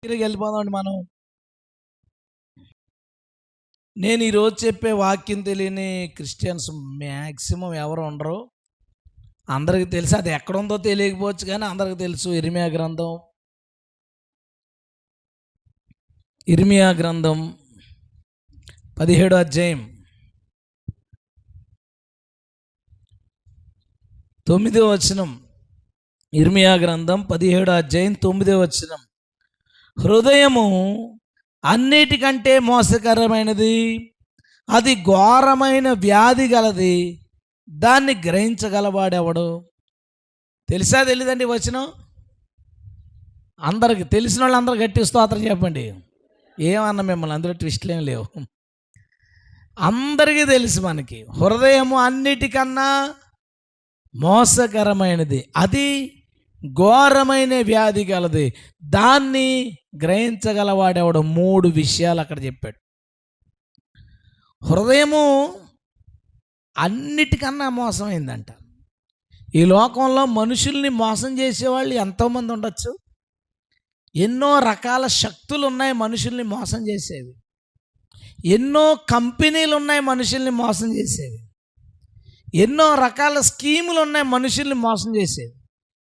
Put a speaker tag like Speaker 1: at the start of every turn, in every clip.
Speaker 1: తిరిగి వెళ్ళిపోదామండి మనం. నేను ఈరోజు చెప్పే వాక్యం తెలియని క్రిస్టియన్స్ మ్యాక్సిమం ఎవరు ఉండరు. అందరికి తెలుసు, అది ఎక్కడుందో తెలియకపోవచ్చు కానీ అందరికి తెలుసు. ఇర్మియా గ్రంథం 17వ అధ్యాయం 9వ వచనం. ఇర్మియా గ్రంథం 17వ అధ్యాయం 9వ వచనం. హృదయము అన్నిటికంటే మోసకరమైనది, అది ఘోరమైన వ్యాధి గలది, దాన్ని గ్రహించగలవాడెవడు? తెలుసా తెలీదండి వచనం? అందరికి తెలిసిన వాళ్ళు అందరూ గట్టి స్తోత్రం చెప్పండి. ఏమన్నా మిమ్మల్ని అందులో ట్విస్ట్లు ఏం లేవు, అందరికీ తెలుసు. మనకి హృదయము అన్నిటికన్నా మోసకరమైనది, అది ఘోరమైన వ్యాధి గలది, దాన్ని గ్రహించగలవాడేవాడు. 3 విషయాలు అక్కడ చెప్పాడు. హృదయము అన్నిటికన్నా మోసమైందంట. ఈ లోకంలో మనుషుల్ని మోసం చేసేవాళ్ళు ఎంతోమంది ఉండొచ్చు. ఎన్నో రకాల శక్తులు ఉన్నాయి మనుషుల్ని మోసం చేసేవి. ఎన్నో కంపెనీలు ఉన్నాయి మనుషుల్ని మోసం చేసేవి. ఎన్నో రకాల స్కీములు ఉన్నాయి మనుషుల్ని మోసం చేసేవి.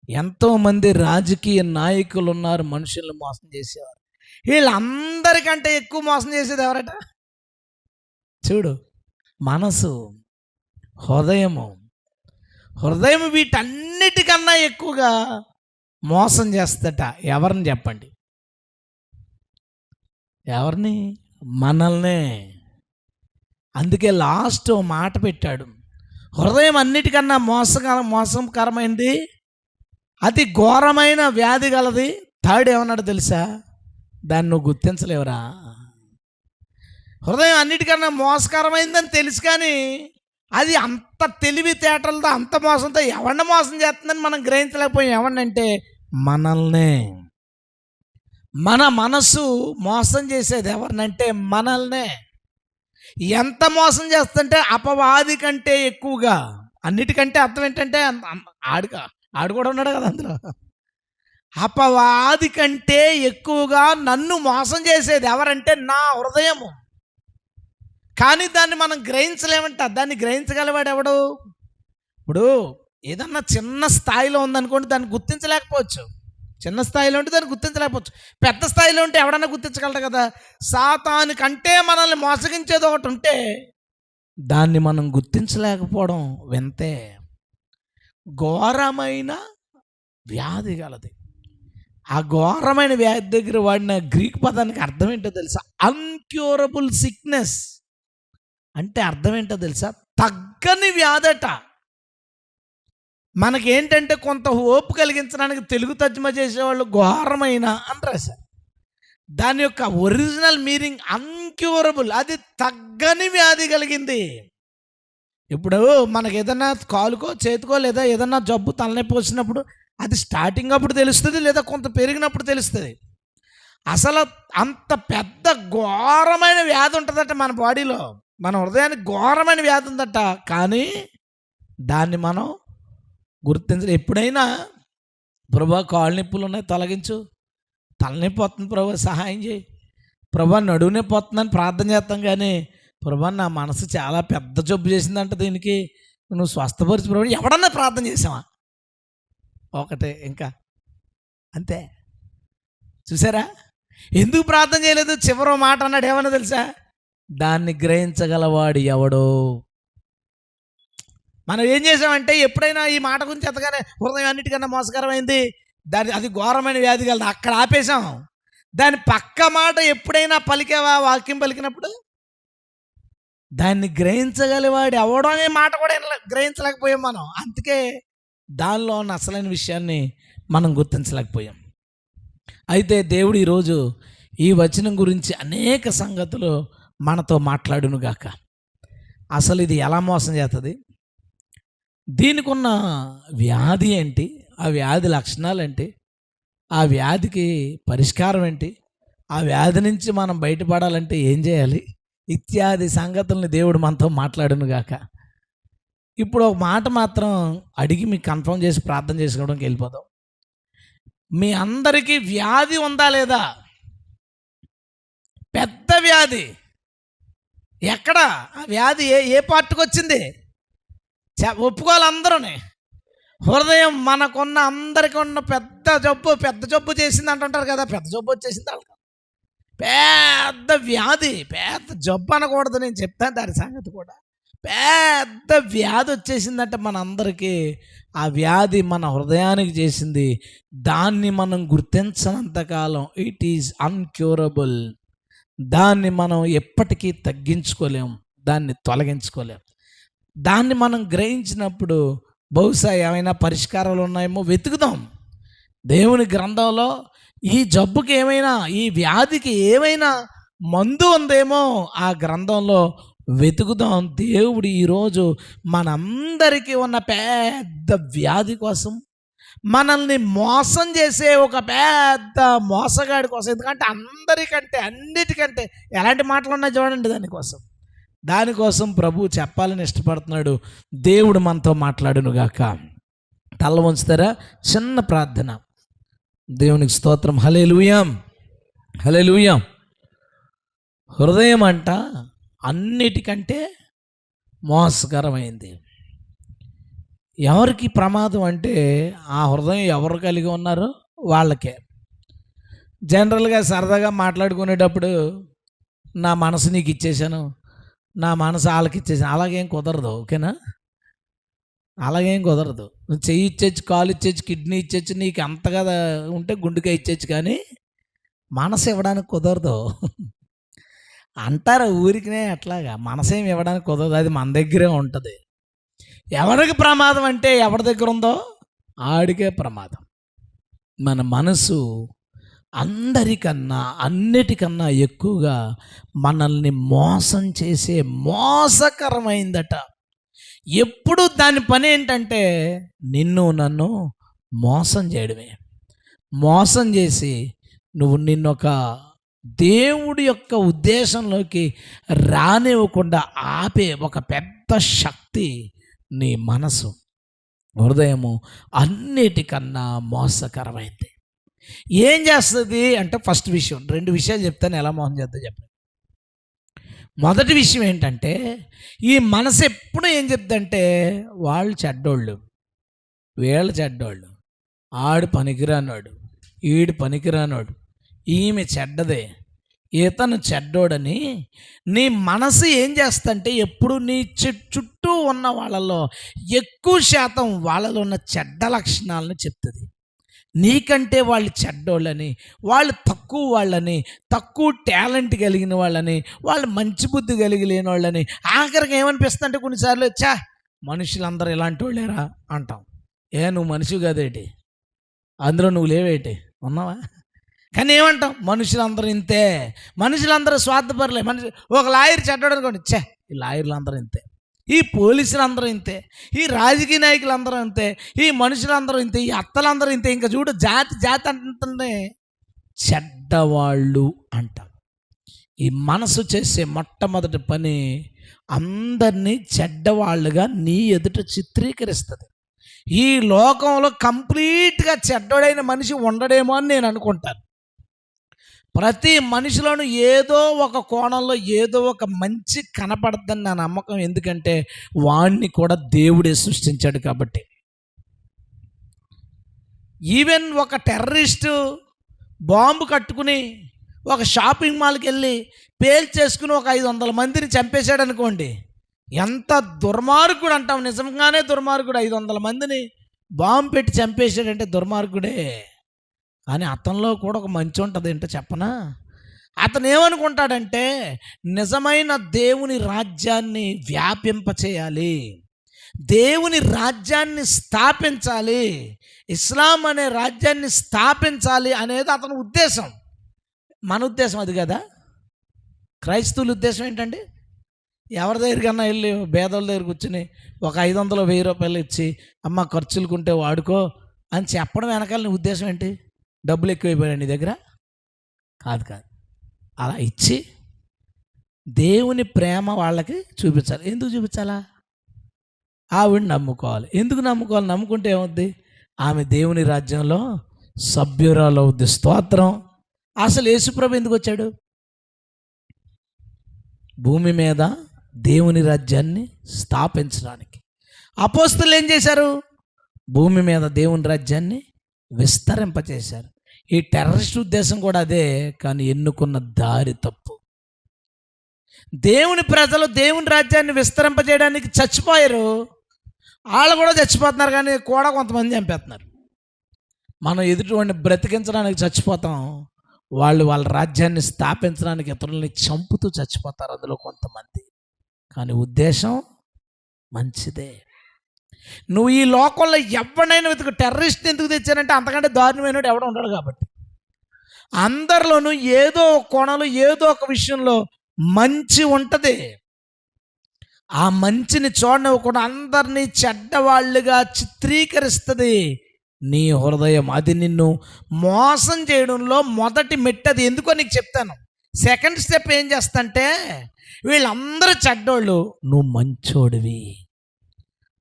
Speaker 1: ఎంతోమంది రాజకీయ నాయకులు ఉన్నారు మనుషుల్ని మోసం చేసేవారు. వీళ్ళందరికంటే ఎక్కువ మోసం చేసేది ఎవరట? చూడు, మనసు, హృదయం వీటన్నిటికన్నా ఎక్కువగా మోసం చేస్తట. ఎవరిని చెప్పండి? ఎవరిని? మనల్నే. అందుకే లాస్ట్ మాట పెట్టాడు, హృదయం అన్నిటికన్నా మోసకరమైనది, అతి ఘోరమైన వ్యాధి గలది. థర్డ్ ఏమన్నాడు తెలుసా? దాన్ని నువ్వు గుర్తించలేవురా. హృదయం అన్నిటికన్నా మోసకరమైందని తెలుసు కానీ అది అంత తెలివితేటలతో, అంత మోసంతో ఎవరిని మోసం చేస్తుందని మనం గ్రహించలేకపోయాం. ఎవరినంటే మనల్నే. మన మనసు మోసం చేసేది ఎవరినంటే మనల్నే. ఎంత మోసం చేస్తుంటే అపవాది కంటే ఎక్కువగా. అన్నిటికంటే అర్థం ఏంటంటే ఆడు కూడా ఉన్నాడు కదా అందులో. అపవాది కంటే ఎక్కువగా నన్ను మోసం చేసేది ఎవరంటే నా హృదయము. కానీ దాన్ని మనం గ్రహించలేమంట. దాన్ని గ్రహించగలవాడు ఎవడు? ఇప్పుడు ఏదన్నా చిన్న స్థాయిలో ఉందనుకోండి, దాన్ని గుర్తించలేకపోవచ్చు. చిన్న స్థాయిలో ఉంటే దాన్ని గుర్తించలేకపోవచ్చు. పెద్ద స్థాయిలో ఉంటే ఎవడన్నా గుర్తించగలరు కదా. సాతాను కంటే మనల్ని మోసగించేది ఒకటి ఉంటే దాన్ని మనం గుర్తించలేకపోవడం వింతే. ఘోరమైన వ్యాధి గలది. ఆ ఘోరమైన వ్యాధి దగ్గర వాడిన గ్రీక్ పదానికి అర్థం ఏంటో తెలుసా? అన్క్యూరబుల్ సిక్నెస్ అంటే అర్థం ఏంటో తెలుసా? తగ్గని వ్యాధట. మనకేంటంటే కొంత హోప్ కలిగించడానికి తెలుగు తర్జుమా చేసేవాళ్ళు ఘోరమైన అని రాశారు. దాని యొక్క ఒరిజినల్ మీనింగ్ అన్క్యూరబుల్, అది తగ్గని వ్యాధి కలిగింది. ఇప్పుడు మనకు ఏదన్నా కాలుకో చేతికో లేదా ఏదన్నా జబ్బు తలనొప్పి వచ్చినప్పుడు అది స్టార్టింగ్ అప్పుడు తెలుస్తుంది, లేదా కొంత పెరిగినప్పుడు తెలుస్తుంది. అసలు అంత పెద్ద ఘోరమైన వ్యాధి ఉంటుందట మన బాడీలో. మన హృదయానికి ఘోరమైన వ్యాధి ఉందట, కానీ దాన్ని మనం గుర్తించలేదు. ఎప్పుడైనా ప్రభా కాళ్ళు నొప్పులు ఉన్నాయి తొలగించు, తలనొప్పి వస్తుంది ప్రభా సహాయం చేయి, ప్రభా నడువు నొప్పి వస్తుందని ప్రార్థన చేస్తాం. కానీ ప్రభా నా మనసు చాలా పెద్ద జబ్బు చేసిందంట, దీనికి నువ్వు స్వస్థపరిచి ప్రభా ఎవడన్నా ప్రార్థన చేసావా? ఒకటే, ఇంకా అంతే. చూసారా? ఎందుకు ప్రార్థన చేయలేదు? చివరో మాట అన్నాడు, ఏమన్నా తెలుసా? దాన్ని గ్రహించగలవాడు ఎవడో. మనం ఏం చేసామంటే ఎప్పుడైనా ఈ మాట గురించి ఎత్తగానే హృదయం అన్నిటికన్నా మోసకరమైంది, అది ఘోరమైన వ్యాధి కలదు, అక్కడ ఆపేసాం. దాని పక్క మాట ఎప్పుడైనా పలికేవా? వాక్యం పలికినప్పుడు దాన్ని గ్రహించగలివాడు ఎవడో అనే మాట కూడా గ్రహించలేకపోయాం మనం. అందుకే దానిలో ఉన్న అసలైన విషయాన్ని మనం గుర్తించలేకపోయాం. అయితే దేవుడు ఈరోజు ఈ వచనం గురించి అనేక సంగతులు మనతో మాట్లాడునుగాక. అసలు ఇది ఎలా మోసం చేస్తుంది, దీనికి ఉన్న వ్యాధి ఏంటి, ఆ వ్యాధి లక్షణాలు ఏంటి, ఆ వ్యాధికి పరిష్కారం ఏంటి, ఆ వ్యాధి నుంచి మనం బయటపడాలంటే ఏం చేయాలి, ఇత్యాది సంగతుల్ని దేవుడు మనతో మాట్లాడునుగాక. ఇప్పుడు ఒక మాట మాత్రం అడిగి మీకు కన్ఫర్మ్ చేసి ప్రార్థన చేసుకోవడానికి వెళ్ళిపోదాం. మీ అందరికీ వ్యాధి ఉందా లేదా? వ్యాధి. ఎక్కడ ఆ వ్యాధి ఏ పార్ట్కి వచ్చింది? ఒప్పుకోవాలి అందరూనే. హృదయం మనకున్న అందరికీ ఉన్న పెద్ద జబ్బు చేసింది అంటుంటారు కదా, పెద్ద జబ్బు వచ్చేసింది వాళ్ళకి. పెద్ద వ్యాధి, పెద్ద జబ్బు అనకూడదు, నేను చెప్తాను దాని సంగతి కూడా. పెద్ద వ్యాధి వచ్చేసిందంటే మనందరికీ ఆ వ్యాధి మన హృదయానికి చేసింది. దాన్ని మనం గుర్తించనంతకాలం ఇట్ ఈజ్ అన్క్యూరబుల్. దాన్ని మనం ఎప్పటికీ తగ్గించుకోలేం, దాన్ని తొలగించుకోలేం. దాన్ని మనం గ్రహించినప్పుడు బహుశా ఏమైనా పరిష్కారాలు ఉన్నాయేమో వెతుకుదాం. దేవుని గ్రంథంలో ఈ జబ్బుకి ఏమైనా, ఈ వ్యాధికి ఏమైనా మందు ఉందేమో ఆ గ్రంథంలో వెతుకుదాం. దేవుడు ఈరోజు మనందరికీ ఉన్న పెద్ద వ్యాధి కోసం, మనల్ని మోసం చేసే ఒక పెద్ద మోసగాడి కోసం, ఎందుకంటే అందరికంటే అన్నిటికంటే ఎలాంటి మాటలు ఉన్నాయి చూడండి, దానికోసం ప్రభు చెప్పాలని ఇష్టపడుతున్నాడు. దేవుడు మనతో మాట్లాడునుగాక. తల వంచుతారా? చిన్న ప్రార్థన. దేవునికి స్తోత్రం. హల్లెలూయా, హల్లెలూయా. హృదయం అంట అన్నిటికంటే మోసకరమైంది. ఎవరికి ప్రమాదం అంటే ఆ హృదయం ఎవరు కలిగి ఉన్నారో వాళ్ళకే. జనరల్గా సరదాగా మాట్లాడుకునేటప్పుడు నా మనసు నీకు ఇచ్చేసాను, నా మనసు వాళ్ళకి ఇచ్చేసాను, అలాగేం కుదరదు. ఓకేనా? అలాగేం కుదరదు. నువ్వు చెయ్యి ఇచ్చేచ్చు, కాలు ఇచ్చేచ్చు, కిడ్నీ ఇచ్చేచ్చు, నీకు అంతగా ఉంటే గుండెకాయ ఇచ్చేచ్చు, కానీ మనసు ఇవ్వడానికి కుదరదు అంటారు ఊరికినే. అట్లాగా మనసేం ఇవ్వడానికి కుదరదు, అది మన దగ్గరే ఉంటుంది. ఎవరికి ప్రమాదం అంటే ఎవరి దగ్గర ఉందో ఆడికే ప్రమాదం. మన మనసు అందరికన్నా అన్నిటికన్నా ఎక్కువగా మనల్ని మోసం చేసే మోసకరమైందట. ఎప్పుడు దాని పని ఏంటంటే నిన్ను నన్ను మోసం చేయడమే. మోసం చేసి నిన్నొక దేవుడి యొక్క ఉద్దేశంలోకి రానివ్వకుండా ఆపే ఒక పెద్ద శక్తి నీ మనసు, హృదయము అన్నిటికన్నా మోసకరమైంది. ఏం చేస్తుంది అంటే ఫస్ట్ విషయం, 2 విషయాలు చెప్తాను ఎలా మోసం చేద్దాం చెప్పండి. మొదటి విషయం ఏంటంటే ఈ మనసు ఎప్పుడు ఏం చెప్తుందంటే వాళ్ళు చెడ్డోళ్ళు, వీళ్ళు చెడ్డోళ్ళు, ఆడు పనికిరానోడు, ఈడు పనికిరానోడు, ఈమె చెడ్డదే, ఇతను చెడ్డోడని నీ మనసు ఏం చేస్తుంటే ఎప్పుడు నీ చుట్టూ ఉన్న వాళ్ళలో ఎక్కువ శాతం వాళ్ళలో ఉన్న చెడ్డ లక్షణాలను చెప్తుంది. నీకంటే వాళ్ళు చెడ్డోళ్ళని, వాళ్ళు తక్కువ వాళ్ళని, తక్కువ టాలెంట్ కలిగిన వాళ్ళని, వాళ్ళు మంచి బుద్ధి కలిగి లేని వాళ్ళని. ఆఖరికి ఏమనిపిస్తుంది అంటే కొన్నిసార్లు మనుషులందరూ ఇలాంటి వాళ్ళేరా అంటాం. నువ్వు మనిషి కాదేటి, అందులో నువ్వు లేవేటి, ఉన్నావా? కానీ ఏమంటాం? మనుషులందరూ ఇంతే, మనుషులందరూ స్వార్థపరులే. ఒక లాయర్ చెడ్డాడు అనుకోండి, ఈ లాయర్లు అందరూ ఇంతే, ఈ పోలీసులు అందరూ ఇంతే, ఈ రాజకీయ నాయకులు అందరూ ఇంతే, ఈ మనుషులందరూ ఇంతే, ఈ అత్తలందరూ ఇంతే. ఇంకా చూడు జాతి అంటే చెడ్డవాళ్ళు అంటాం. ఈ మనసు చేసే మొట్టమొదటి పని అందరినీ చెడ్డవాళ్ళుగా నీ ఎదుట చిత్రీకరిస్తుంది. ఈ లోకంలో కంప్లీట్గా చెడ్డోడైన మనిషి ఉండడేమో అని నేను అనుకుంటాను. ప్రతి మనిషిలోనూ ఏదో ఒక కోణంలో ఏదో ఒక మంచి కనపడద్దని నా నమ్మకం. ఎందుకంటే వాణ్ణి కూడా దేవుడే సృష్టించాడు కాబట్టి. ఈవెన్ ఒక టెర్రరిస్టు బాంబు కట్టుకుని ఒక షాపింగ్ మాల్కి వెళ్ళి పేల్చేసుకుని ఒక 500 మందిని చంపేశాడు అనుకోండి, ఎంత దుర్మార్గుడు అంటాం. నిజంగానే దుర్మార్గుడు. 500 మందిని బాంబు పెట్టి చంపేశాడంటే దుర్మార్గుడే. కానీ అతనిలో కూడా ఒక మంచి ఉంటుంది. ఏంటో చెప్పనా? అతను ఏమనుకుంటాడంటే నిజమైన దేవుని రాజ్యాన్ని వ్యాపింపచేయాలి, దేవుని రాజ్యాన్ని స్థాపించాలి, ఇస్లాం అనే రాజ్యాన్ని స్థాపించాలి అనేది అతని ఉద్దేశం. మన ఉద్దేశం అది కదా. క్రైస్తవుల ఉద్దేశం ఏంటండి? ఎవరి దగ్గరికన్నా వెళ్ళి పేదోళ్ళ దగ్గర కూర్చుని ఒక 500 1000 రూపాయలు ఇచ్చి అమ్మ ఖర్చులుకుంటే వాడుకో అని చెప్పడం వెనకాల నీ ఉద్దేశం ఏంటి? డబ్బులు ఎక్కువైపోయాయి నీ దగ్గర? కాదు. అలా ఇచ్చి దేవుని ప్రేమ వాళ్ళకి చూపించాలి. ఎందుకు చూపించాలా? ఆవిడని నమ్ముకోవాలి. ఎందుకు నమ్ముకోవాలి? నమ్ముకుంటే ఏమవుద్ది? ఆమె దేవుని రాజ్యంలో సభ్యురాలు అవుద్ది. స్తోత్రం. అసలు యేసుప్రభు ఎందుకు వచ్చాడు? భూమి మీద దేవుని రాజ్యాన్ని స్థాపించడానికి. అపోస్తలులు ఏం చేశారు? భూమి మీద దేవుని రాజ్యాన్ని విస్తరింపచేశారు. ఈ టెర్రరిస్ట్ ఉద్దేశం కూడా అదే, కానీ ఎన్నుకున్న దారి తప్పు. దేవుని ప్రజలు దేవుని రాజ్యాన్ని విస్తరింపజేయడానికి చచ్చిపోయారు, వాళ్ళు కూడా చచ్చిపోతున్నారు, కానీ కూడా కొంతమంది చంపేస్తున్నారు. మనం ఎదుటివాడిని బ్రతికించడానికి చచ్చిపోతాం, వాళ్ళు వాళ్ళ రాజ్యాన్ని స్థాపించడానికి ఇతరులని చంపుతూ చచ్చిపోతారు అందులో కొంతమంది. కానీ ఉద్దేశం మంచిదే. నువ్వు ఈ లోకంలో ఎవరినైనా వెతుకు, టెర్రరిస్ట్ని ఎందుకు తెచ్చానంటే అంతకంటే దారుణమైన ఎవడ ఉండడు కాబట్టి. అందరిలోనూ ఏదో ఒక కోణంలో ఏదో ఒక విషయంలో మంచి ఉంటుంది. ఆ మంచిని చూడనివ్వకుండా అందరినీ చెడ్డవాళ్ళుగా చిత్రీకరిస్తుంది నీ హృదయం. అది నిన్ను మోసం చేయడంలో మొదటి మెట్టది. ఎందుకో నీకు చెప్తాను. సెకండ్ స్టెప్ ఏం చేస్తంటే, వీళ్ళందరూ చెడ్డోళ్ళు, నువ్వు మంచోడివి.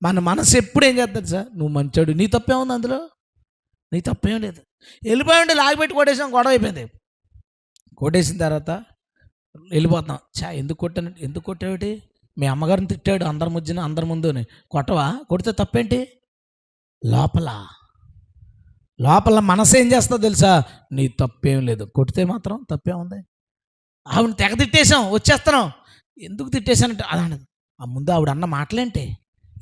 Speaker 1: మన మనసు ఎప్పుడు ఏం చేస్తుంది సార్, నువ్వు మంచోడు, నీ తప్పే ఉంది అందులో, నీ తప్పేం లేదు. వెళ్ళిపోయి ఉంటే లాగిపెట్టి కొట్టేసాం, గొడవ అయిపోయింది. కొట్టేసిన తర్వాత వెళ్ళిపోతాం. ఎందుకు కొట్టాను, ఎందుకు కొట్టావేటి, మీ అమ్మగారిని తిట్టాడు అందరి ముందుని, కొట్టవా, కొడితే తప్పేంటి? లోపల మనసు ఏం చేస్తుందో తెలుసా, నీ తప్పేం లేదు, కొడితే మాత్రం తప్పే ఉంది. ఆవిడ తెగ తిట్టేశాం, వచ్చేస్తాను. ఎందుకు తిట్టేశానంటే అలా ముందు ఆవిడ అన్న మాటలేంటి,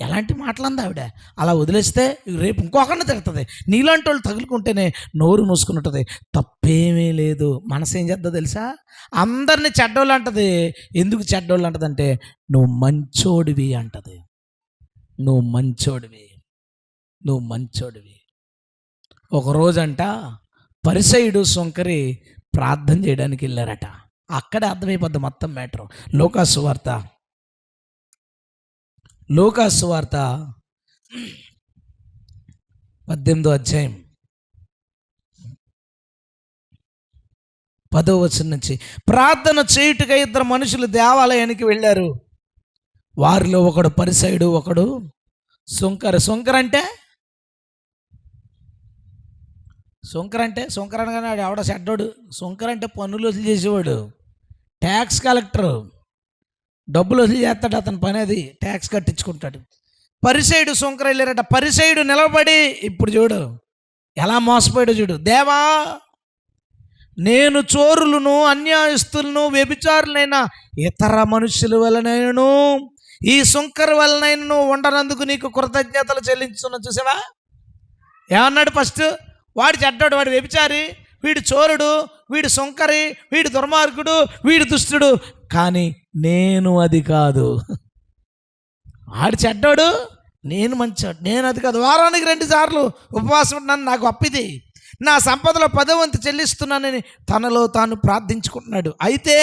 Speaker 1: ఎలాంటి మాటలు అంది ఆవిడ, అలా వదిలేస్తే రేపు ఇంకొకరిని తిడుతుంది. నీలాంటి వాళ్ళు తగులుకుంటేనే నోరు మూసుకుని తప్పేమీ లేదు. మనసు ఏం చేద్దో తెలుసా, అందరినీ చెడ్డోళ్ళు అంటది. ఎందుకు చెడ్డోళ్ళు అంటది అంటే, నువ్వు మంచోడివి అంటది. నువ్వు మంచోడివి. ఒకరోజంట పరిసయ్యుడు సుంకరి ప్రార్థన చేయడానికి వెళ్ళారట. అక్కడే అర్థమైపోద్ది మొత్తం మ్యాటర్. లూకాసు వార్త 18వ అధ్యాయం 10వ వచనం నుంచి. ప్రార్థన చేయుటకై 2 మనుషులు దేవాలయానికి వెళ్ళారు. వారిలో ఒకడు పరిసయ్యుడు, ఒకడు సుంకర. సుంకర అనగానే ఎవడ చెడ్డోడు. సుంకర అంటే పన్నులు వసూలు చేసేవాడు, ట్యాక్స్ కలెక్టర్. డబ్బులు వసూలు చేస్తాడు, అతని పని అది, ట్యాక్స్ కట్టించుకుంటాడు. పరిసయ్యుడు సుంకర వెళ్ళారట. పరిసయ్యుడు నిలబడి, ఇప్పుడు చూడు ఎలా మోసపోయాడు చూడు. దేవా, నేను చోరులను, అన్యాయస్తులను, వ్యభిచారులైన ఇతర మనుషుల వలనైనను ఈ సుంకర వలనైనను ఉండనందుకు నీకు కృతజ్ఞతలు చెల్లించున్నా. చూసావా ఏమన్నాడు? ఫస్ట్ వాడు చెడ్డాడు, వాడు వ్యభిచారి, వీడు చోరుడు, వీడు సుంకరి, వీడు దుర్మార్గుడు, వీడు దుష్టుడు. కానీ నేను అది కాదు. ఆడు చెడ్డాడు, నేను మంచాడు, నేను అది కాదు. వారానికి 2 సార్లు ఉపవాసం ఉంటున్నాను, నాకు అప్పిది, నా సంపదలో 10వ వంతు చెల్లిస్తున్నానని తనలో తాను ప్రార్థించుకుంటున్నాడు. అయితే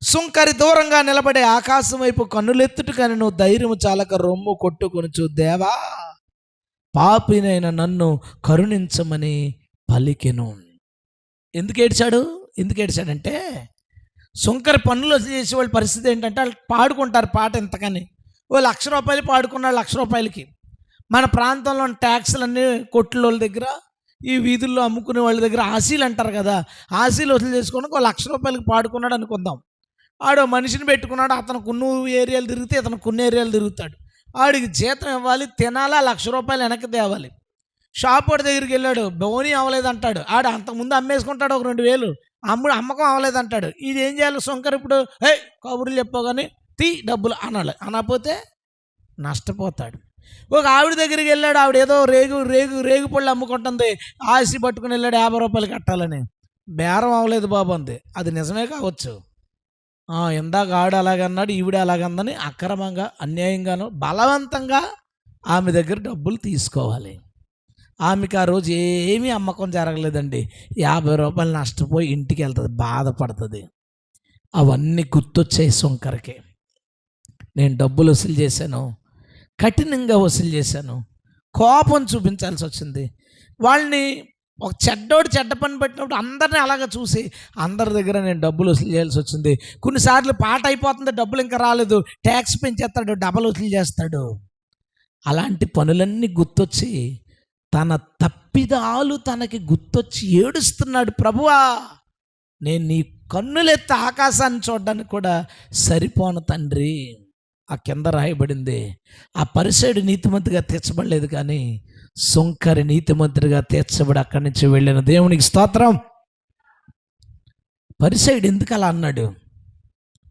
Speaker 1: సుంకరి దూరంగా నిలబడే ఆకాశం వైపు కన్నులెత్తుట కానీ నువ్వు ధైర్యము చాలక రొమ్ము కొట్టుకొనుచు, దేవా, పాపినైన నన్ను కరుణించమని పలికెను. ఎందుకు ఏడ్చాడంటే, సుంకరి పన్నులు చేసేవాళ్ళ పరిస్థితి ఏంటంటే, వాళ్ళు పాడుకుంటారు పాట ఎంతకని. ఓ ₹1,00,000 పాడుకున్నాడు. ₹1,00,000 మన ప్రాంతంలో ట్యాక్సులన్నీ కొట్ల దగ్గర, ఈ వీధుల్లో అమ్ముకునే వాళ్ళ దగ్గర ఆశీలు అంటారు కదా, ఆశీలు వసూలు చేసుకోవడానికి ₹1,00,000 పాడుకున్నాడు అనుకుందాం. ఆడు మనిషిని పెట్టుకున్నాడు, అతను కొన్ని ఏరియాలు తిరిగితే ఇతను కొన్ని ఏరియాలు తిరుగుతాడు. ఆడికి జీతం ఇవ్వాలి, తినాలి, ₹1,00,000 వెనక్కి తేవాలి. షాప్ వాడి దగ్గరికి వెళ్ళాడు, బోనీ అవ్వలేదంటాడు. ఆడు అంతకుముందు అమ్మేసుకుంటాడు ఒక 2,000, అమ్మకం అవ్వలేదంటాడు. ఇది ఏం చేయాలి సుంకర్? ఇప్పుడు కబుర్లు చెప్పావు కానీ డబ్బులు అనాలి, అనకపోతే నష్టపోతాడు. ఒక ఆవిడ దగ్గరికి వెళ్ళాడు, ఆవిడ ఏదో రేగు పళ్ళు అమ్ముకుంటుంది, ఆశ పట్టుకుని వెళ్ళాడు ₹50 కట్టాలని. బేరం అవ్వలేదు బాబు అంది. అది నిజమే కావచ్చు, ఇందాక ఆడు అలాగన్నాడు, ఈవిడ అలాగందని అక్రమంగా, అన్యాయంగాను, బలవంతంగా ఆమె దగ్గర డబ్బులు తీసుకోవాలి. ఆమెకి ఆ రోజు ఏమీ అమ్మకం జరగలేదండి. ₹50 నష్టపోయి ఇంటికి వెళ్తుంది, బాధపడుతుంది. అవన్నీ గుర్తొచ్చాయి సుంకరకి. నేను డబ్బులు వసూలు చేశాను, కఠినంగా వసూలు చేశాను, కోపం చూపించాల్సి వచ్చింది. వాళ్ళని ఒక చెడ్డ పని పెట్టినప్పుడు అందరినీ అలాగ చూసి అందరి దగ్గర నేను డబ్బులు వసూలు చేయాల్సి వచ్చింది. కొన్నిసార్లు పాట అయిపోతుంది, డబ్బులు ఇంకా రాలేదు, ట్యాక్స్ పెంచేస్తాడు, డబ్బులు వసూలు చేస్తాడు. అలాంటి పనులన్నీ గుర్తొచ్చి తన తప్పిదాలు తనకి గుర్తొచ్చి ఏడుస్తున్నాడు. ప్రభువా, నేను నీ కన్నులెత్తి ఆకాశాన్ని చూడడానికి కూడా సరిపోను తండ్రి. ఆ కింద రాయబడింది, ఆ పరిసయుడు నీతిమంతుగా తీర్చబడలేదు కానీ సుంకరి నీతిమంతుడిగా తీర్చబడి అక్కడి నుంచి వెళ్ళిన దేవునికి స్తోత్రం. పరిసయుడు ఎందుకు అలా అన్నాడు?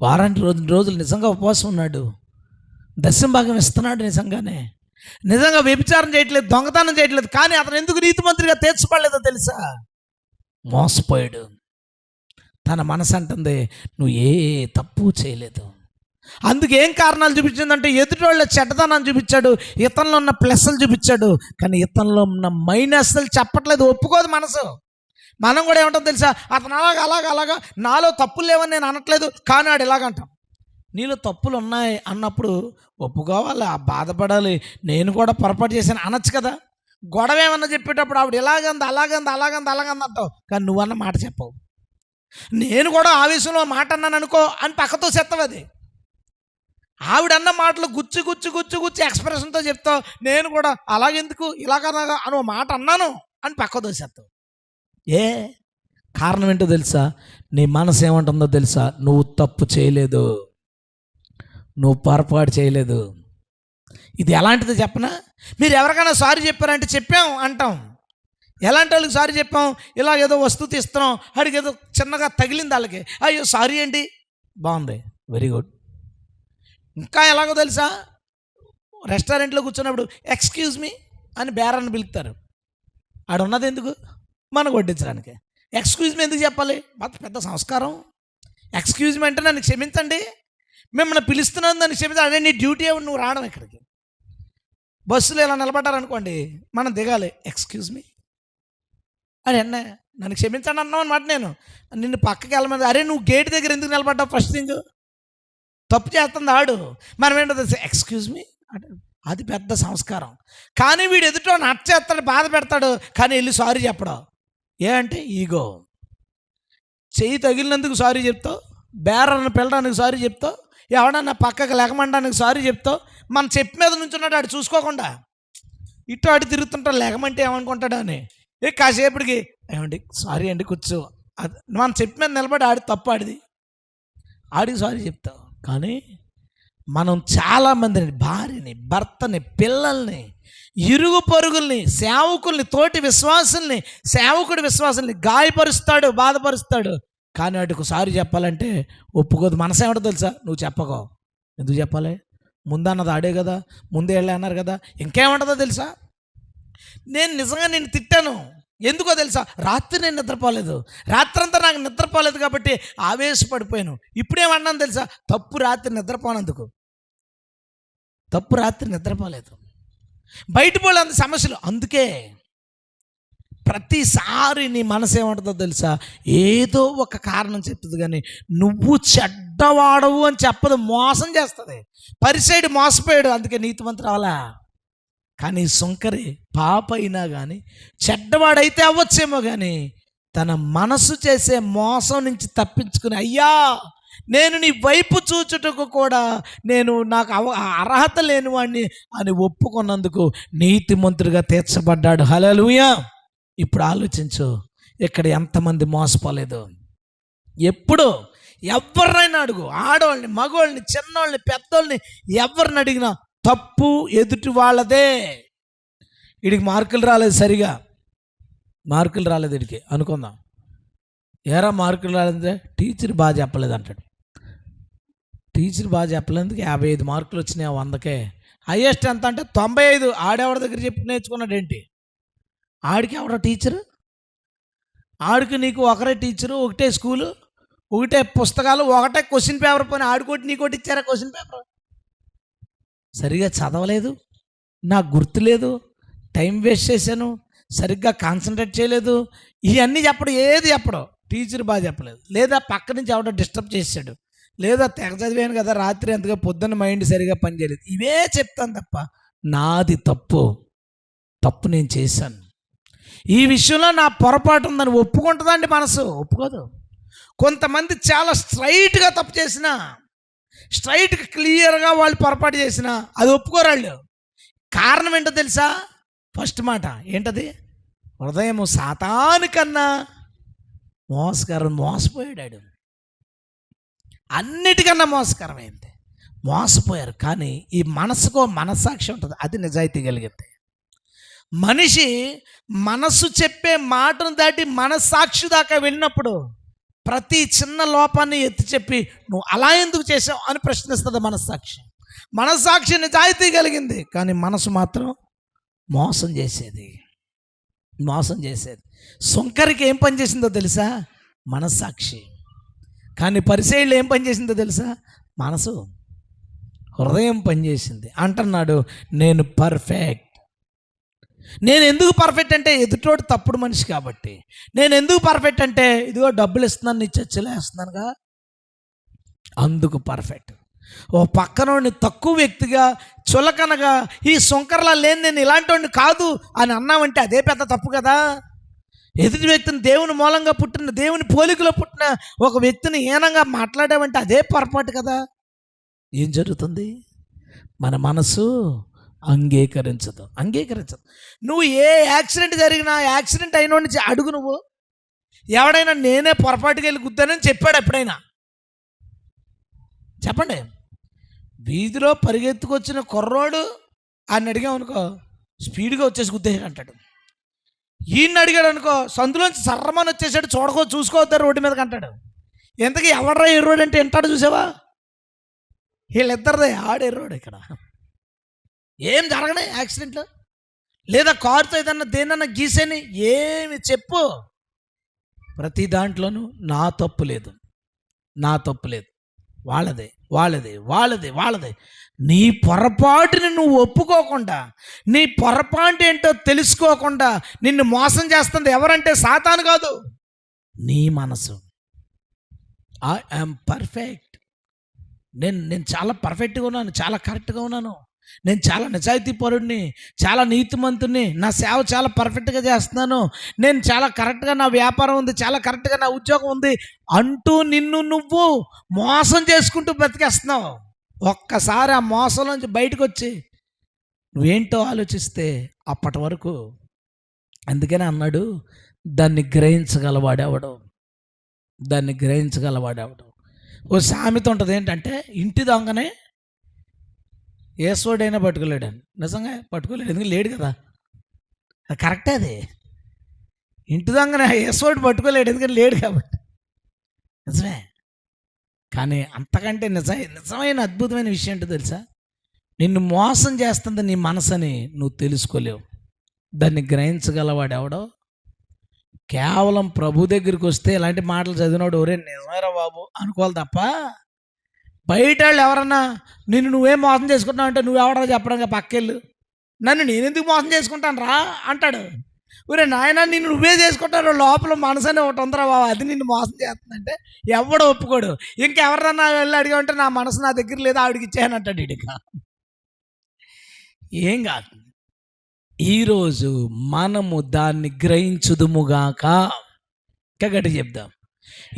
Speaker 1: వారానికి రోజులు నిజంగా ఉపవాసం ఉన్నాడు, దశమ భాగం ఇస్తున్నాడు, నిజంగా వ్యభిచారం చేయట్లేదు, దొంగతనం చేయట్లేదు, కానీ అతను ఎందుకు నీతిమంతుడిగా తీర్చబడలేదో తెలుసా? మోసపోయాడు. తన మనసు అంటుంది నువ్వు ఏ తప్పు చేయలేదు. అందుకు ఏం కారణాలు చూపించిందంటే ఎదుటోళ్ళ చెడ్డతనాన్ని చూపించాడు, ఇతనిలో ఉన్న ప్లస్లు చూపించాడు, కానీ ఇతనిలో ఉన్న మైనస్లు చెప్పట్లేదు, ఒప్పుకోదు మనసు. మనం కూడా ఏమంటాం తెలుసా? అతను అలాగా నాలో తప్పులు లేవని నేను అనట్లేదు, కానీ ఆడు ఇలాగంటాం. నీలో తప్పులు ఉన్నాయి అన్నప్పుడు ఒప్పుకోవాలి, ఆ బాధపడాలి. నేను కూడా పొరపాటు చేశాను అనొచ్చు కదా. గొడవ ఏమన్నా చెప్పేటప్పుడు ఆవిడ అలాగంది అంటావు, కానీ నువ్వన్న మాట చెప్పవు. నేను కూడా ఆవేశంలో మాట అన్నాను అనుకో అని పక్కతో చెత్తవు. అది ఆవిడన్న మాటలు గుచ్చి ఎక్స్ప్రెషన్తో చెప్తావు. నేను కూడా అలాగెందుకు ఇలాగనగా అని మాట అన్నాను అని పక్కతో చెత్తావు. ఏ కారణం ఏంటో తెలుసా? నీ మనసు ఏమంటుందో తెలుసా? నువ్వు తప్పు చేయలేదు, నువ్వు పొరపాటు చేయలేదు. ఇది ఎలాంటిదో చెప్పనా? మీరు ఎవరికైనా సారీ చెప్పారంటే చెప్పాం అంటాం. ఎలాంటి వాళ్ళకి సారీ చెప్పాం? ఇలా ఏదో వస్తువు తీస్తున్నాం, అడిగి ఏదో చిన్నగా తగిలింది వాళ్ళకి, అయ్యో సారీ అండి, బాగుంది, వెరీ గుడ్. ఇంకా ఎలాగో తెలుసా? రెస్టారెంట్లో కూర్చున్నప్పుడు ఎక్స్క్యూజ్ మీ అని బేరాన్ని పిలుస్తారు. ఆడ ఉన్నది ఎందుకు? మనకు వడ్డించడానికి. ఎక్స్క్యూజ్ మీ ఎందుకు చెప్పాలి? మాకు పెద్ద సంస్కారం. ఎక్స్క్యూజ్ మీ అంటే నన్ను క్షమించండి, మిమ్మల్ని పిలుస్తున్నాను, నన్ను క్షమించండి. అదే నీ డ్యూటీ ఏమి, నువ్వు రావడం ఇక్కడికి. బస్సులో ఇలా నిలబడ్డారనుకోండి, మనం దిగాలి, ఎక్స్క్యూజ్ మీ అని అన్నా, నన్ను క్షమించండి అన్నావు అనమాట. నేను నిన్ను పక్కకి వెళ్ళమని, అరే నువ్వు గేట్ దగ్గర ఎందుకు నిలబడ్డావు? ఫస్ట్ థింగ్ తప్పు చేస్తుంది ఆడు, మనం ఏంటో తెలుసు, ఎక్స్క్యూజ్ మీ అంటే అది పెద్ద సంస్కారం. కానీ వీడు ఎదుటో నచ్చేస్తాడు, బాధ పెడతాడు, కానీ వెళ్ళి సారీ చెప్పడం. ఏ అంటే ఈగో. చెయ్యి తగిలినందుకు సారీ చెప్తావు, బేరನ್ನು పెళ్ళడానికి సారీ చెప్తావు, ఎవడన్నా పక్కకి లెగమండానికి సారీ చెప్తావు. మన చెప్పు మీద నుంచున్నాడు ఆడు చూసుకోకుండా, ఇటు అటు తిరుగుతుంటాడు, లెగమంటే ఏమనుకుంటాడు అని. కాసేపటికి ఏమండి సారీ అండి కూర్చో, అది మన చెప్పు మీద నిలబడి ఆడి తప్పు ఆడిది, ఆడికి సారీ చెప్తావు. కానీ మనం చాలామందిని, భార్యని, భర్తని, పిల్లల్ని, ఇరుగు పొరుగుల్ని, సేవకుల్ని, తోటి విశ్వాసుల్ని, సేవకుడి విశ్వాసుల్ని గాయపరుస్తాడు, బాధపరుస్తాడు. కానీ వాటికి సారీ చెప్పాలంటే ఒప్పుకోదు. మనసు ఏమిటో తెలుసా? నువ్వు చెప్పకో, ఎందుకు చెప్పాలి? ముందన్నది ఆడే కదా, ముందే వెళ్ళే అన్నారు కదా. ఇంకేమంటుందో తెలుసా? నేను నిజంగా నేను తిట్టాను, ఎందుకో తెలుసా? రాత్రి నేను నిద్రపోలేదు, రాత్రంతా నాకు నిద్రపోలేదు కాబట్టి ఆవేశపడిపోయాను. ఇప్పుడేమన్నాను తెలుసా? తప్పు రాత్రి నిద్రపోనందుకు, తప్పు రాత్రి నిద్రపోలేదు, బయట పోలేదు సమస్యలు. అందుకే ప్రతిసారి నీ మనసు ఏమంటుందో తెలుసా? ఏదో ఒక కారణం చెప్తుంది, కానీ నువ్వు చెడ్డవాడవు అని చెప్పదు, మోసం చేస్తుంది. పరిసయుడు మోసపోయాడు, అందుకే నీతిమంతుడు అవలా. కానీ సుంకరి పాప అయినా కానీ, చెడ్డవాడైతే అవ్వచ్చేమో కానీ, తన మనసు చేసే మోసం నుంచి తప్పించుకుని, అయ్యా నేను నీ వైపు చూచుటకు కూడా నాకు అర్హత లేని వాడిని అని ఒప్పుకున్నందుకు నీతిమంతుడిగా తీర్చబడ్డాడు. హల్లెలూయా. ఇప్పుడు ఆలోచించు, ఇక్కడ ఎంతమంది మోసపోలేదు? ఎప్పుడు ఎవరినైనా అడుగు, ఆడవాళ్ళని, మగవాళ్ళని, చిన్నవాళ్ళని, పెద్దోళ్ళని, ఎవరిని అడిగినా తప్పు ఎదుటి వాళ్ళదే. వీడికి మార్కులు రాలేదు, సరిగా మార్కులు రాలేదు వీడికి అనుకుందాం. ఏరా మార్కులు రాలేదంటే టీచర్ బాగా చెప్పలేదు అంటాడు. టీచర్ బాగా చెప్పలేందుకు 55 మార్కులు వచ్చినాయి 100కే. హైయెస్ట్ ఎంత అంటే 95. ఆడెవరి దగ్గర చెప్పి నేర్చుకున్నాడు ఏంటి? ఆడికి ఎవరో టీచరు? ఆడికి నీకు ఒకరే టీచరు, ఒకటే స్కూలు, ఒకటే పుస్తకాలు, ఒకటే క్వశ్చన్ పేపర్. పోయిన ఆడుకోటి నీకోటి ఇచ్చారా క్వశ్చన్ పేపర్? సరిగా చదవలేదు, నాకు గుర్తులేదు, టైం వేస్ట్ చేశాను, సరిగ్గా కాన్సన్ట్రేట్ చేయలేదు, ఇవన్నీ చెప్పడం. ఏది చెప్పడం? టీచర్ బాగా చెప్పలేదు, లేదా పక్క నుంచి ఎవడో డిస్టర్బ్ చేశాడు, లేదా తెగ చదివాను కదా రాత్రి అంతగా పొద్దున్న మైండ్ సరిగా పనిచేయలేదు. ఇవే చెప్తాను తప్ప నాది తప్పు నేను చేశాను, ఈ విషయంలో నా పొరపాటు ఉందని ఒప్పుకుంటుందండి మనసు? ఒప్పుకోదు. కొంతమంది చాలా స్ట్రైట్గా తప్పు చేసినా, స్ట్రైట్గా క్లియర్గా వాళ్ళు పొరపాటు చేసినా అది ఒప్పుకోరాళ్ళు. కారణం ఏంటో తెలుసా? ఫస్ట్ మాట ఏంటది? హృదయము సాతాను కన్నా మోసగారు, మోసపోయాడు. అన్నిటికన్నా మోసకరమైంది. మోసపోయారు. కానీ ఈ మనసుకో మనస్సాక్షి ఉంటుంది, అది నిజాయితీ కలిగింది. మనిషి మనసు చెప్పే మాటను దాటి మనస్సాక్షి దాకా వెళ్ళినప్పుడు ప్రతి చిన్న లోపాన్ని ఎత్తి చెప్పి నువ్వు అలా ఎందుకు చేసావు అని ప్రశ్నిస్తుంది మనస్సాక్షి. మనస్సాక్షి నిజాయితీ కలిగింది, కానీ మనసు మాత్రం మోసం చేసేది. సుంకరికి ఏం పని చేసిందో తెలుసా? మనస్సాక్షి. కానీ పరిసయ్యులు ఏం పని చేసిందో తెలుసా? మనసు, హృదయం పనిచేసింది. అంటున్నాడు, నేను పర్ఫెక్ట్. నేను ఎందుకు పర్ఫెక్ట్ అంటే ఎదుటోడు తప్పుడు మనిషి కాబట్టి. నేను ఎందుకు పర్ఫెక్ట్ అంటే ఇదిగో డబ్బులు ఇస్తున్నాను, నీ చర్చలో వేస్తున్నానుగా, అందుకు పర్ఫెక్ట్. ఓ పక్కనోడిని తక్కువ వ్యక్తిగా చులకనగా ఈ సుంకరలా లేని నేను ఇలాంటి వాడిని కాదు అని అన్నామంటే అదే పెద్ద తప్పు కదా. ఎదుటి వ్యక్తిని దేవుని మూలంగా పుట్టిన, దేవుని పోలికలో పుట్టిన ఒక వ్యక్తిని హీనంగా మాట్లాడామంటే అదే పొరపాటు కదా. ఏం జరుగుతుంది? మన మనసు అంగీకరించదు. నువ్వు ఏ యాక్సిడెంట్ జరిగినా యాక్సిడెంట్ అయిన నుంచి అడుగు. నువ్వు ఎవడైనా నేనే పొరపాటుకి వెళ్ళి గుద్దానని చెప్పాడు ఎప్పుడైనా? చెప్పండి. వీధిలో పరిగెత్తుకొచ్చిన కుర్రోడు ఆయన అడిగామనుకో స్పీడ్గా వచ్చేసి గుద్దేసాడు అంటాడు. ఈయన అడిగాడు అనుకో సందులోంచి సర్రమని వచ్చేసాడు, చూసుకోవద్దారు రోడ్డు మీదకి అంటాడు. ఎంతకీ ఎవడరా ఎర్రోడు అంటే వింటాడు. చూసావా? వీళ్ళిద్దరిదే ఆడు ఎర్రోడు. ఇక్కడ ఏం జరగనే యాక్సిడెంట్లో, లేదా కారుతో ఏదన్నా దేనన్నా గీసేని ఏమి చెప్పు, ప్రతి దాంట్లోనూ నా తప్పు లేదు, వాళ్ళదే. నీ పొరపాటుని నువ్వు ఒప్పుకోకుండా, నీ పొరపాటు ఏంటో తెలుసుకోకుండా నిన్ను మోసం చేస్తుంది ఎవరంటే సాతాను కాదు, నీ మనసు. I am perfect. నేను చాలా పర్ఫెక్ట్గా ఉన్నాను, చాలా కరెక్ట్గా ఉన్నాను, నేను చాలా నిజాయితీపరుడిని, చాలా నీతిమంతుని, నా సేవ చాలా పర్ఫెక్ట్గా చేస్తున్నాను, నేను చాలా కరెక్ట్గా నా వ్యాపారం ఉంది, చాలా కరెక్ట్గా నా ఉద్యోగం ఉంది అంటూ నిన్ను నువ్వు మోసం చేసుకుంటూ బ్రతికేస్తున్నావు. ఒక్కసారి ఆ మోసం నుంచి బయటకు వచ్చి నువ్వేంటో ఆలోచిస్తే అప్పటి వరకు. అందుకనే అన్నాడు, దాన్ని గ్రహించగలవాడెవడు. ఓ సామెత ఉంటుంది ఏంటంటే, ఇంటి దొంగనే ఏసోడైనా పట్టుకోలేడని. నిజంగా పట్టుకోలేడు, ఎందుకు లేడు కదా. అది కరెక్టే. అది ఇంటి దొంగనే ఏసోడు పట్టుకోలేడు, ఎందుకని లేడు కాబట్టి. నిజమే. కానీ అంతకంటే నిజమైన అద్భుతమైన విషయం ఏంటో తెలుసా? నిన్ను మోసం చేస్తుంది నీ మనసని నువ్వు తెలుసుకోలేవు. దాన్ని గ్రహించగలవాడు ఎవడో? కేవలం ప్రభు దగ్గరికి వస్తే ఇలాంటి మాటలు చదివినాడు ఒరే నిజమేరా బాబు అనుకోవాలి తప్ప, బయట వాళ్ళు ఎవరన్నా నువ్వేం మోసం చేసుకుంటున్నావు అంటే నువ్వెవడరా చెప్పడంగా పక్కెళ్ళు, నన్ను నేనెందుకు మోసం చేసుకుంటాను రా అంటాడు. ఒరే నాయన నిన్ను నువ్వే చేసుకుంటారు, లోపల మనసు అని ఒకటి ఉందరా బాబు, అది నిన్ను మోసం చేస్తుందంటే ఎవడు ఒప్పుకోడు. ఇంకెవరన్నా వెళ్ళి అడిగామంటే నా మనసు నా దగ్గర లేదా ఆవిడికి ఇచ్చాను అంటాడు. ఇడిక ఏం కాదు. ఈరోజు మనము దాన్ని గ్రహించుదుముగాక. గట్టి చెప్దాం.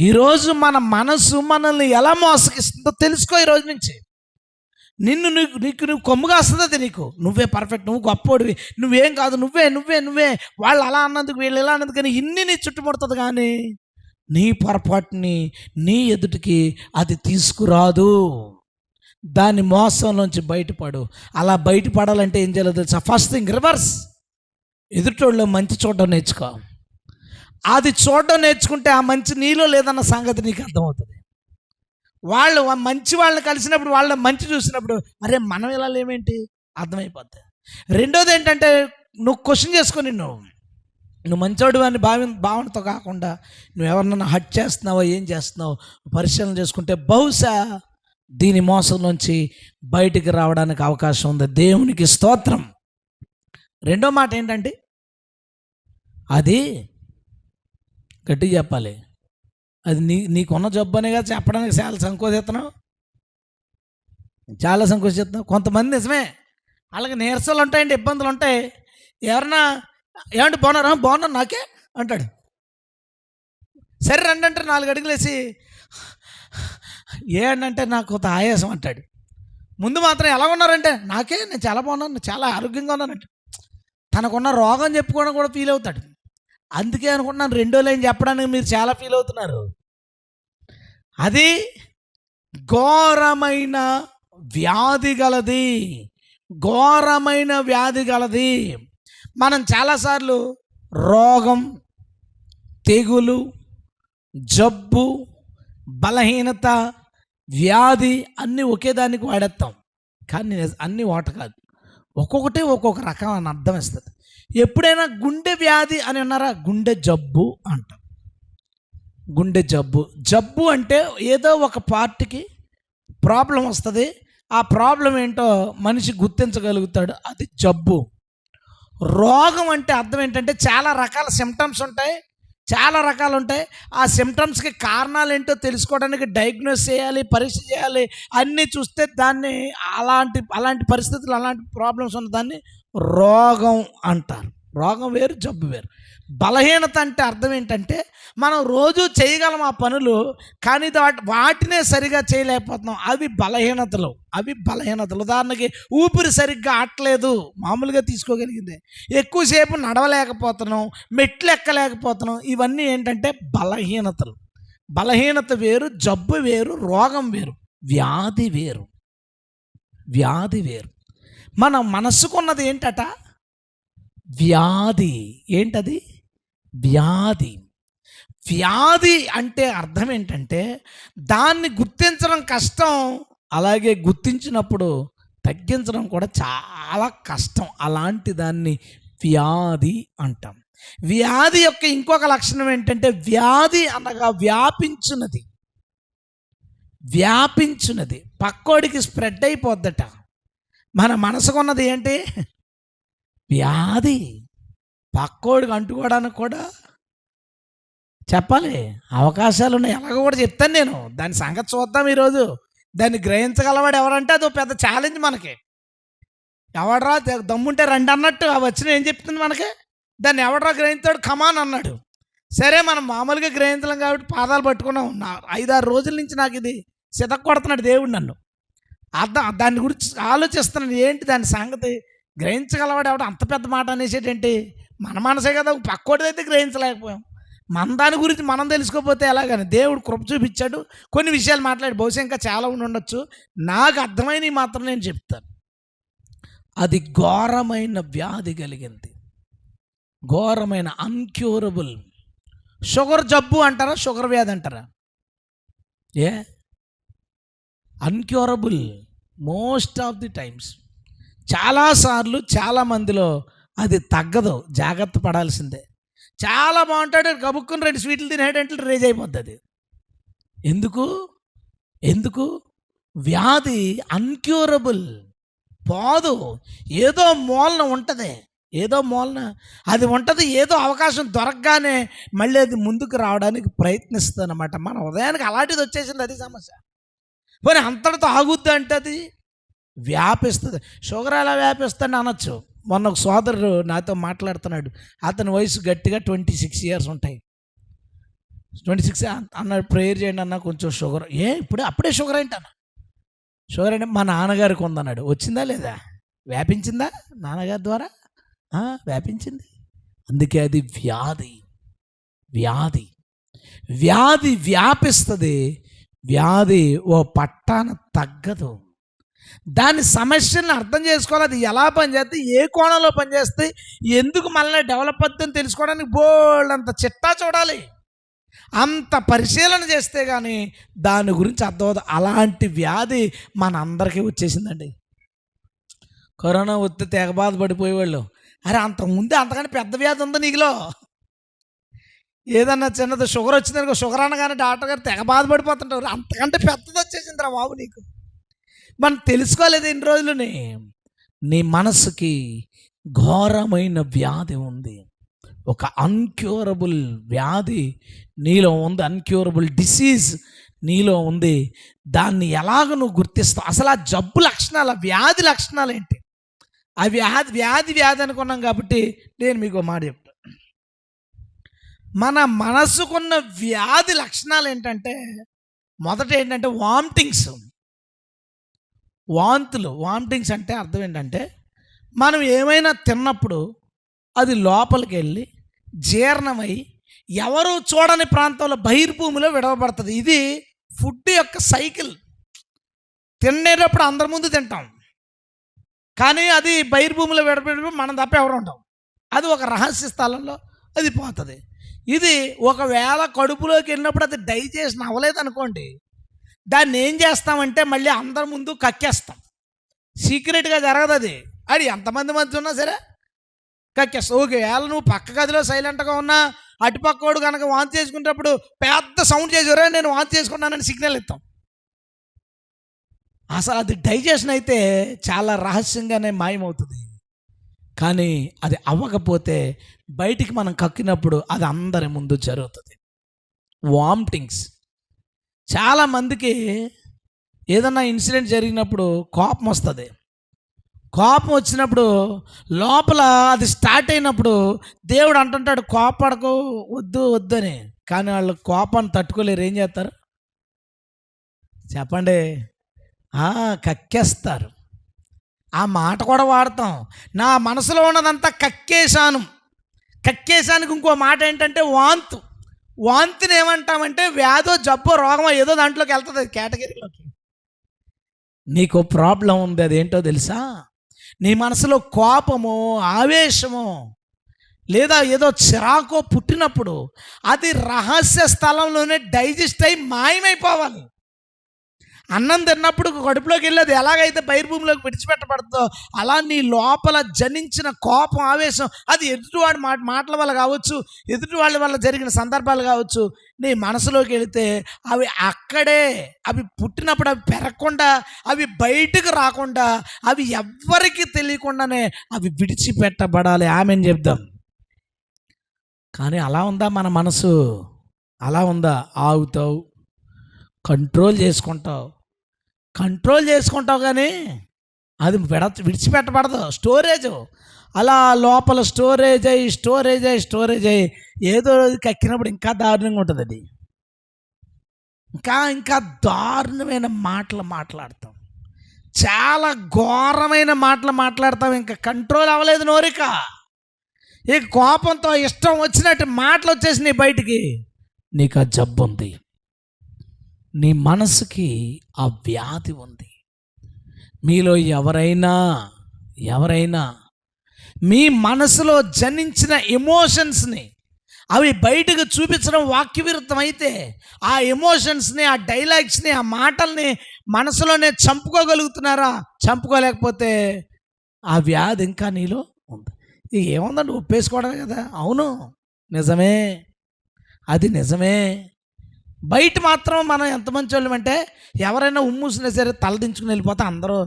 Speaker 1: ఈరోజు మన మనసు మనల్ని ఎలా మోసగిస్తుందో తెలుసుకో. ఈరోజు నుంచి నీకు కొమ్ముగా వస్తుంది అది. నువ్వే పర్ఫెక్ట్, నువ్వు గొప్పోడివి, నువ్వేం కాదు, నువ్వే వాళ్ళు అలా అన్నందుకు వీళ్ళు ఇలా అన్నందుకు కానీ ఇన్ని నీ చుట్టుముడుతుంది. కానీ నీ పొరపాటుని నీ ఎదుటికి అది తీసుకురాదు. దాని మోసంలోంచి బయటపడు. అలా బయటపడాలంటే ఏం చేయాలో తెలుసా? First thing reverse. ఎదుటోళ్ళు మంచి చూడడం నేర్చుకో. అది చూడడం నేర్చుకుంటే ఆ మంచి నీలో లేదన్న సంగతి నీకు అర్థమవుతుంది. వాళ్ళు మంచి వాళ్ళని కలిసినప్పుడు, వాళ్ళ మంచి చూసినప్పుడు అరే మనం ఇలా లేమేంటి అర్థమైపోద్ది. రెండోది ఏంటంటే, నువ్వు క్వశ్చన్ చేసుకో. నువ్వు మంచోడు అని భావనతో కాకుండా నువ్వు ఎవరినన్నా హట్ చేస్తున్నావో ఏం చేస్తున్నావో పరిశీలన చేసుకుంటే బహుశా దీని మోసం నుంచి బయటికి రావడానికి అవకాశం ఉంది. దేవునికి స్తోత్రం. రెండో మాట ఏంటంటే, అది గట్టిగా చెప్పాలి. అది నీకున్న జబ్బు అనేగా చెప్పడానికి చాలా సంకోచిస్తున్నావు. కొంతమంది నిజమే వాళ్ళకి నీరసాలు ఉంటాయండి, ఇబ్బందులు ఉంటాయి. ఎవరన్నా ఏమంటే బాగున్నాను నాకే అంటాడు. సరే రండి అంటే 4 అడుగులు వేసి ఏంటంటే నాకు కొంత ఆయాసం అంటాడు. ముందు మాత్రం ఎలా ఉన్నారంటే నాకే నేను చాలా బాగున్నాను, చాలా ఆరోగ్యంగా ఉన్నానంటే తనకున్న రోగం చెప్పుకోవడం కూడా ఫీల్ అవుతాడు. అందుకే అనుకుంటున్నాను రెండో లైన్ చెప్పడానికి మీరు చాలా ఫీల్ అవుతున్నారు. అది ఘోరమైన వ్యాధి గలది, ఘోరమైన వ్యాధి గలది. మనం చాలాసార్లు రోగం, తెగులు, జబ్బు, బలహీనత, వ్యాధి అన్నీ ఒకే దానికి వాడేస్తాం. కానీ అన్నీ వాట కాదు, ఒక్కొక్కటి ఒక్కొక్క రకమైన అర్థం ఇస్తుంది. ఎప్పుడైనా గుండె వ్యాధి అని అన్నారా? గుండె జబ్బు అంటాం. గుండె జబ్బు, జబ్బు అంటే ఏదో ఒక పార్ట్కి ప్రాబ్లం వస్తుంది. ఆ ప్రాబ్లం ఏంటో మనిషి గుర్తించగలుగుతాడు, అది జబ్బు. రోగం అంటే అర్థం ఏంటంటే చాలా రకాల సిమ్టమ్స్ ఉంటాయి, చాలా రకాలు ఉంటాయి. ఆ సిమ్టమ్స్కి కారణాలు ఏంటో తెలుసుకోవడానికి డయాగ్నోస్ చేయాలి, పరీక్ష చేయాలి. అన్నీ చూస్తే దాన్ని అలాంటి పరిస్థితులు, అలాంటి ప్రాబ్లమ్స్ ఉన్న దాన్ని రోగం అంటారు. రోగం వేరు, జబ్బు వేరు. బలహీనత అంటే అర్థం ఏంటంటే మనం రోజు చేయగలం ఆ పనులు, కానీ వాటినే సరిగా చేయలేకపోతున్నాం. అవి బలహీనతలు. ఉదాహరణకి ఊపిరి సరిగ్గా ఆటలేదు, మామూలుగా తీసుకోగలిగిందే. ఎక్కువసేపు నడవలేకపోతున్నాం, మెట్లు ఎక్కలేకపోతున్నాం. ఇవన్నీ ఏంటంటే బలహీనతలు. బలహీనత వేరు, జబ్బు వేరు, రోగం వేరు, వ్యాధి వేరు. మన మనసుకున్నది ఏంటట? వ్యాధి. ఏంటది? వ్యాధి అంటే అర్థం ఏంటంటే దాన్ని గుర్తించడం కష్టం, అలాగే గుర్తించినప్పుడు తగ్గించడం కూడా చాలా కష్టం. అలాంటి దాన్ని వ్యాధి అంటాం. వ్యాధి యొక్క ఇంకొక లక్షణం ఏంటంటే వ్యాధి అనగా వ్యాపించున్నది, పక్కోడికి స్ప్రెడ్ అయిపోద్దట. మన మనసుకున్నది ఏంటి? వ్యాధి. పక్కోడికి అంటుకోవడానికి కూడా చెప్పాలి, అవకాశాలు ఉన్నాయి. ఎలాగో కూడా చెప్తాను నేను, దాని సంగతి చూద్దాం ఈరోజు. దాన్ని గ్రహించగలవాడు ఎవరంటే అదో పెద్ద ఛాలెంజ్ మనకి. ఎవడరా దమ్ముంటే రండి అన్నట్టు ఆ వచ్చిన ఏం చెప్తుంది మనకి? దాన్ని ఎవడరా గ్రహించాడు? కమాన్ అన్నాడు. సరే, మనం మామూలుగా గ్రహించలేం కాబట్టి పాదాలు పట్టుకున్నాం. 5-6 రోజుల నుంచి నాకు ఇది సితక్ కొడుతున్నాడు దేవుడు నన్ను. దాని గురించి ఆలోచిస్తున్నాను, ఏంటి దాని సంగతి? గ్రహించగలవాడు ఎవడు? అంత పెద్ద మాట అనేసేటేంటి? మన మనసే కదా, పక్కోడిదైతే గ్రహించలేకపోయాం. మన దాని గురించి మనం తెలుసుకోకపోతే ఎలాగని దేవుడు కృప చూపించాడు. కొన్ని విషయాలు మాట్లాడి, బహుశా ఇంకా చాలా ఉండొచ్చు, నాకు అర్థమైనవి మాత్రం నేను చెప్తాను. అది ఘోరమైన వ్యాధి కలిగింది, ఘోరమైన అన్క్యూరబుల్. షుగర్ జబ్బు అంటారా? షుగర్ వ్యాధి అంటారా? Uncurable most of the times. చాలాసార్లు చాలామందిలో అది తగ్గదు, జాగ్రత్త పడాల్సిందే. చాలా బాగుంటాడు, గబుక్కుని 2 స్వీట్లు తినేటంటే రేజ్ అయిపోద్ది. ఎందుకు? వ్యాధి అన్క్యూరబుల్, పోదు. ఏదో మూలన ఉంటుంది, అది ఉంటుంది. ఏదో అవకాశం దొరకగానే మళ్ళీ అది ముందుకు రావడానికి ప్రయత్నిస్తుంది అన్నమాట. మన ఉదయానికి అలాంటిది వచ్చేసింది, అది సమస్య. పోనీ అంతటితో ఆగుద్ది అంటే అది వ్యాపిస్తుంది. షుగర్ ఎలా వ్యాపిస్తుంది అనొచ్చు. మొన్న ఒక సోదరుడు నాతో మాట్లాడుతున్నాడు, అతని వయసు గట్టిగా 26 years ఉంటాయి. 26 అన్నాడు, ప్రేయర్ చేయండి అన్న, కొంచెం షుగర్. అప్పుడే షుగర్ ఏంటన్న? షుగర్ అంటే మా నాన్నగారికి ఉందన్నాడు. వచ్చిందా లేదా? వ్యాపించిందా? నాన్నగారి ద్వారా వ్యాపించింది. అందుకే అది వ్యాధి వ్యాపిస్తుంది. వ్యాధి ఓ పట్టాన తగ్గదు. దాని సమస్యలను అర్థం చేసుకోవాలి, అది ఎలా పనిచేస్తే, ఏ కోణంలో పనిచేస్తే, ఎందుకు మళ్ళీ డెవలప్ అవుతుందని తెలుసుకోవడానికి బోల్డ్ అంత చిట్టా చూడాలి. అంత పరిశీలన చేస్తే కానీ దాని గురించి అర్థం అవుతుంది. అలాంటి వ్యాధి మనందరికీ వచ్చేసిందండి. కరోనా వస్తే తెగ బాధపడిపోయేవాళ్ళు. అరే, అంతకుముందే అంతకంటే పెద్ద వ్యాధి ఉందా నీకులో? ఏదన్నా చిన్నది షుగర్ వచ్చిందనుకో, షుగర్ అనగానే డాక్టర్ గారు తెగ బాధపడిపోతుంటారు. అంతకంటే పెద్దది వచ్చేసిందిరా బాబు నీకు. మనం తెలుసుకోలేదు ఇన్ని రోజులని. నీ మనసుకి ఘోరమైన వ్యాధి ఉంది, ఒక అన్క్యూరబుల్ వ్యాధి నీలో ఉంది, అన్క్యూరబుల్ డిసీజ్ నీలో ఉంది. దాన్ని ఎలాగ నువ్వు గుర్తిస్తావు? అసలు ఆ జబ్బు లక్షణాలు, వ్యాధి లక్షణాలు ఏంటి? ఆ వ్యాధి అనుకున్నాం కాబట్టి నేను మీకు మాట చెప్తాను. మన మనసుకున్న వ్యాధి లక్షణాలు ఏంటంటే, మొదట ఏంటంటే వామిటింగ్స్ అంటే అర్థం ఏంటంటే, మనం ఏమైనా తిన్నప్పుడు అది లోపలికి వెళ్ళి జీర్ణమై ఎవరు చూడని ప్రాంతంలో బహిర్భూమిలో విడవబడుతుంది. ఇది ఫుడ్ యొక్క సైకిల్. తినేటప్పుడు అందరి ముందు తింటాం, కానీ అది బహిర్భూమిలో విడబెట్టి మనం తప్ప ఎవరు ఉంటాం. అది ఒక రహస్య స్థలంలో అది పోతుంది. ఇది ఒకవేళ కడుపులోకి వెళ్ళినప్పుడు అది డైజెషన్ అవ్వలేదు అనుకోండి, దాన్ని ఏం చేస్తామంటే మళ్ళీ అందరి ముందు కక్కేస్తాం. సీక్రెట్గా జరగదు అది. అది ఎంతమంది మధ్య ఉన్నా సరే కక్కేస్తాం. ఒకవేళ నువ్వు పక్క గదిలో సైలెంట్గా ఉన్నా అటుపక్కోడు కనుక వాంతి చేసుకునేటప్పుడు పెద్ద సౌండ్ చేసేవరా నేను వాంతి చేసుకున్నానని సిగ్నల్ ఇస్తాం. అసలు అది డైజెషన్ అయితే చాలా రహస్యంగానే మాయమవుతుంది. కానీ అది అవ్వకపోతే బయటికి మనం కక్కినప్పుడు అది అందరి ముందు జరుగుతుంది. వామిటింగ్స్. చాలామందికి ఏదన్నా ఇన్సిడెంట్ జరిగినప్పుడు కోపం వస్తుంది. కోపం వచ్చినప్పుడు లోపల అది స్టార్ట్ అయినప్పుడు దేవుడు అంటుంటాడు కోపడకు, వద్దు వద్దని. కానీ వాళ్ళు కోపాన్ని తట్టుకోలేరు. ఏం చేస్తారు చెప్పండి? కక్కేస్తారు. ఆ మాట కూడా వాడతాం. నా మనసులో ఉన్నదంతా కక్కేశాను. కక్కేశానికి ఇంకో మాట ఏంటంటే వాంతు. వాంతిని ఏమంటామంటే వ్యాధో జబ్బో రోగమో ఏదో దాంట్లోకి వెళ్తుంది, కేటగిరీలోకి. నీకు ప్రాబ్లం ఉంది, అదేంటో తెలుసా? నీ మనసులో కోపమో ఆవేశమో లేదా ఏదో చిరాకో పుట్టినప్పుడు అది రహస్య స్థలంలోనే డైజెస్ట్ అయి మాయమైపోవాలి. అన్నం తిన్నప్పుడు కడుపులోకి వెళ్ళి అది ఎలాగైతే బహిర్భూమిలోకి విడిచిపెట్టబడుతుందో అలా నీ లోపల జనించిన కోపం ఆవేశం అది ఎదుటివాడి మాటల వల్ల కావచ్చు, ఎదుటి వాళ్ళ వల్ల జరిగిన సందర్భాలు కావచ్చు, నీ మనసులోకి వెళితే అవి అక్కడే అవి పుట్టినప్పుడు అవి పెరగకుండా అవి బయటకు రాకుండా అవి ఎవ్వరికీ తెలియకుండానే అవి విడిచిపెట్టబడాలి. ఆమెను చెప్దాం. కానీ అలా ఉందా మన మనసు? అలా ఉందా? ఆగుతావు, కంట్రోల్ చేసుకుంటావు కానీ అది విడిచిపెట్టబడదు. స్టోరేజ్ అలా లోపల స్టోరేజ్ అయ్యి ఏదో కక్కినప్పుడు ఇంకా దారుణంగా ఉంటుంది. అది ఇంకా దారుణమైన మాటలు మాట్లాడతాం, చాలా ఘోరమైన మాటలు మాట్లాడతాం. ఇంకా కంట్రోల్ అవ్వలేదు నోరిక. ఈ కోపంతో ఇష్టం వచ్చినట్టు మాటలు వచ్చేసి నీ బయటికి. నీకు ఆ జబ్బు ఉంది, నీ మనసుకి ఆ వ్యాధి ఉంది. మీలో ఎవరైనా మీ మనసులో జనించిన ఎమోషన్స్ని అవి బయటకు చూపించడం వాక్యవిరుద్ధం అయితే ఆ ఎమోషన్స్ని, ఆ డైలాగ్స్ని, ఆ మాటల్ని మనసులోనే చంపుకోగలుగుతున్నారా? చంపుకోలేకపోతే ఆ వ్యాధి ఇంకా నీలో ఉంది. ఇది ఏముందండి, ఒప్పేసుకోవడమే కదా. అవును, నిజమే, అది నిజమే. బయట మాత్రం మనం ఎంత మంచి వాళ్ళం అంటే ఎవరైనా ఉమ్మూసినా సరే తలదించుకుని వెళ్ళిపోతే అందరూ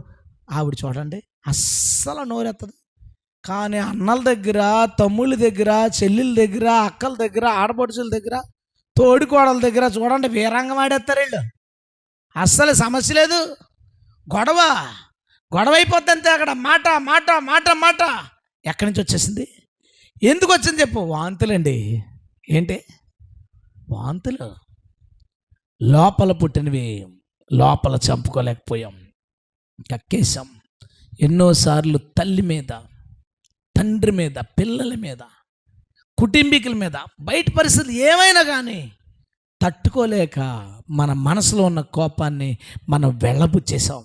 Speaker 1: ఆవిడ చూడండి అస్సలు నోరెత్తదు. కానీ అన్నల దగ్గర, తమ్ముళ్ళ దగ్గర, చెల్లెల దగ్గర, అక్కల దగ్గర, ఆడపడుచుల దగ్గర, తోడికోడల దగ్గర చూడండి వీరంగం ఆడేస్తారు వీళ్ళు. అస్సలు సమస్య లేదు, గొడవ అయిపోద్ది అంతే. అక్కడ మాట మాట మాట మాట ఎక్కడి నుంచి వచ్చేసింది? ఎందుకు వచ్చింది చెప్పు? వాంతులండి. ఏంటి వాంతులు? లోపల పుట్టినవి లోపల చంపుకోలేకపోయాం, కక్కేశాం. ఎన్నోసార్లు తల్లి మీద, తండ్రి మీద, పిల్లల మీద, కుటుంబీకుల మీద, బయట పరిస్థితి ఏమైనా కానీ తట్టుకోలేక మన మనసులో ఉన్న కోపాన్ని మనం వెళ్ళబుచ్చేసాం.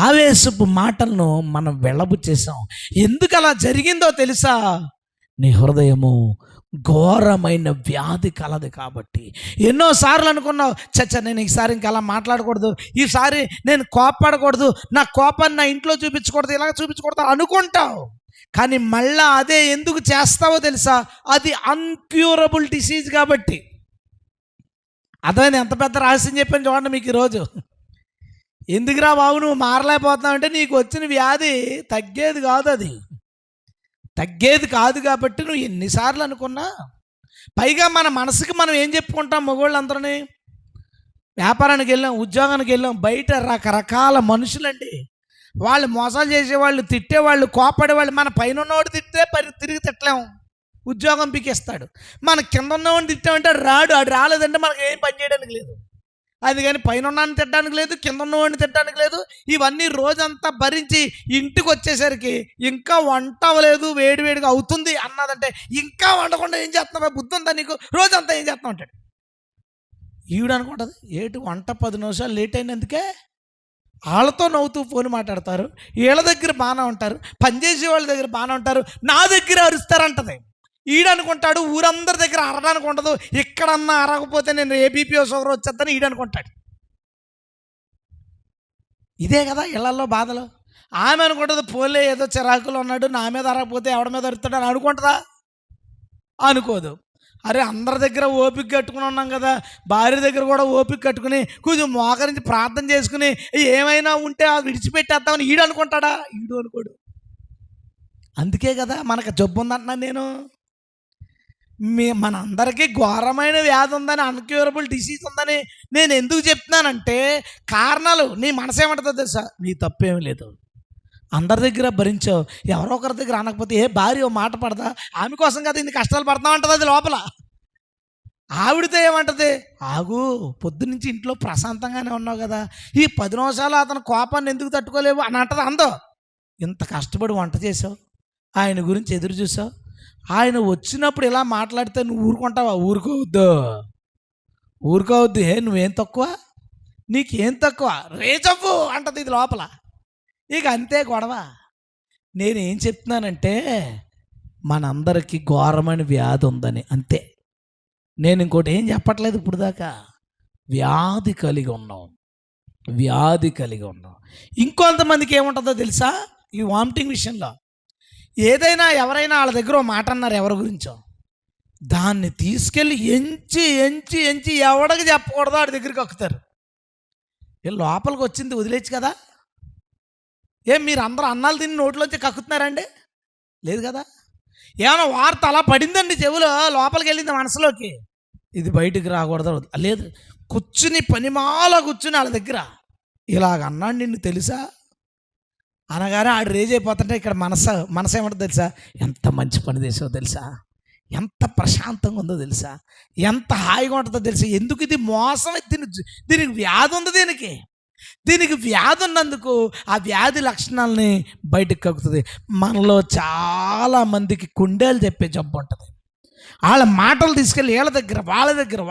Speaker 1: ఆవేశపు మాటలను మనం వెళ్ళబుచ్చేసాం. ఎందుకు అలా జరిగిందో తెలుసా? నీ హృదయము ఘోరమైన వ్యాధి కలది కాబట్టి. ఎన్నోసార్లు అనుకున్నావు, చచ్చా నేను ఈసారి ఇంకా అలా మాట్లాడకూడదు, ఈసారి నేను కోపపడకూడదు, నా కోపాన్ని నా ఇంట్లో చూపించకూడదు, ఇలాగ చూపించకూడదు అనుకుంటావు. కానీ మళ్ళా అదే ఎందుకు చేస్తావో తెలుసా? అది అన్క్యూరబుల్ డిసీజ్ కాబట్టి. అదే ఎంత పెద్ద రహస్యం చెప్పాను చూడండి మీకు ఈరోజు. ఎందుకురా బాబు నువ్వు మారలేకపోతున్నావు అంటే నీకు వచ్చిన వ్యాధి తగ్గేది కాదు. అది తగ్గేది కాదు కాబట్టి నువ్వు ఎన్నిసార్లు అనుకున్నా. పైగా మన మనసుకి మనం ఏం చెప్పుకుంటాం? మగవాళ్ళందరినీ వ్యాపారానికి వెళ్ళాం, ఉద్యోగానికి వెళ్ళాం, బయట రకరకాల మనుషులండి. వాళ్ళు మోసాలు చేసేవాళ్ళు, తిట్టేవాళ్ళు, కోపడేవాళ్ళు. మన పైన ఉన్నవాడు తిట్టే తిరిగి తిట్టలేము, ఉద్యోగం పీకేస్తాడు. మన కింద ఉన్నవాడిని తిట్టామంటే ఆడు రాలేదంటే మనకి ఏం పని చేయడానికి లేదు. అది కానీ పైన ఉన్నాన్ని తిట్టడానికి లేదు, కింద ఉన్నవాడిని తిట్టడానికి లేదు. ఇవన్నీ రోజంతా భరించి ఇంటికి వచ్చేసరికి ఇంకా వంట అవ్వలేదు, వేడివేడిగా అవుతుంది అన్నదంటే ఇంకా వండకుండా ఏం చేస్తున్నావా, బుద్ధి ఉందా నీకు, రోజంతా ఏం చేస్తున్నావు అంటాడు. ఈవిడ అనుకుంటుంది, ఏటి వంట 10 నిమిషాలు లేట్ అయినందుకే వాళ్ళతో నవ్వుతూ ఫోన్ మాట్లాడతారు, వీళ్ళ దగ్గర బాగానే ఉంటారు, పనిచేసే వాళ్ళ దగ్గర బాగానే ఉంటారు, నా దగ్గర అరుస్తారంటది. ఈడనుకుంటాడు ఊరందరి దగ్గర అరడానికి ఉండదు, ఇక్కడన్నా అరగకపోతే నేను ఏబీపీఓ షుగర్ వచ్చేద్దని ఈడనుకుంటాడు. ఇదే కదా ఇళ్లలో బాధలు. ఆమె అనుకుంటుంది పోలే ఏదో చిరాకులు ఉన్నాడు, నా మీద అరగపోతే ఎవడి మీద అరుతాడు అని అనుకుంటుందా? అనుకోదు. అరే అందరి దగ్గర ఓపిక కట్టుకుని ఉన్నాం కదా, భార్య దగ్గర కూడా ఓపిక కట్టుకుని కొంచెం మోకరించి ప్రార్థన చేసుకుని ఏమైనా ఉంటే అది విడిచిపెట్టేద్దామని ఈడు అనుకుంటాడా? ఈడు అనుకోడు. అందుకే కదా మనకు జబ్బు ఉందంటున్నాను నేను. మన అందరికీ ఘోరమైన వ్యాధి ఉందని, అన్క్యూరబుల్ డిసీజ్ ఉందని నేను ఎందుకు చెప్తున్నానంటే కారణాలు. నీ మనసు ఏమంటుందో తెలుసా? నీ తప్పేమీ లేదు, అందరి దగ్గర భరించావు, ఎవరో ఒకరి దగ్గర అనకపోతే ఏ భార్య ఓ మాట పడదా, ఆమె కోసం కదా ఇన్ని కష్టాలు పడతాం అంటుంది అది లోపల. ఆవిడతో ఏమంటది? ఆగు, పొద్దునుంచి ఇంట్లో ప్రశాంతంగానే ఉన్నావు కదా, ఈ 10 నిమిషాలు అతను కోపాన్ని ఎందుకు తట్టుకోలేవు అని అంటది. అందో ఇంత కష్టపడి వంట చేసావు, ఆయన గురించి ఎదురు చూసావు, ఆయన వచ్చినప్పుడు ఇలా మాట్లాడితే నువ్వు ఊరుకుంటావా? ఊరుకోవద్దు. నువ్వేం తక్కువ, నీకేం తక్కువ, రేచవ్వు అంటది ఇది లోపల. ఇక అంతే గొడవ. నేనేం చెప్తున్నానంటే మనందరికీ ఘోరమైన వ్యాధి ఉందని, అంతే. నేను ఇంకోటి ఏం చెప్పట్లేదు ఇప్పుడు దాకా. వ్యాధి కలిగి ఉన్నాం. ఇంకొంతమందికి ఏముంటుందో తెలుసా? ఈ వామిటింగ్ విషయంలో ఏదైనా ఎవరైనా వాళ్ళ దగ్గర ఓ మాట అన్నారు ఎవరి గురించో, దాన్ని తీసుకెళ్ళి ఎంచి ఎంచి ఎంచి ఎవడికి చెప్పకూడదో వాడి దగ్గరికి ఎక్కుతారు. లోపలికి వచ్చింది వదిలేచ్చు కదా. మీరు అందరూ అన్నాలు తిని నోట్లోంచి కక్కుతున్నారండి? లేదు కదా. ఏమైనా వార్త అలా పడిందండి చెవులో, లోపలికి వెళ్ళింది మనసులోకి, ఇది బయటికి రాకూడదు. లేదు, కూర్చుని పనిమాల కూర్చుని వాళ్ళ దగ్గర ఇలాగ అన్నాడు నిన్ను తెలుసా అనగానే ఆడు రేజ్ అయిపోతుంటే ఇక్కడ మనసు ఏమంటుందో తెలుసా? ఎంత మంచి పని చేసావో తెలుసా, ఎంత ప్రశాంతంగా ఉందో తెలుసా, ఎంత హాయిగా ఉంటుందో తెలుసా. ఎందుకు ఇది మోసం? దీనికి వ్యాధి ఉంది. దీనికి వ్యాధి ఉన్నందుకు ఆ వ్యాధి లక్షణాలని బయటకు కక్కుతుంది. మనలో చాలామందికి కుండేలు చెప్పే జబ్బు ఉంటుంది. వాళ్ళ మాటలు తీసుకెళ్ళి వాళ్ళ దగ్గర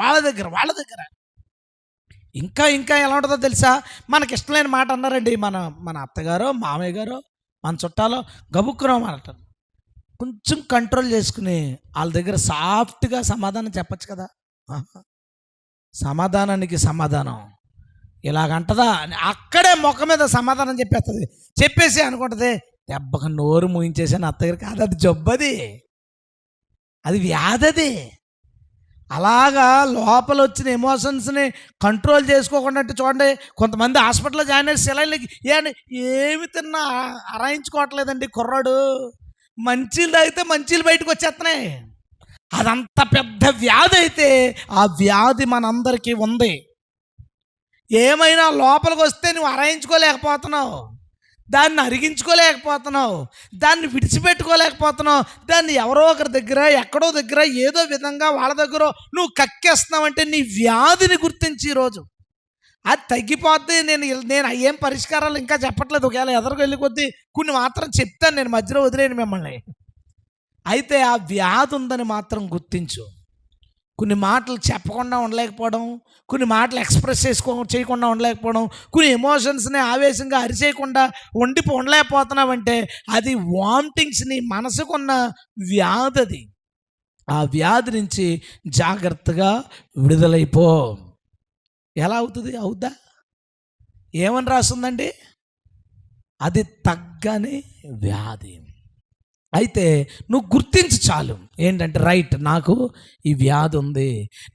Speaker 1: ఇంకా ఎలా ఉంటుందో తెలుసా? మనకి ఇష్టమైన మాట అన్నారండి, మన అత్తగారో మామయ్య గారో మన చుట్టాలో గబుక్కురో మాట్లాడతారు. కొంచెం కంట్రోల్ చేసుకుని వాళ్ళ దగ్గర సాఫ్ట్గా సమాధానం చెప్పచ్చు కదా. సమాధానానికి సమాధానం ఇలాగంటదా అని అక్కడే మొక్క మీద సమాధానం చెప్పేసి అనుకుంటుంది, దెబ్బగా నోరు మూయించేసాను అత్తగారు. కాదు, అది జబ్బది, అది వ్యాధది. అలాగా లోపల వచ్చిన ఎమోషన్స్ని కంట్రోల్ చేసుకోకుండా చూడండి, కొంతమంది హాస్పిటల్లో జాయిన్ అయ్యి సెలైన్లకి ఏమి తిన్నా అరాయించుకోవట్లేదండి కుర్రాడు. మంచీలు తాగితే మంచీలు బయటకు వచ్చేస్తున్నాయి. అదంత పెద్ద వ్యాధి అయితే ఆ వ్యాధి మనందరికీ ఉంది. ఏమైనా లోపలికి వస్తే నువ్వు అరాయించుకోలేకపోతున్నావు, దాన్ని అరిగించుకోలేకపోతున్నావు, దాన్ని విడిచిపెట్టుకోలేకపోతున్నావు, దాన్ని ఎవరో ఒకరి దగ్గర ఎక్కడో దగ్గర ఏదో విధంగా వాళ్ళ దగ్గర నువ్వు కక్కేస్తున్నావంటే నీ వ్యాధిని గుర్తించి ఈరోజు అది తగ్గిపోద్ది. నేను ఏం పరిష్కారాలు ఇంకా చెప్పట్లేదు, ఒకవేళ ఎదరికి వెళ్ళి కొద్దీ కొన్ని మాత్రం చెప్తాను, నేను మధ్యలో వదిలేను మిమ్మల్ని. అయితే ఆ వ్యాధి ఉందని మాత్రం గుర్తించు. కొన్ని మాటలు చెప్పకుండా ఉండలేకపోవడం, కొన్ని మాటలు ఎక్స్ప్రెస్ చేయకుండా ఉండలేకపోవడం, కొన్ని ఎమోషన్స్ని ఆవేశంగా అరిచేయకుండా ఉండలేకపోతున్నావంటే అది వామిటింగ్స్ని మనసుకున్న వ్యాధి. అది ఆ వ్యాధి నుంచి జాగ్రత్తగా విడుదలైపో. ఎలా అవుతుంది? అవుద్దా? ఏమని రాస్తుందండి? అది తగ్గని వ్యాధి. అయితే నువ్వు గుర్తించి చాలు ఏంటంటే, రైట్, నాకు ఈ వ్యాధి ఉంది,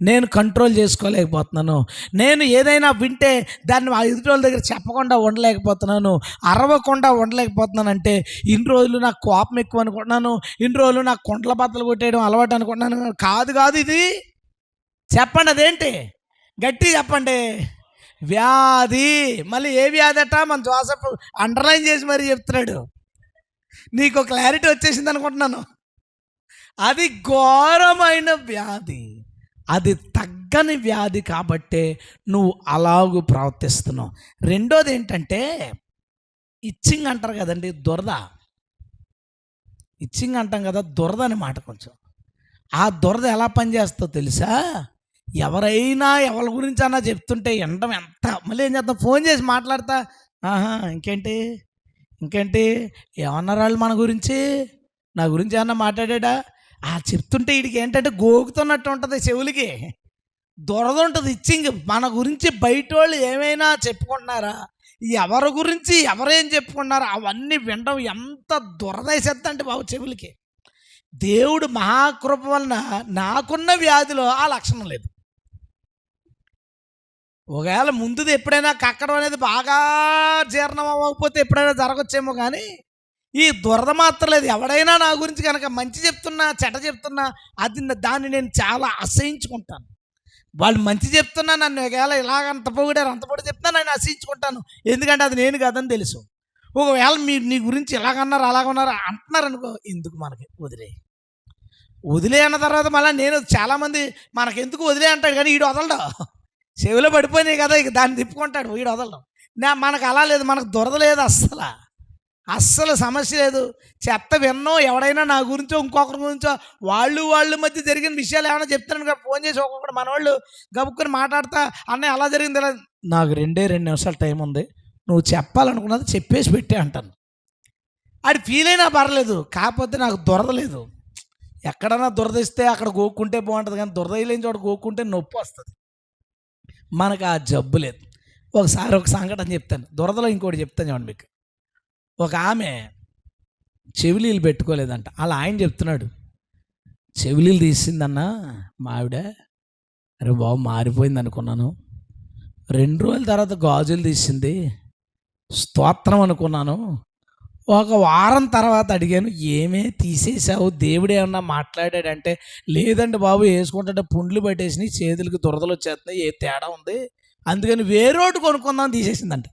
Speaker 1: నేను కంట్రోల్ చేసుకోలేకపోతున్నాను, నేను ఏదైనా వింటే దాన్ని ఆ ఎదుటి వాళ్ళ దగ్గర చెప్పకుండా ఉండలేకపోతున్నాను, అరవకుండా ఉండలేకపోతున్నాను. అంటే ఇన్ని రోజులు నాకు కోపం ఎక్కువ అనుకుంటున్నాను, ఇన్ని రోజులు నాకు కొండల బద్దలు కొట్టేయడం అలవాటు అనుకుంటున్నాను. కాదు ఇది. చెప్పండి, అదేంటి? గట్టి చెప్పండి. వ్యాధి. మళ్ళీ ఏ వ్యాధి అట? మన జోసెఫ్ అండర్లైన్ చేసి మరీ చెప్తున్నాడు. నీకు క్లారిటీ వచ్చేసింది అనుకుంటున్నాను. అది ఘోరమైన వ్యాధి, అది తగ్గని వ్యాధి. కాబట్టే నువ్వు అలాగూ ప్రవర్తిస్తున్నావు. రెండోది ఏంటంటే ఇచ్చింగ్ అంటారు కదండి, దురద. ఇచ్చింగ్ అంటాం కదా, దురద అనే మాట కొంచెం. ఆ దురద ఎలా పనిచేస్తుందో తెలుసా? ఎవరైనా ఎవరి గురించి అన్నా చెప్తుంటే ఎండం ఎంత, మళ్ళీ ఏం చేస్తాం, ఫోన్ చేసి మాట్లాడతా, ఆహా! ఇంకేంటి? ఇంకేంటి? ఏమన్నారు ఆళ్ళు మన గురించి? నా గురించి ఏమన్నా మాట్లాడాడా? చెప్తుంటే ఈడికేంటంటే గోకుతున్నట్టు ఉంటది చెవులకి. దురదుంటది ఇచ్చింగ్. మన గురించి బయటోళ్ళు ఏమైనా చెప్పుకుంటున్నారా? ఎవరి గురించి ఎవరేం చెప్పుకున్నారో అవన్నీ వినడం ఎంత దురదేసేద్దంటే బాబు చెవులకి. దేవుడు మహాకృప వలన నాకున్న వ్యాధిలో ఆ లక్షణం లేదు. ఒకవేళ ముందుది ఎప్పుడైనా కక్కడం అనేది బాగా జీర్ణం అవ్వకపోతే ఎప్పుడైనా జరగచ్చేమో కానీ, ఈ దురద మాత్రం లేదు. ఎవడైనా నా గురించి కనుక మంచి చెప్తున్నా, చెడ్డ చెప్తున్నా దాన్ని నేను చాలా అసహించుకుంటాను. వాళ్ళు మంచి చెప్తున్నా నన్ను ఒకవేళ ఇలాగ అంత పొగిడారు, అంత పొడి చెప్తున్నా నేను అసహించుకుంటాను. ఎందుకంటే అది నేను కాదని తెలుసు. ఒకవేళ మీరు నీ గురించి ఇలాగన్నారు, అలాగన్నారు అంటున్నారనుకో, ఎందుకు మనకి వదిలేయి. వదిలే అన్న తర్వాత మళ్ళీ నేను చాలామంది మనకెందుకు వదిలే అంటాడు కానీ వీడు వదలడు. చెవిలో పడిపోయినాయి కదా, ఇక దాన్ని తిప్పుకుంటాడు, వీడు వదలడం. మనకు అలా లేదు, మనకు దురద లేదు అస్సలు. అస్సలు సమస్య లేదు. చెత్త విన్నో ఎవడైనా నా గురించో ఇంకొకరి గురించో వాళ్ళ మధ్య జరిగిన విషయాలు ఏమైనా చెప్తాను కదా, ఫోన్ చేసి ఒక్కొక్కటి మనవాళ్ళు గబుక్కుని మాట్లాడతా అన్నయ్య అలా జరిగింది ఇలా. నాకు 2 నిమిషాలు టైం ఉంది, నువ్వు చెప్పాలనుకున్నది చెప్పేసి పెట్టే అంటాను. అది ఫీల్ అయినా పర్లేదు, కాకపోతే నాకు దురద లేదు. ఎక్కడన్నా దురద ఇస్తే అక్కడ గోక్కుంటే బాగుంటుంది కానీ దురద లేని చోట గోక్కుంటే నొప్పి వస్తుంది. మనకు ఆ జబ్బు లేదు. ఒకసారి ఒక సంఘటన చెప్తాను, దురదలో ఇంకోటి చెప్తాను చూడండి మీకు. ఒక ఆమె చెవిలీలు పెట్టుకోలేదంట. అలా ఆయన చెప్తున్నాడు, చెవిలీలు తీసిందన్న మా ఆవిడ. అరే బాబు మారిపోయింది అనుకున్నాను. 2 రోజుల తర్వాత గాజులు తీసింది, స్తోత్రం అనుకున్నాను. ఒక వారం తర్వాత అడిగాను, ఏమే తీసేసావు, దేవుడు ఏమన్నా మాట్లాడాడంటే, లేదండి బాబు వేసుకుంటుంటే పుండ్లు పట్టేసినాయి, చేతులకి దురదలు వచ్చేస్తున్నాయి, ఏ తేడా ఉంది, అందుకని వేరోటి కొనుక్కుందాం తీసేసిందంట.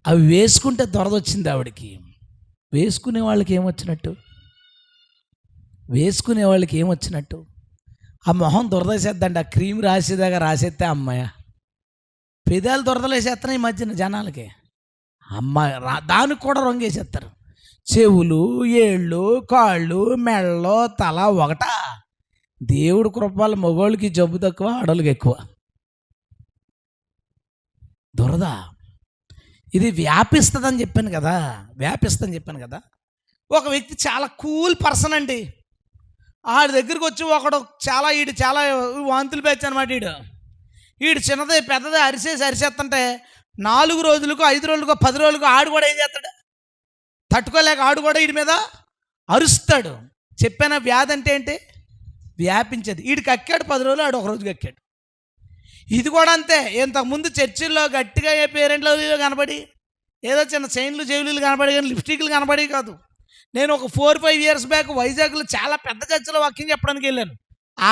Speaker 1: అవి వేసుకుంటే దురద వచ్చింది ఆవిడకి. వేసుకునే వాళ్ళకి ఏమొచ్చినట్టు? వేసుకునే వాళ్ళకి ఏమొచ్చినట్టు? ఆ మొహం దురదేసేద్దండి. ఆ క్రీమ్ రాసేదాకా రాసేస్తే అమ్మాయ పెదాలు దురదలేసేస్తున్నాయి ఈ మధ్యన జనాలకి. అమ్మాయి దానికి కూడా రంగేసేస్తారు. చెవులు, ఏళ్ళు, కాళ్ళు, మెళ్ళో, తల ఒకట. దేవుడు కృపల మగోళ్ళకి జబ్బు తక్కువ, ఆడోళ్ళకి ఎక్కువ దురద. ఇది వ్యాపిస్తుందని చెప్పాను కదా. ఒక వ్యక్తి చాలా కూల్ పర్సన్ అండి. ఆడి దగ్గరికి వచ్చి ఒకడు ఈడు చాలా వాంతులు పేచ్చు అనమాట. ఈడు చిన్నది పెద్దది అరిసేస్తుంటే 4 రోజులకు 5 రోజులకు 10 రోజులకు ఆడు కూడా ఏం చేస్తాడు, తట్టుకోలేక ఆడు కూడా వీడి మీద అరుస్తాడు. చెప్పాన వ్యాధి అంటే ఏంటి? వ్యాపించేది. వీడు కక్కాడు 10 రోజులు, ఆడు 1 రోజు కక్కాడు. ఇది కూడా అంతే. ఇంతకుముందు చర్చిల్లో గట్టిగా ఏ పేరెంట్లో కనబడి ఏదో చిన్న చైన్లు చెవులు కనబడి కానీ లిప్స్టిక్లు కనబడి కాదు. నేను ఒక 4-5 ఇయర్స్ బ్యాక్ వైజాగ్లో చాలా పెద్ద చర్చిలో వాకింగ్ చెప్పడానికి వెళ్ళాను.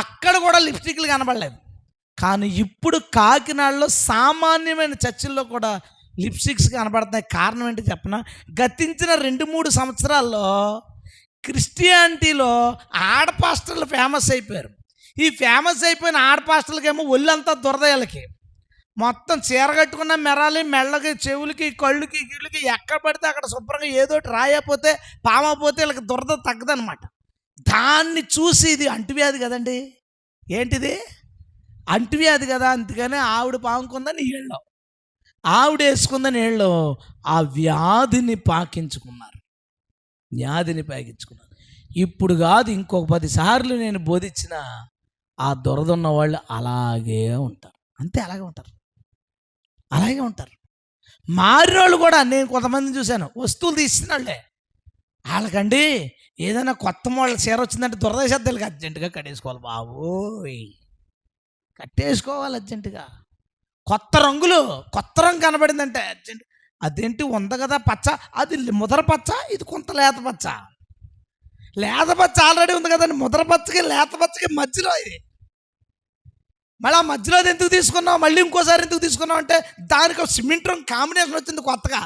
Speaker 1: అక్కడ కూడా లిప్స్టిక్లు కనబడలేదు. కానీ ఇప్పుడు కాకినాడలో సామాన్యమైన చర్చిల్లో కూడా లిప్స్టిక్స్ కనబడుతున్నాయి. కారణం ఏంటి చెప్పనా? గతించిన 2-3 సంవత్సరాల్లో క్రిస్టియానిటీలో ఆడపాస్టర్లు ఫేమస్ అయిపోయారు. ఈ ఫేమస్ అయిపోయిన ఆడపాస్టర్లకేమో ఒళ్ళంతా దురదయాలకి మొత్తం చీర కట్టుకున్న మెరాలి, మెళ్ళకి, చెవులకి, కళ్ళుకి, గిళ్ళకి ఎక్కడ పడితే అక్కడ శుభ్రంగా ఏదోటి రాయకపోతే పామపోతే వీళ్ళకి దురద తగ్గదనమాట. దాన్ని చూసి ఇది అంటువ్యాధి కదండి. ఏంటిది? అంటువ్యాధి కదా. అందుకనే ఆవిడ పాముకుందని నీళ్ళు, ఆవిడ వేసుకుందని నీళ్ళు ఆ వ్యాధిని పాకించుకున్నారు. ఇప్పుడు కాదు, ఇంకొక 10 సార్లు నేను బోధించిన ఆ దురద ఉన్న వాళ్ళు అలాగే ఉంటారు. అంతే, అలాగే ఉంటారు. మారిన వాళ్ళు కూడా నేను కొంతమందిని చూశాను, వస్తువులు తీస్తున్నాళ్ళే. వాళ్ళకండి ఏదైనా కొత్త మోడల్ చీర వచ్చిందంటే దురదేశాలకు అర్జెంటుగా కట్టేసుకోవాలి బాబోయ్, అర్జెంటుగా. కొత్త రంగు కనబడిందంటే అర్జెంట్. అదేంటి ఉంది కదా పచ్చ, అది ముదర పచ్చ, ఇది కొంత లేత పచ్చ. లేత పచ్చ ఆల్రెడీ ఉంది కదండి, ముదర పచ్చకి లేత పచ్చకి మధ్యలో ఇది. మళ్ళీ ఆ మధ్యలో ఎందుకు తీసుకున్నావు, మళ్ళీ ఇంకోసారి ఎందుకు తీసుకున్నావు అంటే దానికి ఒక సిమెంట్ రంగు కాంబినేషన్ వచ్చింది కొత్తగా.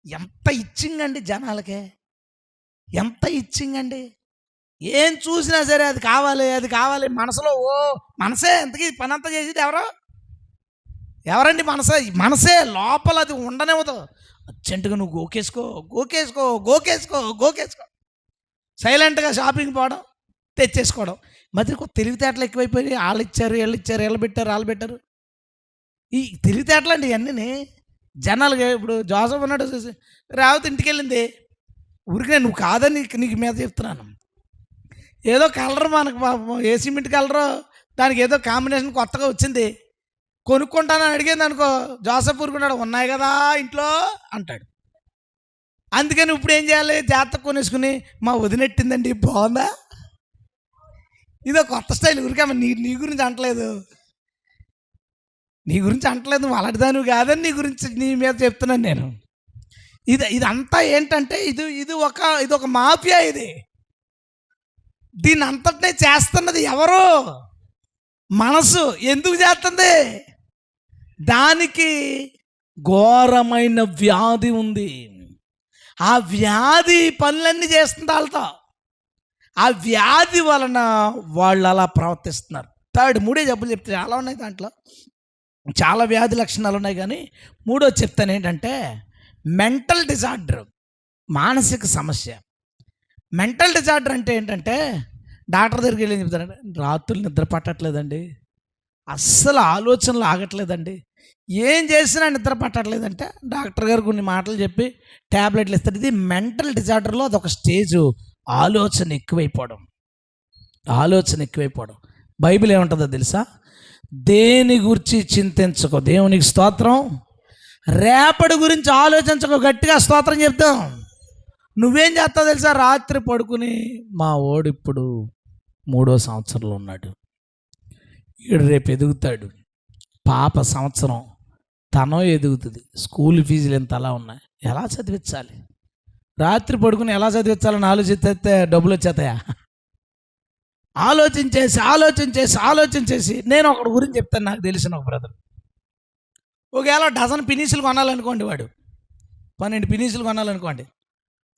Speaker 1: ఎంత ఇచ్చింగ్ అండి జనాలకే, ఎంత ఇచ్చింగ్ అండి. ఏం చూసినా సరే అది కావాలి మనసులో. మనసే ఎంతకీ పని అంతా చేసేది ఎవరండి? మనసే లోపల అది ఉండనివ్వదు. అర్జెంటుగా నువ్వు గోకేసుకో సైలెంట్గా షాపింగ్ పోవడం, తెచ్చేసుకోవడం. మధ్య తెలివితేటలు ఎక్కువైపోయి వాళ్ళు ఇచ్చారు, వీళ్ళు పెట్టారు. ఈ తెలివితేటలండి ఇవన్నీ జనాలుగా. ఇప్పుడు జోసఫ్ ఉన్నాడు చూసి రేవతి ఇంటికి వెళ్ళింది, ఊరికే నువ్వు కాదని నీకు మీద చెప్తున్నాను. ఏదో కలర్ మనకు పాపం ఏ సిమెంట్ కలరో దానికి ఏదో కాంబినేషన్ కొత్తగా వచ్చింది, కొనుక్కుంటానని అడిగింది అనుకో, జోసఫ్ ఊరుకున్నాడు ఉన్నాయి కదా ఇంట్లో అంటాడు. అందుకని ఇప్పుడు ఏం చేయాలి, జాగ్రత్త కొనేసుకుని మా వదినెట్టిందండి బాగుందా, ఇదో కొత్త స్టైల్. ఊరికే నీ గురించి అంటలేదు, నువ్వు అలాంటి దానివి కాదని నీ మీద చెప్తున్నాను నేను. ఇదంతా ఏంటంటే ఇది ఒక మాఫియా. దీన్ని అంతటినే చేస్తున్నది ఎవరు? మనసు. ఎందుకు చేస్తుంది? దానికి ఘోరమైన వ్యాధి ఉంది. ఆ వ్యాధి పనులన్నీ చేస్తుంది వాళ్ళతో. ఆ వ్యాధి వలన వాళ్ళు అలా ప్రవర్తిస్తున్నారు. మూడే జబ్బులు చెప్తే చాలా ఉన్నాయి, దాంట్లో చాలా వ్యాధి లక్షణాలు ఉన్నాయి, కానీ మూడో చెప్తాను ఏంటంటే మెంటల్ డిజార్డర్, మానసిక సమస్య. మెంటల్ డిజార్డర్ అంటే ఏంటంటే డాక్టర్ దగ్గరికి వెళ్ళి చెప్తారంటే రాత్రులు నిద్ర పట్టట్లేదండి, అస్సలు ఆలోచనలు ఆగట్లేదండి, ఏం చేసినా నిద్ర పట్టట్లేదంటే డాక్టర్ గారు కొన్ని మాటలు చెప్పి ట్యాబ్లెట్లు ఇస్తారు. ఇది మెంటల్ డిజార్డర్లో అదొక స్టేజు. ఆలోచన ఎక్కువైపోవడం. బైబిల్ ఏముంటుందో తెలుసా? దేని గురించి చింతించకో, దేవునికి స్తోత్రం. రేపటి గురించి ఆలోచించకో, గట్టిగా స్తోత్రం చెప్తాం. నువ్వేం చేస్తావు తెలుసా? రాత్రి పడుకుని మా ఓడు ఇప్పుడు 3వ సంవత్సరంలో ఉన్నాడు, ఈడు రేపు ఎదుగుతాడు, పాప సంవత్సరం తనో ఎదుగుతుంది, స్కూల్ ఫీజులు ఎంత అలా ఉన్నాయి, ఎలా చదివించాలి? రాత్రి పడుకుని ఎలా చదివించాలని ఆలోచిస్తే డబ్బులు వచ్చేస్తాయా? ఆలోచించేసి నేను ఒకటి గురించి చెప్తాను, నాకు తెలిసిన ఒక బ్రదర్. ఒకవేళ డజన్ పినీసులు కొనాలనుకోండి, వాడు 12 పినీసులు కొనాలనుకోండి,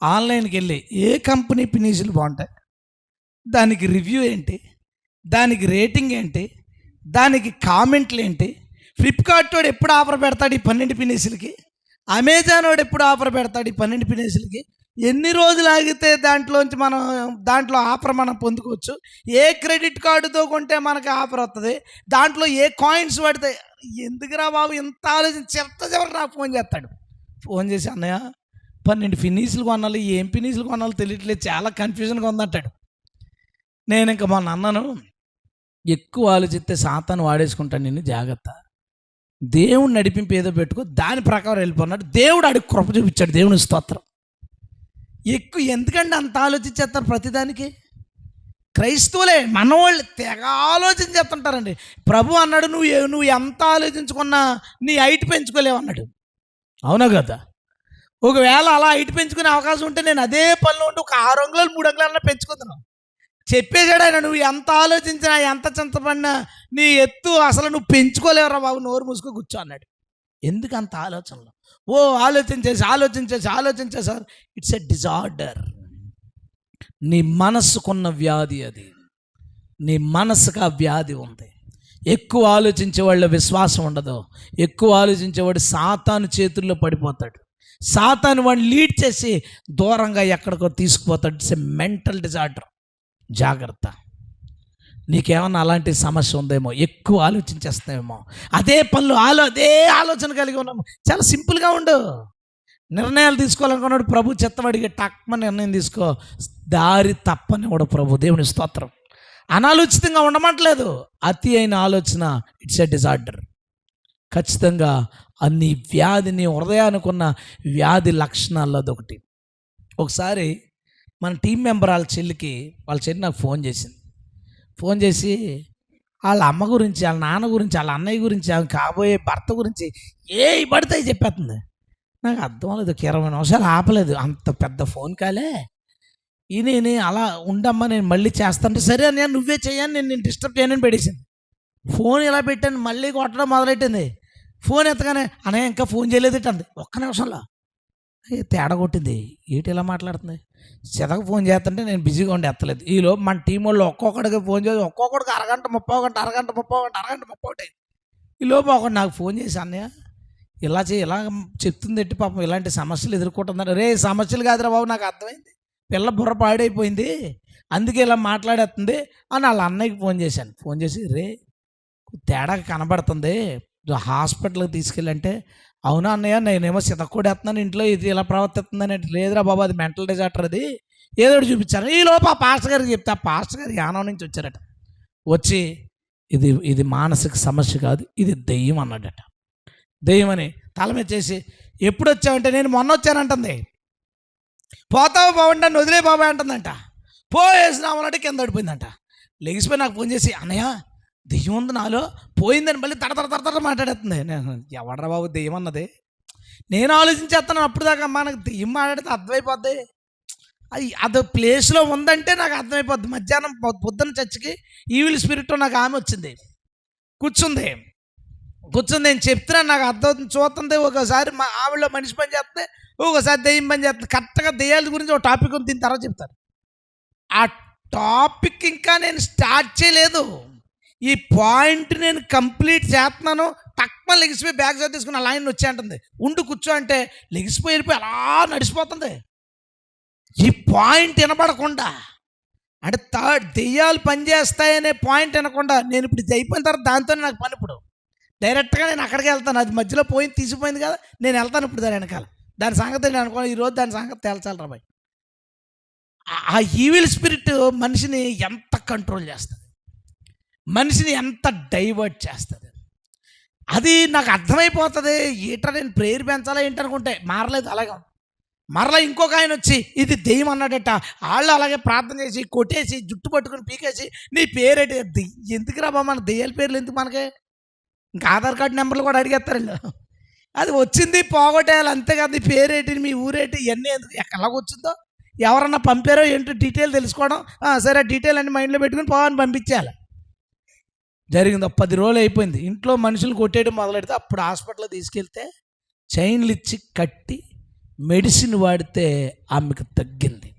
Speaker 1: ఆన్లైన్కి వెళ్ళి ఏ కంపెనీ పినీసులు బాగుంటాయి, దానికి రివ్యూ ఏంటి, దానికి రేటింగ్ ఏంటి, దానికి కామెంట్లు ఏంటి, ఫ్లిప్కార్ట్ వాడు ఎప్పుడు ఆఫర్ పెడతాడు ఈ 12 పినీసులకి, అమెజాన్ వాడు ఎప్పుడు ఆఫర్ పెడతాడు ఈ 12 పినీసులకి, ఎన్ని రోజులు ఆగితే దాంట్లో ఆఫర్ మనం పొందుకోవచ్చు, ఏ క్రెడిట్ కార్డుతో కొంటే మనకి ఆఫర్ వస్తుంది, దాంట్లో ఏ కాయిన్స్ పడితే. ఎందుకురా బాబు ఇంత ఆలోచించి చివరి నాకు ఫోన్ చేసి అన్నయ్య 12 పినీసులు కొనాలి, ఏం పినీసులు కొనాలో తెలియట్లేదు, చాలా కన్ఫ్యూజన్గా ఉందంటాడు. నేను ఇంకా మొన్న అన్నాను, ఎక్కువ ఆలోచిస్తే సాతాను వాడేసుకుంటాను నిన్ను, జాగ్రత్త. దేవుడు నడిపింపు ఏదో పెట్టుకో, దాని ప్రకారం వెళ్ళిపోన్నాడు. దేవుడు ఆడికి కృప చూపించాడు, దేవుని స్తోత్రం. ఎందుకంటే అంత ఆలోచించేస్తారు ప్రతిదానికి. క్రైస్తవులే మనవాళ్ళు తెగ ఆలోచించేస్తుంటారండి. ప్రభు అన్నాడు, నువ్వు ఎంత ఆలోచించుకున్నా నీ హైట్ పెంచుకోలేవు అన్నాడు. అవునా కదా? ఒకవేళ అలా హైట్ పెంచుకునే అవకాశం ఉంటే నేను అదే పనిలో ఉంటే ఒక 6 అంగుళాలు 3 అంగుళాలన్నా పెంచుకుంటున్నాను. చెప్పేశాడు ఆయన, నువ్వు ఎంత ఆలోచించినా ఎంత చింతపడినా నీ ఎత్తు అసలు నువ్వు పెంచుకోలేవురా బాబు, నోరు మూసుకో కూర్చో అన్నాడు. ఎందుకు అంత ఆలోచనలు? ఆలోచించేసి సార్, ఇట్స్ ఎ డిజార్డర్. నీ మనస్సుకున్న వ్యాధి అది. నీ మనసుకు ఆ వ్యాధి ఉంది. ఎక్కువ ఆలోచించే వాళ్ళ విశ్వాసం ఉండదు. ఎక్కువ ఆలోచించేవాడు సాతాను చేతుల్లో పడిపోతాడు. సాతాను వాడిని లీడ్ చేసి దూరంగా ఎక్కడికో తీసుకుపోతాడు. It's a mental disorder. జాగ్రత్త. నీకేమన్నా అలాంటి సమస్య ఉందేమో, ఎక్కువ ఆలోచించేస్తావేమో, అదే పనులు అదే ఆలోచన కలిగి ఉన్నాము. చాలా సింపుల్గా ఉండు. నిర్ణయాలు తీసుకోవాలనుకున్నాడు ప్రభు చెత్తవాడికి టక్మ నిర్ణయం తీసుకో, దారి తప్పని కూడా ప్రభు. దేవుని స్తోత్రం. అనాలోచితంగా ఉండమంటలేదు, అతి అయిన ఆలోచన ఇట్స్ ఎ డిజార్డర్. ఖచ్చితంగా అన్ని వ్యాధిని, హృదయానికున్న వ్యాధి లక్షణాల్లో అదొకటి. ఒకసారి మన టీం మెంబర్ వాళ్ళ చెల్లి నాకు ఫోన్ చేసి వాళ్ళ అమ్మ గురించి, వాళ్ళ నాన్న గురించి, వాళ్ళ అన్నయ్య గురించి, ఆమె కాబోయే భర్త గురించి ఏ పడితే చెప్పేస్తుంది. నాకు అర్థం లేదు, 20 నిమిషాలు ఆపలేదు. అంత పెద్ద ఫోన్ కాలే. ఈయన అలా ఉండమ్మా నేను మళ్ళీ చేస్తానంటే, సరే అన్నయ్య నువ్వే చేయని, నేను డిస్టర్బ్ చేయనని పెట్టేసింది. ఫోన్ ఇలా పెట్టాను, మళ్ళీ కొట్టడం మొదలెట్టింది. ఫోన్ ఎత్తగానే అన్నయ్య ఇంకా ఫోన్ చేయలేదు అంది. ఒక్క నిమిషంలో తేడా కొట్టింది. ఏంటి ఇలా మాట్లాడుతుంది? చెదకు ఫోన్ చేస్తుంటే నేను బిజీగా ఉండి ఎత్తలేదు. ఈలోపు మన టీం వాళ్ళు ఒక్కొక్కడికి ఫోన్ చేసి ఒక్కొక్కడికి అరగంట 30 ఈలోపు ఒకటి నాకు ఫోన్ చేసి అన్నయ్య ఇలా చెప్తుంది ఎట్టి పాపం ఇలాంటి సమస్యలు ఎదుర్కొంటుందని. రే సమస్యలు కాదురా బాబు, నాకు అర్థమైంది, పిల్ల బుర్ర పాడైపోయింది, అందుకే ఇలా మాట్లాడేస్తుంది అని వాళ్ళ అన్నయ్యకి ఫోన్ చేశాను. ఫోన్ చేసి రే తేడా కనబడుతుంది, హాస్పిటల్కి తీసుకెళ్ళంటే, అవునా అన్నయ్య నేనేమో సితక్కోడేస్తున్నాను ఇంట్లో, ఇది ఇలా ప్రవర్తిస్తుందని అంటే, లేదురా బాబు అది మెంటల్ డిజార్డర్ అది, ఏదో ఒకటి చూపించాను. ఈ లోపు ఆ పాస్టర్ గారికి చెప్తే, ఆ పాస్టర్ గారు యానం నుంచి వచ్చారట. వచ్చి ఇది ఇది మానసిక సమస్య కాదు, ఇది దెయ్యం అన్నాడట. దెయ్యం అని తల మీద చేసి, ఎప్పుడు వచ్చావంటే, నేను మొన్న వచ్చానంటుంది. పోతావు బాగుంటా వదిలే బాబాయ్ అంటుందంట. పోయేసినామన్నట్టు కింద పడిపోయిందంట. లెగిసిపోయి నాకు ఫోన్ చేసి, అన్నయ్య దెయ్యం ఉంది నాలో, పోయిందని మళ్ళీ తడతడ మాట్లాడేస్తుంది. నేను, ఎవడరా బాబు దెయ్యం అన్నది, నేను ఆలోచించేస్తాను అప్పుడు దాకా. మనకు దెయ్యం మాట్లాడితే అర్థమైపోద్ది, అది ప్లేస్లో ఉందంటే నాకు అర్థమైపోద్ది. మధ్యాహ్నం పొద్దున్న చర్చికి ఈవిల్ స్పిరిట్ నాకు ఆమె వచ్చింది, కూర్చుంది నేను చెప్తున్నాను, నాకు అర్థమవుతుంది, చూస్తుంది. ఒకసారి మా ఆవిడలో మనిషి పని చేస్తే, ఒకసారి దెయ్యం పని చేస్తుంది. కరెక్ట్గా దెయ్యాల గురించి ఒక టాపిక్ ఉంది, దీని తర్వాత చెప్తాను. ఆ టాపిక్ ఇంకా నేను స్టార్ట్ చేయలేదు, ఈ పాయింట్ నేను కంప్లీట్ చేస్తున్నాను. తక్కువ లెగిసిపోయి బ్యాగ్ తీసుకుని ఆ లైన్ వచ్చి అంటుంది, ఉండు కూర్చో అంటే లెగిసిపోయి వెళ్ళిపోయి అలా నడిచిపోతుంది. ఈ పాయింట్ వినపడకుండా, అంటే దెయ్యాలు పనిచేస్తాయనే పాయింట్ వినకుండా, నేను ఇప్పుడు ఇది అయిపోయిన తర్వాత దాంతోనే నాకు పని. ఇప్పుడు డైరెక్ట్గా నేను అక్కడికి వెళ్తాను. అది మధ్యలో పోయింది, తీసిపోయింది కదా, నేను వెళ్తాను ఇప్పుడు దాని వెనకాల. దాని సంగతి నేను అనుకోను, ఈరోజు దాని సంగతి తేల్చాలి రా బాయ్. ఆ ఈవిల్ స్పిరిట్ మనిషిని ఎంత కంట్రోల్ చేస్తుంది, మనిషిని ఎంత డైవర్ట్ చేస్తుంది, అది నాకు అర్థమైపోతుంది. ఏటా నేను ప్రేయర్ పెంచాలా ఏంటనుకుంటే మారలేదు. అలాగే మరలా ఇంకొక ఆయన వచ్చి ఇది దెయ్యం అన్నాడట. వాళ్ళు అలాగే ప్రార్థన చేసి కొట్టేసి జుట్టు పట్టుకుని పీకేసి, నీ పేరేంటి, ఎందుకు రా బాబా మన దెయ్యాల పేర్లు ఎందుకు మనకి, ఇంకా ఆధార్ కార్డు నెంబర్లు కూడా అడిగేస్తారు వీళ్ళు. అది వచ్చింది పోగొట్టేయాలి అంతేకాదు, నీ పేరేంటి మీ ఊరేంటి ఇవన్నీ ఎందుకు, ఎక్కడికి వచ్చిందో ఎవరన్నా పంపారో ఏంటో డీటెయిల్ తెలుసుకోవడం. సరే డీటెయిల్ అన్ని మైండ్లో పెట్టుకుని పోవాలని పంపించాలి. జరిగింది 10 రోజులు అయిపోయింది. ఇంట్లో మనుషులు కొట్టేయడం మొదలెడితే అప్పుడు హాస్పిటల్లో తీసుకెళ్తే చైన్లు ఇచ్చి కట్టి మెడిసిన్ వాడితే ఆమెకు తగ్గింది.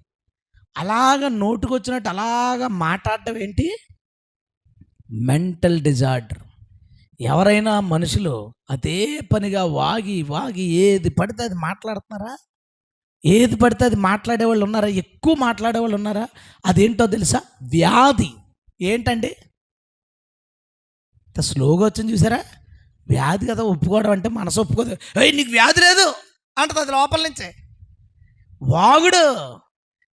Speaker 1: అలాగ నోటుకొచ్చినట్టు అలాగా మాట్లాడటం ఏంటి, మెంటల్ డిజార్డర్. ఎవరైనా మనుషులు అదే పనిగా వాగి వాగి ఏది పడితే అది మాట్లాడుతున్నారా, ఏది పడితే అది మాట్లాడేవాళ్ళు ఉన్నారా, ఎక్కువ మాట్లాడేవాళ్ళు ఉన్నారా, అదేంటో తెలుసా, వ్యాధి. ఏంటండి స్లోగా వచ్చింది చూసారా, వ్యాధి కదా. ఒప్పుకోవడం అంటే మనసు ఒప్పుకోదు. నీకు వ్యాధి లేదు అంటుంది అది లోపల నుంచే. వాగుడు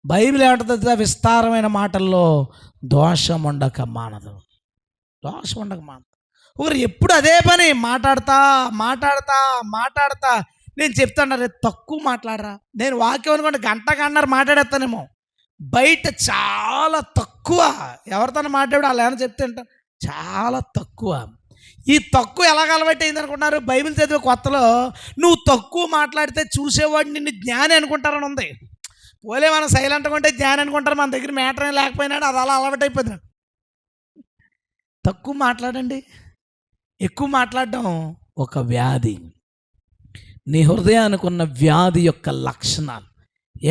Speaker 1: బైబిల్ ఏమంటుంది, విస్తారమైన మాటల్లో దోషం ఉండక మానదు, దోషం ఉండక మానదు. ఒకరు ఎప్పుడు అదే పని మాట్లాడతా మాట్లాడతా మాట్లాడతా. నేను చెప్తాను రే తక్కువ మాట్లాడరా, నేను వాక్యం అనుకోండి గంటన్నర మాట్లాడేస్తానేమో, బయట చాలా తక్కువ. ఎవరితో మాట్లాడు అలా ఏమైనా చెప్తే అంటాను, చాలా తక్కువ. ఈ తక్కువ ఎలాగ అలవాటు అయింది అనుకుంటున్నారు, బైబిల్ చదివే కొత్తలో నువ్వు తక్కువ మాట్లాడితే చూసేవాడు నిన్ను జ్ఞాని అనుకుంటారని ఉంది. పోలే మనం సైలెంట్గా ఉంటే జ్ఞాని అనుకుంటారు, మన దగ్గర మ్యాటర్ ఏం లేకపోయినాడు, అది అలా అలవాటు అయిపోయింది. తక్కువ మాట్లాడండి, ఎక్కువ మాట్లాడడం ఒక వ్యాధి. నీ హృదయానికి ఉన్న వ్యాధి యొక్క లక్షణాలు.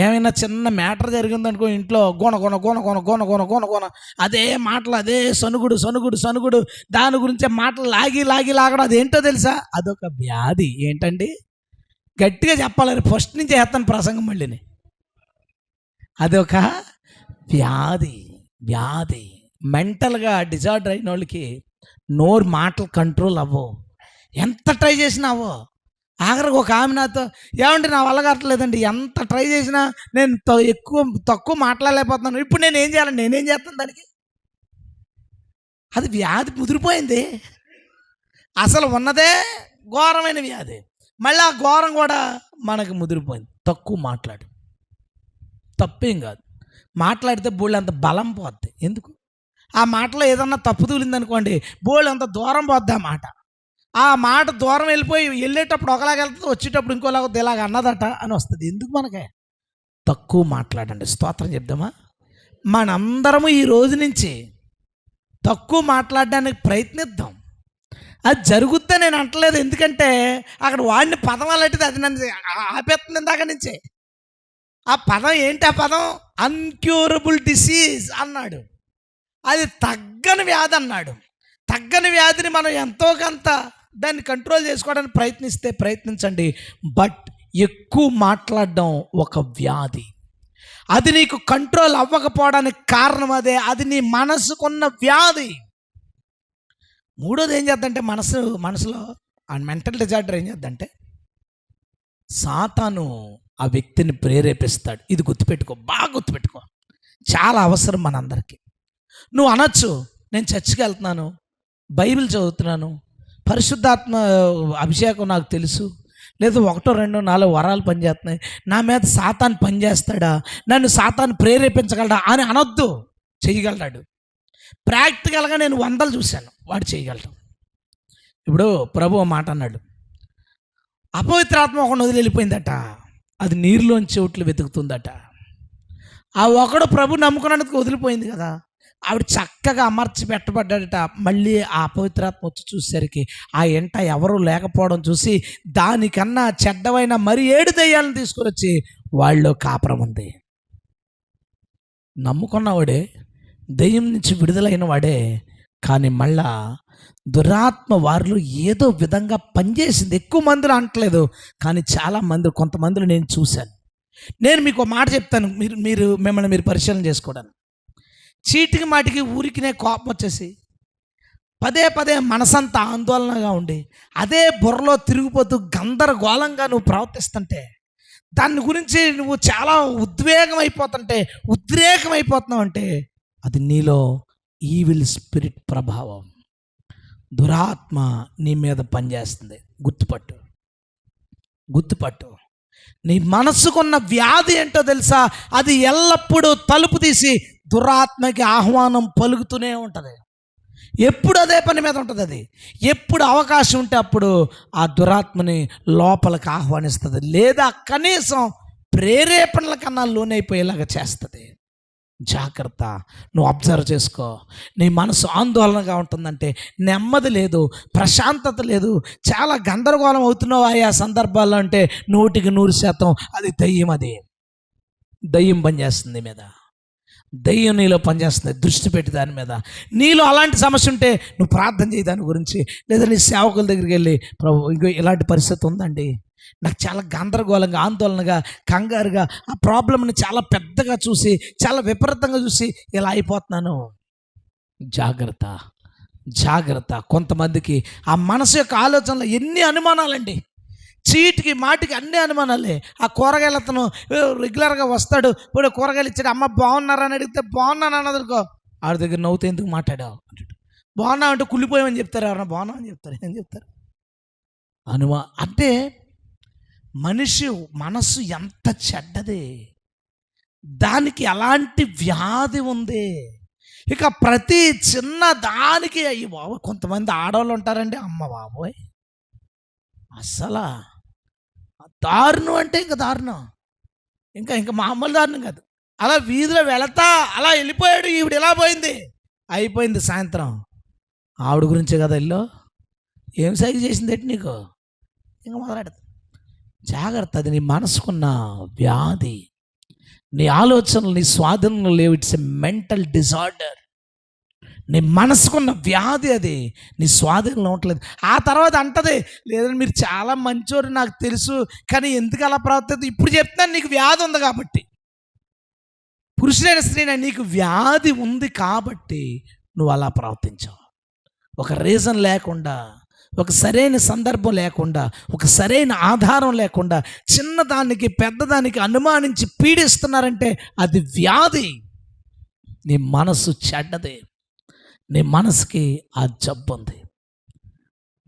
Speaker 1: ఏమైనా చిన్న మ్యాటర్ జరిగిందనుకో ఇంట్లో, గోన గోన గోన గోన గోన గోన గోన గోన, అదే మాటలు, అదే సనుగుడు సనుగుడు సనుగుడు, దాని గురించే మాటలు లాగి లాగి లాగడం. అదేంటో తెలుసా, అదొక వ్యాధి. ఏంటండి గట్టిగా చెప్పాలని ఫస్ట్ నుంచి వేస్తాను ప్రసంగం మళ్ళీని, అదొక వ్యాధి. వ్యాధి మెంటల్గా డిజార్డర్ అయిన వాళ్ళకి నోరు మాటలు కంట్రోల్ అవ్వవు, ఎంత ట్రై చేసినావో. ఆఖరికి ఒక ఆమె నాతో, ఏమంటే నా వల్ల కట్టలేదండి, ఎంత ట్రై చేసినా నేను తక్కువ మాట్లాడలేకపోతున్నాను, ఇప్పుడు నేను ఏం చేయాలండి, నేనేం చేస్తాను దానికి. అది వ్యాధి ముదిరిపోయింది. అసలు ఉన్నదే ఘోరమైన వ్యాధి, మళ్ళీ ఆ ఘోరం కూడా మనకు ముదిరిపోయింది. తక్కువ మాట్లాడు, తప్పేం కాదు, మాట్లాడితే బోళ్ళు అంత బలం పోద్ది. ఎందుకు, ఆ మాటలో ఏదన్నా తప్పు తూలిందనుకోండి బోళ్ళు అంత దూరం పోద్ది. ఆ మాట దూరం వెళ్ళేటప్పుడు ఒకలాగా వెళ్తుంది, వచ్చేటప్పుడు ఇంకోలాగా ఇలాగ అన్నదట అని వస్తుంది. ఎందుకు మనకే, తక్కువ మాట్లాడండి. స్తోత్రం చెప్దామా. మనందరము ఈ రోజు నుంచి తక్కువ మాట్లాడడానికి ప్రయత్నిద్దాం. అది జరుగుద్దా నేను అంటలేదు, ఎందుకంటే అక్కడ వాడిని పదం అలాంటిది, అది నన్ను ఆపేస్తుంది ఇందాక నుంచే. ఆ పదం ఏంటి, ఆ పదం అన్క్యూరబుల్ డిసీజ్ అన్నాడు. అది తగ్గని వ్యాధి అన్నాడు. తగ్గని వ్యాధిని మనం ఎంతో కొంత దాన్ని కంట్రోల్ చేసుకోవడానికి ప్రయత్నించండి. బట్ ఎక్కువ మాట్లాడడం ఒక వ్యాధి. అది నీకు కంట్రోల్ అవ్వకపోవడానికి కారణం అదే, అది నీ మనసుకున్న వ్యాధి. మూడోది ఏం చేద్దంటే మనసులో ఆ మెంటల్ డిజార్డర్ ఏం చేద్దంటే సాతాను ఆ వ్యక్తిని ప్రేరేపిస్తాడు. ఇది గుర్తుపెట్టుకో, బాగా గుర్తుపెట్టుకో, చాలా అవసరం మనందరికీ. నువ్వు అనొచ్చు, నేను చర్చికి వెళ్తున్నాను, బైబిల్ చదువుతున్నాను, పరిశుద్ధాత్మ అభిషేకం నాకు తెలుసు, లేదా 1, 2, 4 వరాలు పనిచేస్తున్నాయి, నా మీద సాతాను పనిచేస్తాడా, నన్ను సాతాను ప్రేరేపించగలడా అని అనొద్దు. చేయగలడాడు. ప్రాక్టికల్గా నేను 100 చూశాను వాడు చేయగలడు. ఇప్పుడు ప్రభు మాట అన్నాడు, అపవిత్రాత్మ ఒకడు వదిలి వెళ్ళిపోయిందట, అది నీరులోంచి చెవుట్లు వెతుకుతుందట. ఆ ఒకడు ప్రభు నమ్ముకున్నందుకు వదిలిపోయింది కదా, ఆవిడ చక్కగా అమర్చి పెట్టబడ్డాడట. మళ్ళీ ఆ అపవిత్రాత్మ వచ్చి చూసేసరికి ఆ ఎంట ఎవరు లేకపోవడం చూసి దానికన్నా చెడ్డవైన మరి 7 దయ్యాలను తీసుకొని వచ్చి వాళ్ళు కాపురం ఉంది. నమ్ముకున్నవాడే, దయ్యం నుంచి విడుదలైన వాడే, కానీ మళ్ళా దురాత్మ వారిలో ఏదో విధంగా పనిచేసింది. ఎక్కువ మందిలో అంటలేదు, కానీ చాలా మంది, కొంతమందిలో నేను చూశాను. నేను మీకు ఒక మాట చెప్తాను, మిమ్మల్ని మీరు పరిశీలన చేసుకోవడానికి. చీటికి మాటికి ఊరికినే కోపం వచ్చేసి పదే పదే మనసంతా ఆందోళనగా ఉండి అదే బుర్రలో తిరిగిపోతూ గందరగోళంగా నువ్వు ప్రవర్తిస్తుంటే, దాని గురించి నువ్వు చాలా ఉద్రేకం అయిపోతున్నావు అంటే అది నీలో ఈవిల్ స్పిరిట్ ప్రభావం, దురాత్మ నీ మీద పనిచేస్తుంది. గుర్తుపట్టు. నీ మనసుకున్న వ్యాధి ఏంటో తెలుసా? అది ఎల్లప్పుడూ తలుపు తీసి దురాత్మకి ఆహ్వానం పలుకుతూనే ఉంటుంది. ఎప్పుడు అదే పని మీద ఉంటుంది. అది ఎప్పుడు అవకాశం ఉంటే అప్పుడు ఆ దురాత్మని లోపలికి ఆహ్వానిస్తుంది, లేదా కనీసం ప్రేరేపణల కన్నా లోనైపోయేలాగా చేస్తుంది. జాగ్రత్త, నువ్వు అబ్జర్వ్ చేసుకో. నీ మనసు ఆందోళనగా ఉంటుందంటే నెమ్మది లేదు, ప్రశాంతత లేదు, చాలా గందరగోళం అవుతున్నావు ఆయా సందర్భాల్లో అంటే 100% అది దయ్యం. అది దయ్యం పనిచేస్తుంది మీద, దయ్యం నీలో పనిచేస్తుంది. దృష్టి పెట్టి దాని మీద. నీలో అలాంటి సమస్య ఉంటే నువ్వు ప్రార్థన చేయి దాని గురించి, లేదా నీ సేవకుల దగ్గరికి వెళ్ళి, ప్రభు ఇంకో ఇలాంటి పరిస్థితి ఉందండి, నాకు చాలా గందరగోళంగా, ఆందోళనగా, కంగారుగా, ఆ ప్రాబ్లంని చాలా పెద్దగా చూసి, చాలా విపరీతంగా చూసి ఇలా అయిపోతున్నాను. జాగ్రత్త. కొంతమందికి ఆ మనసు యొక్క ఆలోచనలో ఎన్ని అనుమానాలండి, చీటికి మాటికి అన్ని అనుమానాలే. ఆ కూరగాయలు అతను రెగ్యులర్గా వస్తాడు, ఇప్పుడు కూరగాయలు ఇచ్చాడు, అమ్మ బాగున్నారా అని అడిగితే బాగున్నాను అన్నదనుకో, ఆడి దగ్గర నవ్వుతే ఎందుకు మాట్లాడావు అంటాడు. బాగున్నావు అంటే కుళ్ళిపోయామని చెప్తారు, ఎవరన్నా బాగున్నామని చెప్తారు, ఏం చెప్తారు? అంటే మనిషి మనసు ఎంత చెడ్డది, దానికి అలాంటి వ్యాధి ఉంది. ఇక ప్రతి చిన్న దానికి అయ్యి బాబోయ్, కొంతమంది ఆడవాళ్ళు ఉంటారండి, అమ్మ బాబోయ్ అస్సలు దారుణం అంటే ఇంకా దారుణం, ఇంకా మామూలు దారుణం కాదు. అలా వీధిలో వెళతా అలా వెళ్ళిపోయాడు, ఈవిడ ఎలా పోయింది, అయిపోయింది సాయంత్రం, ఆవిడ గురించే కదా ఇల్లు, ఏం సైకి చేసింది ఏంటి నీకు, ఇంకా మొదలెడతా. జాగ్రత్త, అది నీ మనసుకున్న వ్యాధి, నీ ఆలోచనలు నీ స్వాధీనంలో లేవు. It's a mental disorder. నీ మనసుకున్న వ్యాధి, అది నీ స్వాధీనంలో ఉండలేదు. ఆ తర్వాత అంటది, లేదంటే మీరు చాలా మంచోరు నాకు తెలుసు, కానీ ఎందుకు అలా ప్రవర్తిస్తుంది, ఇప్పుడు చెప్తాను, నీకు వ్యాధి ఉంది కాబట్టి. పురుషులైన స్త్రీని నీకు వ్యాధి ఉంది కాబట్టి నువ్వు అలా ప్రవర్తించావు. ఒక రీజన్ లేకుండా, ఒక సరైన సందర్భం లేకుండా, ఒక సరైన ఆధారం లేకుండా చిన్నదానికి పెద్దదానికి అనుమానించి పీడిస్తున్నారంటే అది వ్యాధి. నీ మనసు చెడ్డది, నీ మనసుకి ఆ జబ్బు ఉంది.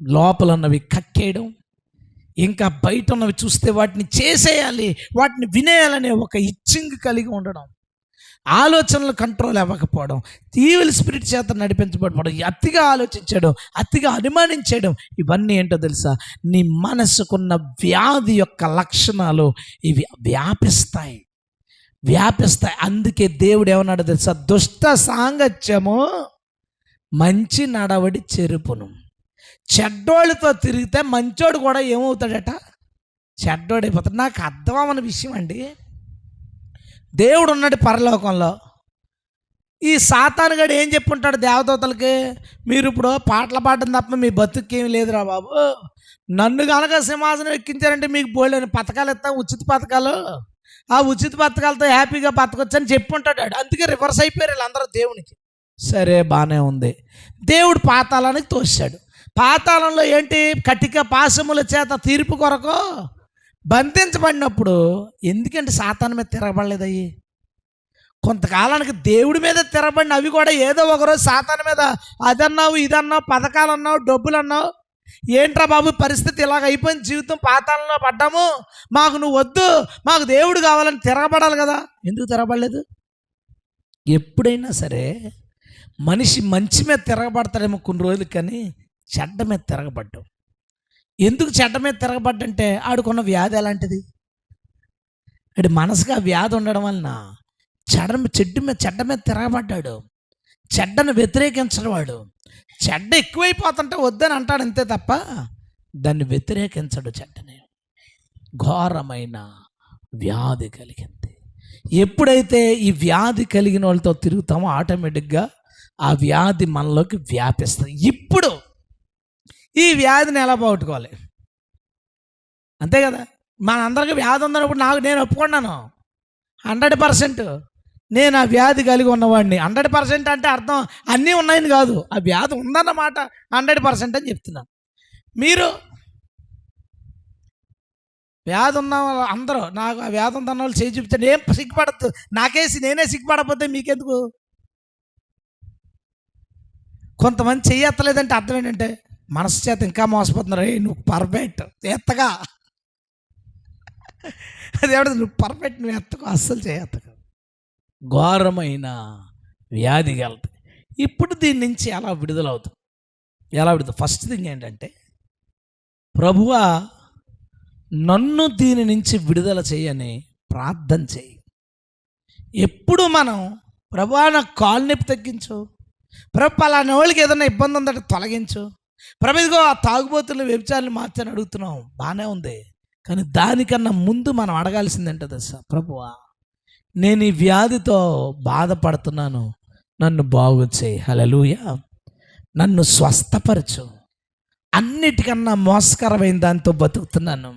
Speaker 1: లోపల ఉన్నవి కక్కేయడం, ఇంకా బయట ఉన్నవి చూస్తే వాటిని చేసేయాలి, వాటిని వినేయాలనే ఒక ఇచ్చింగ్ కలిగి ఉండడం, ఆలోచనలు కంట్రోల్ అవ్వకపోవడం, ఈవిల్ స్పిరిట్ చేత నడిపించబడడం, అతిగా ఆలోచించడం, అతిగా అనుమానించడం, ఇవన్నీ ఏంటో తెలుసా? నీ మనసుకున్న వ్యాధి యొక్క లక్షణాలు. ఇవి వ్యాపిస్తాయి. అందుకే దేవుడు ఏమన్నాడో తెలుసా? దుష్ట సాంగత్యము మంచి నడవడి చెరుపును. చెడ్డోళ్ళతో తిరిగితే మంచోడు కూడా ఏమవుతాడట? చెడ్డోడైపోతాడు. నాకు అర్థమన్న విషయం అండి. దేవుడు ఉన్నాడు పరలోకంలో, ఈ సాతానుగాడు ఏం చెప్పుంటాడు దేవదూతలకి? మీరు ఇప్పుడు పాటలు పాడడం తప్ప మీ బతుకేమి లేదురా బాబు, నన్ను కనుక సింహాసనం ఎక్కించారంటే మీకు బోల్డని పథకాలు ఇస్తాం, ఉచిత పథకాలు, ఆ ఉచిత పథకాలతో హ్యాపీగా బతకొచ్చు అని చెప్పుంటాడు. అందుకే రివర్స్ అయిపోయారు వీళ్ళందరూ దేవునికి. సరే, బాగానే ఉంది. దేవుడు పాతాళానికి తోసాడు. పాతాళంలో ఏంటి? కటిక పాశముల చేత తీర్పు కొరకు బంధించబడినప్పుడు ఎందుకంటే సాతాను మీద తిరగబడలేదు అయ్యి. కొంతకాలానికి దేవుడి మీద తిరగబడిన అవి కూడా ఏదో ఒకరోజు సాతాను మీద అదన్నావు, ఇదన్నావు, పథకాలు అన్నావు, డబ్బులు అన్నావు. ఏంట్రా బాబు పరిస్థితి ఇలాగ అయిపోయింది, జీవితం పాతాళంలో పడ్డాము, మాకు నువ్వు వద్దు, మాకు దేవుడు కావాలని తిరగబడాలి కదా. ఎందుకు తిరగబడలేదు? ఎప్పుడైనా సరే మనిషి మంచి మీద తిరగబడతాడేమో కొన్ని రోజులు, కానీ చెడ్డ మీద తిరగబడ్డాం. ఎందుకు చెడ్డ మీద తిరగబడ్డంటే ఆడుకున్న వ్యాధి ఎలాంటిది? అంటే మనసుగా వ్యాధి ఉండడం వలన చెడ్డ మీద తిరగబడ్డాడు. చెడ్డను వ్యతిరేకించడం వాడు. చెడ్డ ఎక్కువైపోతుంటే వద్దని అంటాడు అంతే తప్ప దాన్ని వ్యతిరేకించడు. చెడ్డని ఘోరమైన వ్యాధి కలిగింది. ఎప్పుడైతే ఈ వ్యాధి కలిగిన వాళ్ళతో తిరుగుతామో ఆటోమేటిక్గా ఆ వ్యాధి మనలోకి వ్యాపిస్తుంది. ఇప్పుడు ఈ వ్యాధిని ఎలా పోగొట్టుకోవాలి? అంతే కదా. మనందరికీ వ్యాధి ఉందన్నప్పుడు నేను ఒప్పుకున్నాను 100%. నేను ఆ వ్యాధి కలిగి ఉన్నవాడిని 100% అంటే అర్థం అన్నీ ఉన్నాయని కాదు, ఆ వ్యాధి ఉందన్నమాట 100% అని చెప్తున్నాను. మీరు వ్యాధి ఉన్న అందరూ నాకు ఆ వ్యాధి ఉందన్న వాళ్ళు చేయి చూపించండి. ఏం సిగ్గుపడద్దు, నేనే సిగ్గుపడకపోతే మీకెందుకు? కొంతమంది చెయ్యి ఎత్తలేదంటే అర్థం ఏంటంటే మనసు చేత ఇంకా మోసపోతున్నారు. నువ్వు పర్ఫెక్ట్ ఎత్తగా, అది ఎవడ నువ్వు పర్ఫెక్ట్, నువ్వు ఎత్తకు, అస్సలు చేయెత్తకు. ఘోరమైన వ్యాధి వెళ్తాయి. ఇప్పుడు దీని నుంచి ఎలా విడుదలవుతాం? ఫస్ట్ థింగ్ ఏంటంటే, ప్రభువా నన్ను దీని నుంచి విడుదల చేయని ప్రార్థన చేయి. ఎప్పుడు మనం ప్రభువా నాకు కాలు నొప్పి తగ్గించు, ప్రభు పలానా వాళ్ళకి ఏదైనా ఇబ్బంది ఉందంటే తొలగించు, ప్రభు ఇదిగో ఆ తాగుబోతులు వ్యభిచారాలు మార్చని అడుగుతున్నాం, బాగానే ఉంది. కానీ దానికన్నా ముందు మనం అడగాల్సింది ఏంటో తెలుసా? ప్రభువా నేను ఈ వ్యాధితో బాధపడుతున్నాను, నన్ను బాగు చేయి. హల్లెలూయా. నన్ను స్వస్థపరచు. అన్నిటికన్నా మోసకరమైన దాంతో బతుకుతున్నాను,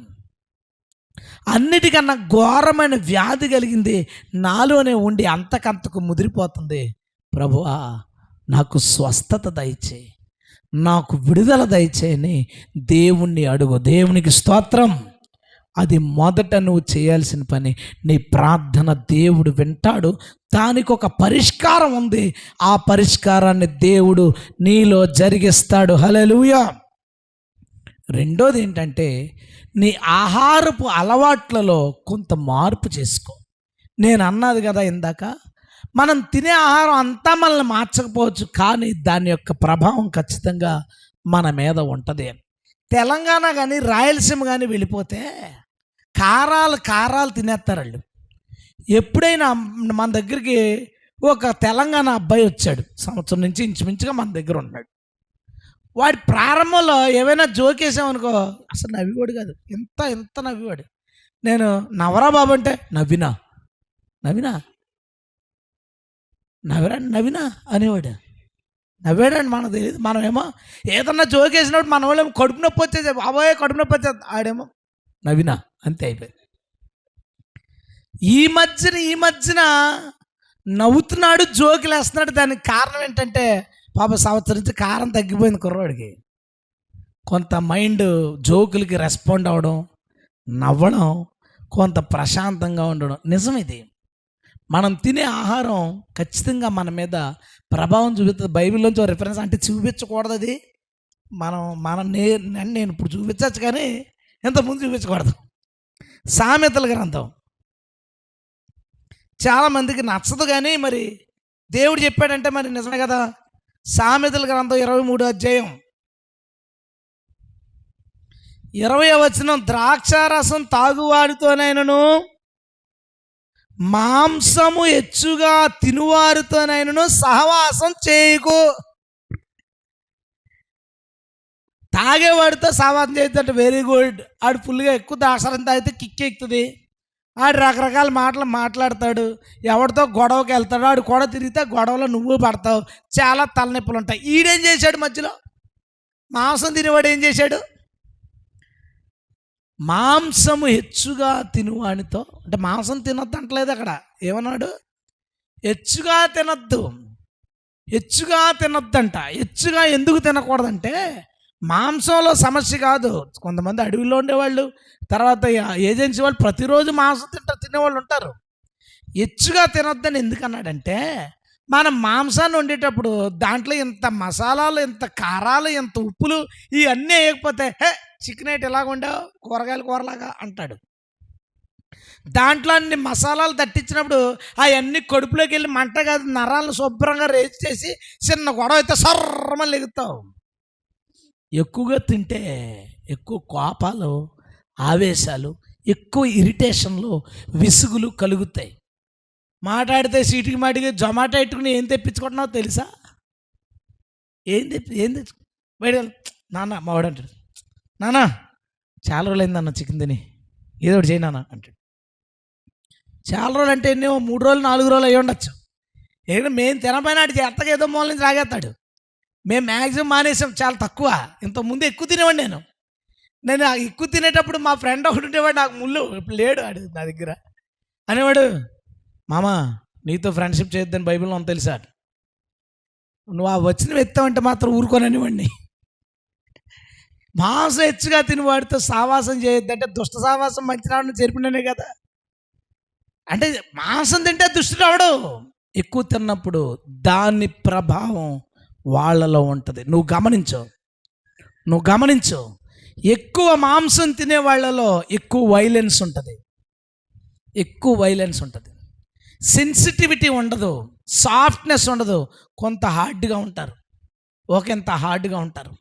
Speaker 1: అన్నిటికన్నా ఘోరమైన వ్యాధి కలిగింది నాలోనే ఉండి అంతకంతకు ముదిరిపోతుంది. ప్రభువా నాకు స్వస్థత దయచేయి, నాకు విడుదల దయచేయని దేవుణ్ణి అడుగు. దేవునికి స్తోత్రం. అది మొదట నువ్వు చేయాల్సిన పని. నీ ప్రార్థన దేవుడు వింటాడు. దానికి ఒక పరిష్కారం ఉంది. ఆ పరిష్కారాన్ని దేవుడు నీలో జరిగిస్తాడు. హల్లెలూయా. రెండోది ఏంటంటే, నీ ఆహారపు అలవాట్లలో కొంత మార్పు చేసుకో. నేను అన్నది కదా ఇందాక, మనం తినే ఆహారం అంతా మనల్ని మార్చకపోవచ్చు, కానీ దాని యొక్క ప్రభావం ఖచ్చితంగా మన మీద ఉంటుంది. తెలంగాణ కానీ రాయలసీమ కానీ వెళ్ళిపోతే కారాలు తినేస్తారు వాళ్ళు. ఎప్పుడైనా మన దగ్గరికి ఒక తెలంగాణ అబ్బాయి వచ్చాడు, సంవత్సరం నుంచి ఇంచుమించుగా మన దగ్గర ఉన్నాడు. వాడి ప్రారంభంలో ఏమైనా జోకేసామనుకో అసలు నవ్వివాడు కాదు, ఇంత నవ్వివాడు. నేను నవరా బాబు అంటే నవ్వినా అనేవాడు. నవ్వాడండి, మనకు తెలియదు. మనమేమో ఏదన్నా జోకేసినప్పుడు మన వాళ్ళేమో కడుపు నొప్పి వచ్చేది, బాబోయే కడుపు నొప్పి వచ్చేది, ఆడేమో నవ్వినా, అంతే అయిపోయింది. ఈ మధ్యన నవ్వుతున్నాడు, జోకులు వేస్తున్నాడు. దానికి కారణం ఏంటంటే పాప సంవత్సరం నుంచి కారం తగ్గిపోయింది కుర్రోడికి. కొంత మైండ్ జోకులకి రెస్పాండ్ అవ్వడం, నవ్వడం, కొంత ప్రశాంతంగా ఉండడం. నిజం ఇది. మనం తినే ఆహారం ఖచ్చితంగా మన మీద ప్రభావం చూపిస్తుంది. బైబిల్లోంచి రిఫరెన్స్ అంటే చూపించకూడదు. అది నేను ఇప్పుడు చూపించచ్చు, కానీ ఇంతకుముందు చూపించకూడదు. సామెతల గ్రంథం చాలామందికి నచ్చదు, కానీ మరి దేవుడు చెప్పాడంటే మరి నిజమే కదా. సామెతల గ్రంథం 23వ అధ్యాయం 20వ వచనం, ద్రాక్షారసం తాగువారితోనైనను మాంసము హెచ్చుగా తినువారితోనైనను సహవాసం చేయకు. తాగేవాడితో సహవాసం చేయొద్దంటే వెరీ గుడ్. ఆడు ఫుల్గా ఎక్కువ ద్రాక్షారసం తాగితే కిక్ ఎక్కుతుంది. ఆడు రకరకాల మాటలు మాట్లాడతాడు, ఎవరితో గొడవకి వెళ్తాడు, ఆడు కూడా తిరిగితే గొడవలో నువ్వు పడతావు, చాలా తలనొప్పులు ఉంటాయి. ఈడేం చేశాడు? మధ్యలో మాంసం తినేవాడు ఏం చేశాడు? మాంసము హెచ్చుగా తినువానితో, అంటే మాంసం తినొద్దు అంటలేదు అక్కడ. ఏమన్నాడు? హెచ్చుగా తినొద్దు అంట. హెచ్చుగా ఎందుకు తినకూడదంటే మాంసంలో సమస్య కాదు. కొంతమంది అడవిలో ఉండేవాళ్ళు, తర్వాత ఏజెన్సీ వాళ్ళు ప్రతిరోజు మాంసం తినేవాళ్ళు ఉంటారు. హెచ్చుగా తినొద్దని ఎందుకన్నాడంటే, మనం మాంసాన్ని వండేటప్పుడు దాంట్లో ఇంత మసాలాలు, ఇంత కారాలు, ఇంత ఉప్పులు ఇవన్నీ వేయకపోతే చికెన్ ఏంటి ఇలాగ వండావు, కూరగాయల కూరలాగా అంటాడు. దాంట్లో అన్ని మసాలాలు తట్టించినప్పుడు అవన్నీ కడుపులోకి వెళ్ళి మంట కాదు, నరాలను శుభ్రంగా రేచి చేసి చిన్న గొడవ అయితే సర్రమని లెగుతావు. ఎక్కువగా తింటే ఎక్కువ కోపాలు, ఆవేశాలు, ఎక్కువ ఇరిటేషన్లు, విసుగులు కలుగుతాయి. మాట్లాడితే సీటికి మాటికి జొమాటో పెట్టుకుని ఏం తెప్పించుకుంటున్నావు తెలుసా? ఏం తెచ్చు బయట నాన్న మావాడు అంటాడు, నాన్న చాలా రోజులు అయిందన్న చికెన్ తిని, ఏదో ఒకటి చేయి నాన్న అంటాడు. చాలా రోజులు అంటే ఎన్నో 3 రోజులు 4 రోజులు అయ్యి ఉండొచ్చు. మేము తినపోయినా ఎత్తగా ఏదో మూల నుంచి రాగేస్తాడు. మేము మ్యాక్సిమం మానేసాం, చాలా తక్కువ. ఇంతకుముందు ఎక్కువ తినేవాడు. నేను ఎక్కువ తినేటప్పుడు మా ఫ్రెండ్ ఒకటి ఉండేవాడు, నాకు ముళ్ళు ఇప్పుడు లేడు ఆడు నా దగ్గర. అనేవాడు, మామ నీతో ఫ్రెండ్షిప్ చేయొద్దని బైబిల్లో ఉంది తెలుసా, నువ్వు ఆ వచ్చిన ఎత్తావంటే మాత్రం ఊరుకోననివ్వండి. మాంసం హెచ్చుగా తినివాడితో సావాసం చేయొద్దంటే దుష్ట సావాసం మంచిరాడిని చేర్పిననే కదా. అంటే మాంసం తింటే దుష్టుడు అవడు. ఎక్కువ తిన్నప్పుడు దాని ప్రభావం వాళ్ళలో ఉంటుంది. నువ్వు గమనించు. ఎక్కువ మాంసం తినే వాళ్ళలో ఎక్కువ వైలెన్స్ ఉంటుంది. సెన్సిటివిటీ ఉండదు, సాఫ్ట్నెస్ ఉండదు, కొంత హార్డ్గా ఉంటారు. ఒకంత హార్డ్గా ఉంటారు.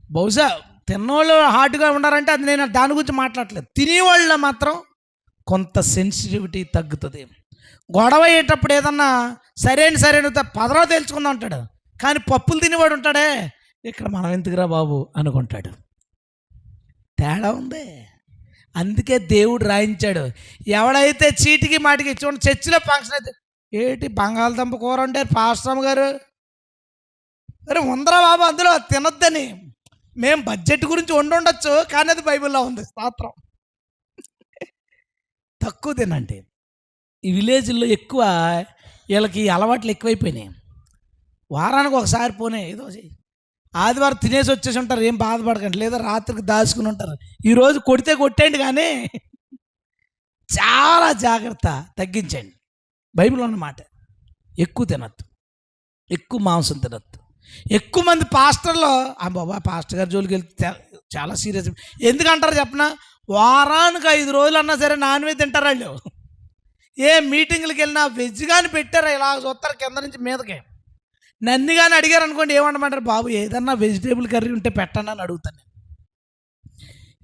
Speaker 1: బహుశా తిన్నోళ్ళు హార్డ్గా ఉన్నారంటే అది నేను దాని గురించి మాట్లాడలేదు. తినేవాళ్ళ మాత్రం కొంత సెన్సిటివిటీ తగ్గుతుంది. గొడవ అయ్యేటప్పుడు ఏదన్నా సరైన పదరా తెలుసుకుందాం అంటాడు, కానీ పప్పులు తినేవాడు ఉంటాడే, ఇక్కడ మనం ఎందుకురా బాబు అనుకుంటాడు. తేడా ఉంది. అందుకే దేవుడు రాయించాడు, ఎవడైతే చీటికి మాటికి చూడండి, చర్చిలో ఫంక్షన్ అయితే ఏంటి బంగాళదుంప కూర అంటే పాస్టమ్ గారు అరే ఉందరా బాబు అందులో తినొద్దని. మేము బడ్జెట్ గురించి ఉండొచ్చు, కానీ అది బైబిల్లో ఉంది. స్తోత్రం. తక్కువ తినండి. ఈ విలేజ్లో ఎక్కువ వీళ్ళకి అలవాట్లు ఎక్కువైపోయినాయి. వారానికి ఒకసారి పోనే ఏదో ఆదివారం తినేసి వచ్చేసి ఉంటారు, ఏం బాధపడకండి. లేదా రాత్రికి దాచుకుని ఉంటారు. ఈరోజు కొడితే కొట్టండి, కానీ చాలా జాగ్రత్త, తగ్గించండి. బైబిల్లో అన్నమాట. ఎక్కువ తినద్దు, ఎక్కువ మాంసం తినద్దు. ఎక్కువ మంది పాస్టర్లో బాబా పాస్టర్ గారి జోలికి వెళ్తే చాలా సీరియస్. ఎందుకంటారు చెప్పనా, వారానికి 5 రోజులు అన్నా సరే నాన్ వెజ్ తింటారు వాళ్ళు. ఏ మీటింగ్లకు వెళ్ళినా వెజ్ కానీ పెట్టారా ఇలా చూస్తారు కింద నుంచి మీదకి. నన్ను కానీ అడిగారు అనుకోండి, ఏమనమంటారు, బాబు ఏదన్నా వెజిటేబుల్ కర్రీ ఉంటే పెట్టండి అని అడుగుతాను.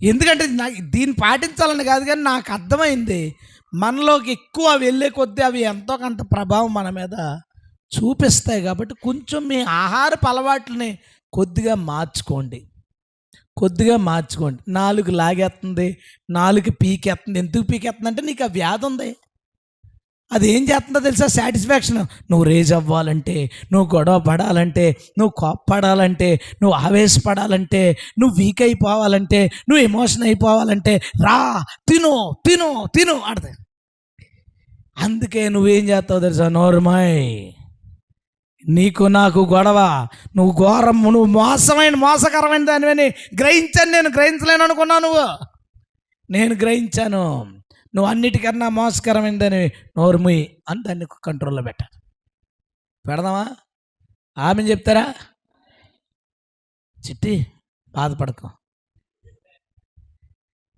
Speaker 1: ఎందుకంటే నాకు దీన్ని పాటించాలని కాదు, కానీ నాకు అర్థమైంది మనలోకి ఎక్కువ వెళ్ళే కొద్దీ అవి ఎంతో కొంత ప్రభావం మన మీద చూపిస్తాయి. కాబట్టి కొంచెం మీ ఆహారపు అలవాట్లని కొద్దిగా మార్చుకోండి. నాలుగు లాగేస్తుంది, నాలుగు పీకేస్తుంది. ఎందుకు పీకేస్తుంది అంటే నీకు ఆ వ్యాధి ఉంది. అది ఏం చేస్తుందో తెలుసా, సాటిస్ఫాక్షన్. నువ్వు రేజ్ అవ్వాలంటే, నువ్వు గొడవ పడాలంటే, నువ్వు కోప్పడాలంటే, నువ్వు ఆవేశపడాలంటే, నువ్వు వీక్ అయిపోవాలంటే, నువ్వు ఎమోషన్ అయిపోవాలంటే రా తిను ఆడతా. అందుకే నువ్వేం చేస్తావు తెలుసా, నోరుమాయ్, నీకు నాకు గొడవ, నువ్వు ఘోరం, నువ్వు మోసకరమైన దానివని గ్రహించాను. నేను గ్రహించలేను అనుకున్నావు నేను గ్రహించాను. నువ్వు అన్నిటికన్నా మోసకరమైనదని నోరుముయి అని దాన్ని కంట్రోల్లో పెడదామా? ఆమె చెప్తారా? చిట్టి బాధపడకు,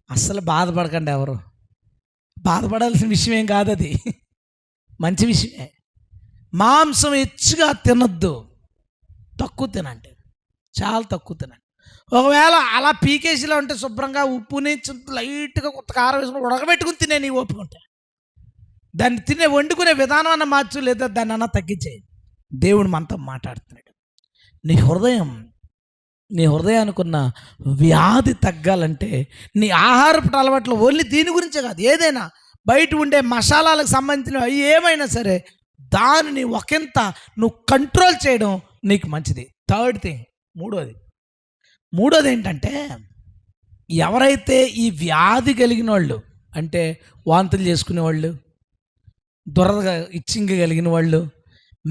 Speaker 1: అస్సలు బాధపడకండి. ఎవరు బాధపడాల్సిన విషయం ఏం కాదు, అది మంచి విషయమే. మాంసం హెచ్చుగా తినొద్దు, తక్కువ తినండి, చాలా తక్కువ తినండి. ఒకవేళ అలా పీకేసీలో ఉంటే శుభ్రంగా ఉప్పుని లైట్గా కొత్త కారం వేసుకుని ఉడకబెట్టుకుని తినే నీ ఓపుకుంటే దాన్ని వండుకునే విధానం అన్న మార్చు, లేదా దాన్ని అన్న తగ్గించేయి. దేవుడు మనతో మాట్లాడుతున్నాడు. నీ హృదయానికున్న వ్యాధి తగ్గాలంటే నీ ఆహారపు అలవాట్లు ఓన్లీ దీని గురించే కాదు, ఏదైనా బయట ఉండే మసాలాలకు సంబంధించిన అవి ఏమైనా సరే దానిని ఒకంత నువ్వు కంట్రోల్ చేయడం నీకు మంచిది. థర్డ్ థింగ్, మూడోది ఏంటంటే, ఎవరైతే ఈ వ్యాధి కలిగిన వాళ్ళు, అంటే వాంతులు చేసుకునేవాళ్ళు, దురదగా ఇచ్చింగ్ కలిగిన వాళ్ళు,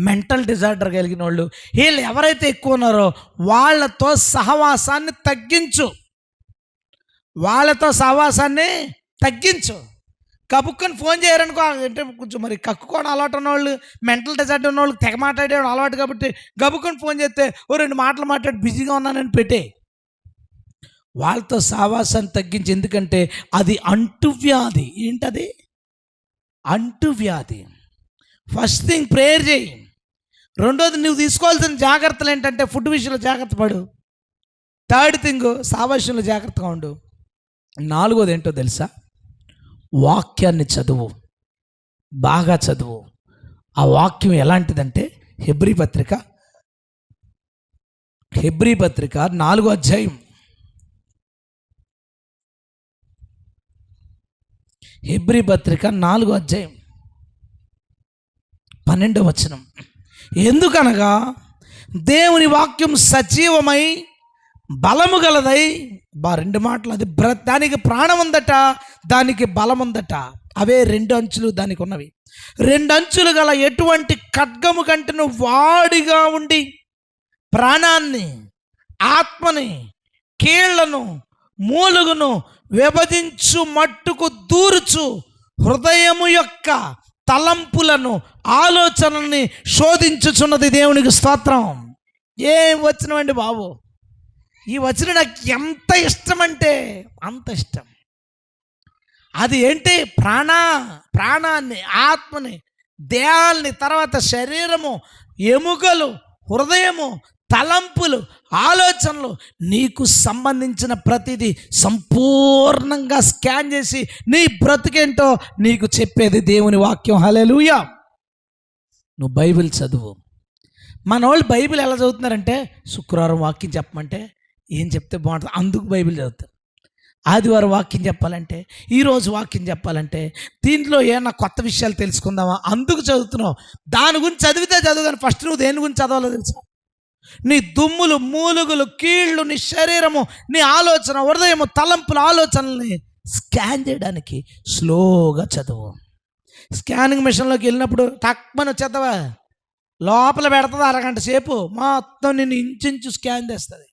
Speaker 1: మెంటల్ డిజార్డర్ కలిగిన వాళ్ళు, వీళ్ళు ఎవరైతే ఎక్కువ ఉన్నారో వాళ్ళతో సహవాసాన్ని తగ్గించు. వాళ్ళతో సహవాసాన్ని తగ్గించు. కబుక్కొని ఫోన్ చేయరనుకో, అంటే కొంచెం మరి కక్కుకొని అలవాటు ఉన్నవాళ్ళు, మెంటల్ డిజార్డర్ ఉన్నవాళ్ళు, తెగ మాట్లాడే అలవాటు కాబట్టి గబుక్కొని ఫోన్ చేస్తే ఓ 2 మాటలు మాట్లాడి బిజీగా ఉన్నానని పెట్టే. వాళ్ళతో సహవాసాన్ని తగ్గించి, ఎందుకంటే అది అంటువ్యాధి. ఏంటది? అంటువ్యాధి. ఫస్ట్ థింగ్ ప్రేయర్ చేయి. రెండోది నువ్వు తీసుకోవాల్సిన జాగ్రత్తలు ఏంటంటే ఫుడ్ విషయంలో జాగ్రత్త పడు. థర్డ్ థింగ్ సావాస్యంలో జాగ్రత్తగా ఉండు. 4వది ఏంటో తెలుసా? వాక్యాన్ని చదువు, బాగా చదువు. ఆ వాక్యం ఎలాంటిదంటే హెబ్రీ పత్రిక 4వ అధ్యాయం, హెబ్రీ పత్రిక 4వ అధ్యాయం 12వ వచనం. ఎందుకనగా దేవుని వాక్యం సజీవమై బలము గలదై, 2 మాటలు, అది దానికి ప్రాణం ఉందట, దానికి బలం ఉందట. అవే 2 అంచులు దానికి ఉన్నవి. 2 అంచులు గల ఎటువంటి ఖడ్గము కంటేను వాడిగా ఉండి ప్రాణాన్ని, ఆత్మని, కీళ్లను, మూలుగును విభజించు మట్టుకు దూరుచు హృదయము యొక్క తలంపులను, ఆలోచనల్ని శోధించుచున్నది. దేవునికి స్తోత్రం. ఏం వచనమండి బాబు! ఈ వచనం నాకు ఎంత ఇష్టం అంటే అంత ఇష్టం. అది ఏంటి? ప్రాణాన్ని, ఆత్మని, దేహాల్ని, తర్వాత శరీరము, ఎముకలు, హృదయము, తలంపులు, ఆలోచనలు, నీకు సంబంధించిన ప్రతిదీ సంపూర్ణంగా స్కాన్ చేసి నీ బ్రతికేంటో నీకు చెప్పేది దేవుని వాక్యం. హల్లెలూయా. నువ్వు బైబిల్ చదువు. మన వాళ్ళు బైబిల్ ఎలా చదువుతున్నారంటే, శుక్రవారం వాక్యం చెప్పమంటే ఏం చెప్తే బాగుంటుంది అందుకు బైబిల్ చదువుతారు. ఆదివారం వాక్యం చెప్పాలంటే, ఈరోజు వాక్యం చెప్పాలంటే, దీంట్లో ఏమన్నా కొత్త విషయాలు తెలుసుకుందామా అందుకు చదువుతున్నావు. దాని గురించి చదివితే చదువు, కానీ ఫస్ట్ నువ్వు దేని గురించి చదవాలో తెలుసా? నీ దుమ్ములు, మూలుగులు, కీళ్ళు, నీ శరీరము, నీ ఆలోచన, హృదయము, తలంపుల ఆలోచనల్ని స్కాన్ చేయడానికి స్లోగా చదువు. స్కానింగ్ మిషన్లోకి వెళ్ళినప్పుడు టక్మని వచ్చేద్దావా, లోపల పెడుతుంది 1 గంట సేపు, మొత్తం నిన్ను ఇంచు స్కాన్ చేస్తుంది.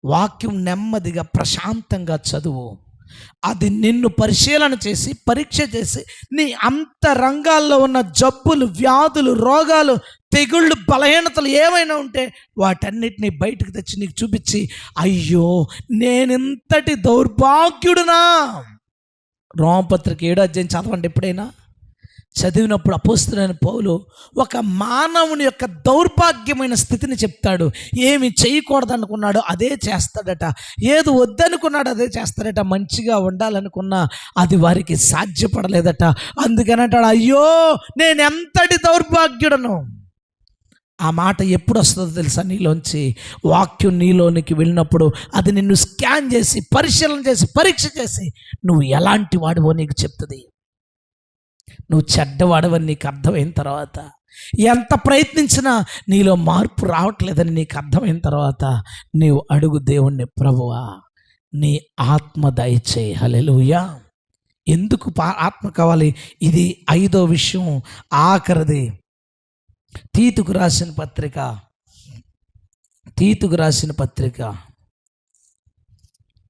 Speaker 1: వాక్యం నెమ్మదిగా ప్రశాంతంగా చదువు. అది నిన్ను పరిశీలన చేసి, పరీక్ష చేసి, నీ అంతరంగాల్లో ఉన్న జబ్బులు, వ్యాధులు, రోగాలు, తెగుళ్ళు, బలహీనతలు ఏమైనా ఉంటే వాటన్నిటిని బయటకు తెచ్చి నీకు చూపించి, అయ్యో నేనింతటి దౌర్భాగ్యుడునా. రోమపత్రిక 7వ అధ్యాయం చదవండి. ఎప్పుడైనా చదివినప్పుడు అపోస్తలుడైన పౌలు ఒక మానవుని యొక్క దౌర్భాగ్యమైన స్థితిని చెప్తాడు. ఏమి చేయకూడదనుకున్నాడో అదే చేస్తాడట, ఏది వద్దనుకున్నాడో అదే చేస్తాడట, మంచిగా ఉండాలనుకున్నా అది వారికి సాధ్యపడలేదట. అందుకనంటాడు, అయ్యో నేను ఎంతటి దౌర్భాగ్యుడను. ఆ మాట ఎప్పుడు వస్తుందో తెలుసా? నీలోంచి వాక్యం నీలోనికి వెళ్ళినప్పుడు అది నిన్ను స్కాన్ చేసి, పరిశీలన చేసి, పరీక్ష చేసి నువ్వు ఎలాంటి వాడివో నీకు చెప్తుంది. నువ్వు చెడ్డవాడవని నీకు అర్థమైన తర్వాత, ఎంత ప్రయత్నించినా నీలో మార్పు రావట్లేదని నీకు అర్థమైన తర్వాత నీవు అడుగు దేవుణ్ణి, ప్రభువా నీ ఆత్మ దయచేయి. హల్లెలూయా. ఎందుకు ఆత్మ కావాలి? ఇది 5వ విషయం, ఆఖరిది. తీతుకు రాసిన పత్రిక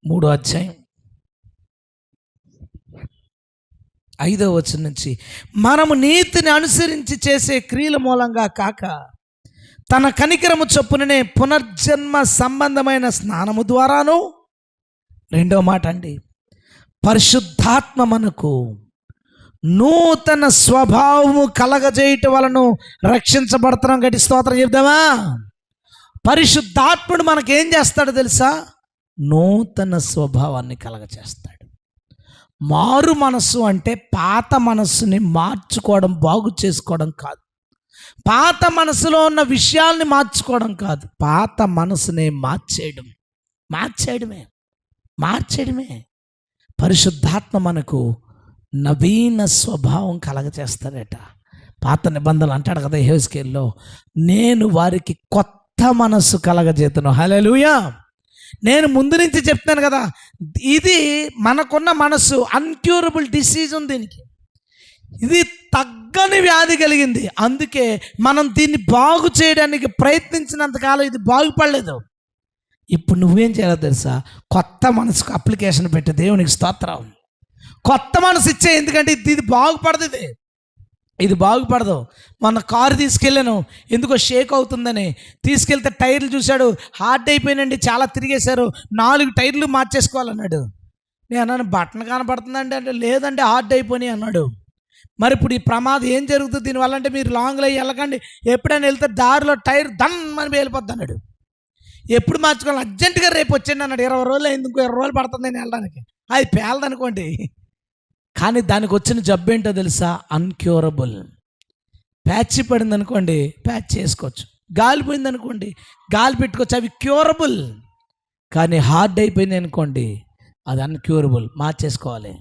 Speaker 1: 3వ అధ్యాయం 5వ వచనం నుంచి, మనము నీతిని అనుసరించి చేసే క్రియల మూలంగా కాక తన కనికరము చొప్పుననే పునర్జన్మ సంబంధమైన స్నానము ద్వారాను, 2వ మాట అండి, పరిశుద్ధాత్మ మనకు నూతన స్వభావము కలగజేయటం వలన రక్షించబడుతున్నాం. గట్టి స్తోత్రం చెప్దామా? పరిశుద్ధాత్ముడు మనకేం చేస్తాడో తెలుసా? నూతన స్వభావాన్ని కలగజేస్తాడు. మారు మనస్సు అంటే పాత మనస్సుని మార్చుకోవడం, బాగు చేసుకోవడం కాదు. పాత మనసులో ఉన్న విషయాల్ని మార్చుకోవడం కాదు, పాత మనసునే మార్చేయడమే. పరిశుద్ధాత్మ మనకు నవీన స్వభావం కలగజేస్తాడట. పాత నిబంధనలు అంటాడు కదా యెహెజ్కేలులో, నేను వారికి కొత్త మనస్సు కలగజేతును. హల్లెలూయా. నేను ముందు నుంచి చెప్తాను కదా, ఇది మనకున్న మనసు అన్క్యూరబుల్ డిసీజ్ ఉంది. దీనికి ఇది తగ్గని వ్యాధి కలిగింది. అందుకే మనం దీన్ని బాగు చేయడానికి ప్రయత్నించినంతకాలం ఇది బాగుపడలేదు. ఇప్పుడు నువ్వేం చేయాలో తెలుసా? కొత్త మనసుకు అప్లికేషన్ పెట్టి దేవునికి స్తోత్రం. కొత్త మనసు ఇచ్చే, ఎందుకంటే ఇది బాగుపడదు. ఇది బాగుపడదు. మన కారు తీసుకెళ్ళాను, ఎందుకో షేక్ అవుతుందని తీసుకెళ్తే టైర్లు చూశాడు, హార్డ్ అయిపోయినండి, చాలా తిరిగేశారు, 4 టైర్లు మార్చేసుకోవాలన్నాడు. నేను అన్నాను, బటన్ కనపడుతుందండి అంటే, లేదంటే హార్డ్ అయిపోయినాయి అన్నాడు. మరి ఇప్పుడు ఈ ప్రమాదం ఏం జరుగుతుంది దీనివల్ల అంటే, మీరు లాంగ్లో వెళ్ళకండి, ఎప్పుడైనా వెళ్తే దారిలో టైర్ దన్ అని వెళ్ళిపోద్ది అన్నాడు. ఎప్పుడు మార్చుకోవాలి? అర్జెంటుగా రేపు వచ్చండి అన్నాడు. 20 రోజులు అయింది, ఇంకో 20 రోజులు పడుతుంది నేను వెళ్ళడానికి. అది పేలదనుకోండి. కానీ దానికి వచ్చిన జబ్బు ఏంటో తెలుసా? అన్క్యూరబుల్. ప్యాచ్ పడింది అనుకోండి, ప్యాచ్ చేసుకోవచ్చు. గాలి పోయింది అనుకోండి, గాలి పెట్టుకోవచ్చు, అవి క్యూరబుల్. కానీ హార్డ్ అయిపోయింది అనుకోండి, అది అన్క్యూరబుల్, మార్చేసుకోవాలి.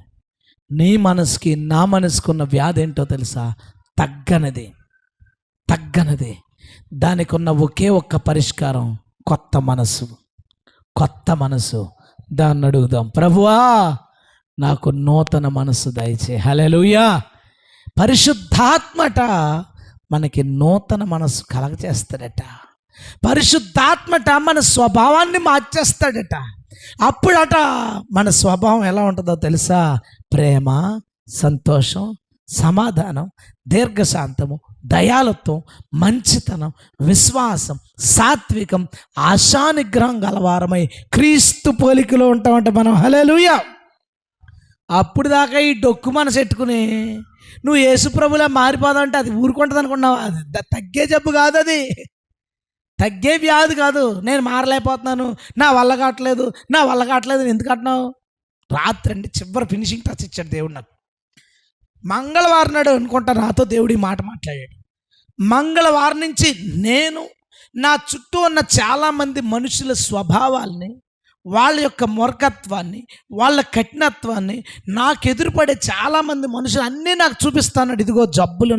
Speaker 1: నీ మనసుకి నా మనసుకున్న వ్యాధి ఏంటో తెలుసా? తగ్గనది. దానికి ఉన్న ఒకే ఒక్క పరిష్కారం కొత్త మనసు. దాన్ని అడుగుదాం, ప్రభువా నాకు నూతన మనసు దయచే. హల్లెలూయా. పరిశుద్ధాత్మట మనకి నూతన మనసు కలగచేస్తాడట. పరిశుద్ధాత్మట మన స్వభావాన్ని మార్చేస్తాడట. అప్పుడట మన స్వభావం ఎలా ఉంటుందో తెలుసా? ప్రేమ, సంతోషం, సమాధానం, దీర్ఘశాంతము, దయాళుత్వం, మంచితనం, విశ్వాసం, సాత్వికం, ఆశానిగ్రహం గలవారమై క్రీస్తు పోలికలో ఉంటామంట మనం. హల్లెలూయా. అప్పుడు దాకా ఈ డొక్కు మనసు పెట్టుకుని నువ్వు యేసుప్రభులా మారిపోదాం అంటే అది ఊరుకుంటుంది అనుకున్నావు. అది తగ్గే జబ్బు కాదు, అది తగ్గే వ్యాధి కాదు. నేను మారలేకపోతున్నాను, నా వల్ల కావట్లేదు ఎందుకు అంటున్నావు? రాత్రి అండి చివరి ఫినిషింగ్ టచ్ ఇచ్చాడు దేవుడు నాకు. మంగళవారం నాడు అనుకుంటా నాతో దేవుడు ఈ మాట మాట్లాడాడు. మంగళవారం నుంచి నేను నా చుట్టూ ఉన్న చాలామంది మనుషుల స్వభావాల్ని, వాళ్ళ యొక్క మూర్ఖత్వాన్ని, వాళ్ళ కఠినత్వాన్ని, నాకు ఎదురుపడే చాలామంది మనుషులు అన్నీ నాకు చూపిస్తాను. ఇదిగో జబ్బులు,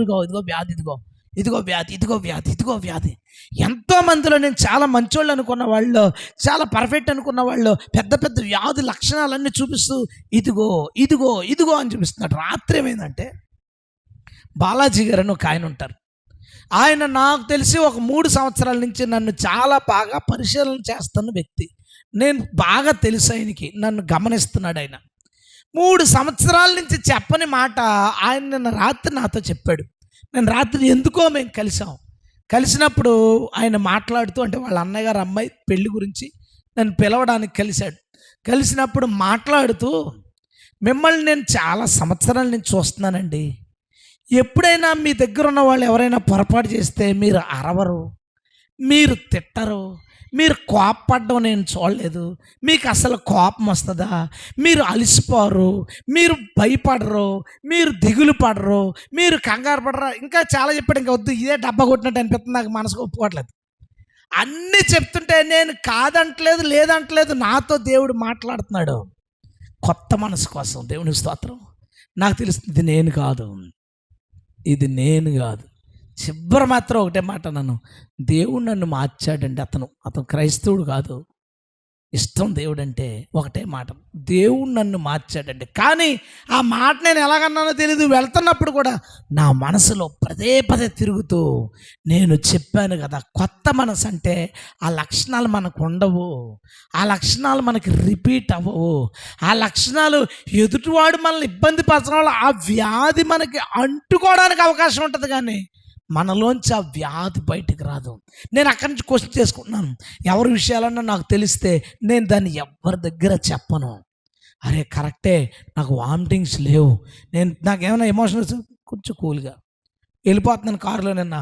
Speaker 1: ఇదిగో వ్యాధి. ఎంతోమందిలో నేను చాలా మంచోళ్ళు అనుకున్న వాళ్ళు, చాలా పర్ఫెక్ట్ అనుకున్న వాళ్ళు పెద్ద పెద్ద వ్యాధి లక్షణాలన్నీ చూపిస్తూ ఇదిగో అని చూపిస్తున్నాడు. రాత్రి ఏమైందంటే, బాలాజీ గారు అని ఒక ఆయన ఉంటారు. ఆయన నాకు తెలిసి ఒక 3 సంవత్సరాల నుంచి నన్ను చాలా బాగా పరిశీలన చేస్తున్న వ్యక్తి. నేను బాగా తెలుసు ఆయనకి, నన్ను గమనిస్తున్నాడు ఆయన. 3 సంవత్సరాల నుంచి చెప్పని మాట ఆయన నిన్న రాత్రి నాతో చెప్పాడు. నేను రాత్రి ఎందుకో మేము కలిసినప్పుడు ఆయన మాట్లాడుతూ, అంటే వాళ్ళ అన్నయ్య గారు అమ్మాయి పెళ్లి గురించి నన్ను పిలవడానికి కలిసినప్పుడు మాట్లాడుతూ, మిమ్మల్ని నేను చాలా సంవత్సరాల నుంచి చూస్తున్నానండి, ఎప్పుడైనా మీ దగ్గర ఉన్న వాళ్ళు ఎవరైనా పొరపాటు చేస్తే మీరు అరవరు, మీరు తిట్టరు, మీరు కోపపడడం నేను చూడలేదు. మీకు అసలు కోపం వస్తుందా? మీరు అలసిపోరు, మీరు భయపడరు, మీరు దిగులు పడరు, మీరు కంగారు పడరు, ఇంకా చాలా చెప్పాడు. ఇంకా వద్దు, ఇదే డబ్బా కొట్టినట్టు అనిపిస్తుంది, నాకు మనసుకు ఒప్పుకోవట్లేదు. అన్నీ చెప్తుంటే నేను కాదంటలేదు, లేదంటలేదు, నాతో దేవుడు మాట్లాడుతున్నాడు. కొత్త మనసు కోసం దేవుని స్తోత్రం. నాకు తెలుస్తుంది ఇది నేను కాదు. చివరి మాత్రం ఒకటే మాట నన్ను, దేవుడు నన్ను మార్చాడండి. అతను క్రైస్తవుడు కాదు, ఇష్టం దేవుడు అంటే ఒకటే మాట, దేవుడు నన్ను మార్చాడండి. కానీ ఆ మాట నేను ఎలాగన్నానో తెలియదు. వెళ్తున్నప్పుడు కూడా నా మనసులో పదే తిరుగుతూ, నేను చెప్పాను కదా, కొత్త మనసు అంటే ఆ లక్షణాలు మనకు ఉండవు, ఆ లక్షణాలు మనకి రిపీట్ అవ్వవు, ఆ లక్షణాలు ఎదుటివాడు మనల్ని ఇబ్బంది పరచడం వల్ల ఆ వ్యాధి మనకి అంటుకోవడానికి అవకాశం ఉంటుంది, కానీ మనలోంచి ఆ వ్యాధి బయటికి రాదు. నేను అక్కడి నుంచి క్వశ్చన్ చేసుకుంటున్నాను, ఎవరి విషయాలన్నా నాకు తెలిస్తే నేను దాన్ని ఎవరి దగ్గర చెప్పను. అరే కరెక్టే, నాకు వామిటింగ్స్ లేవు, నాకేమైనా ఎమోషనల్స్, కొంచెం కూల్గా వెళ్ళిపోతున్నాను కారులో. నిన్న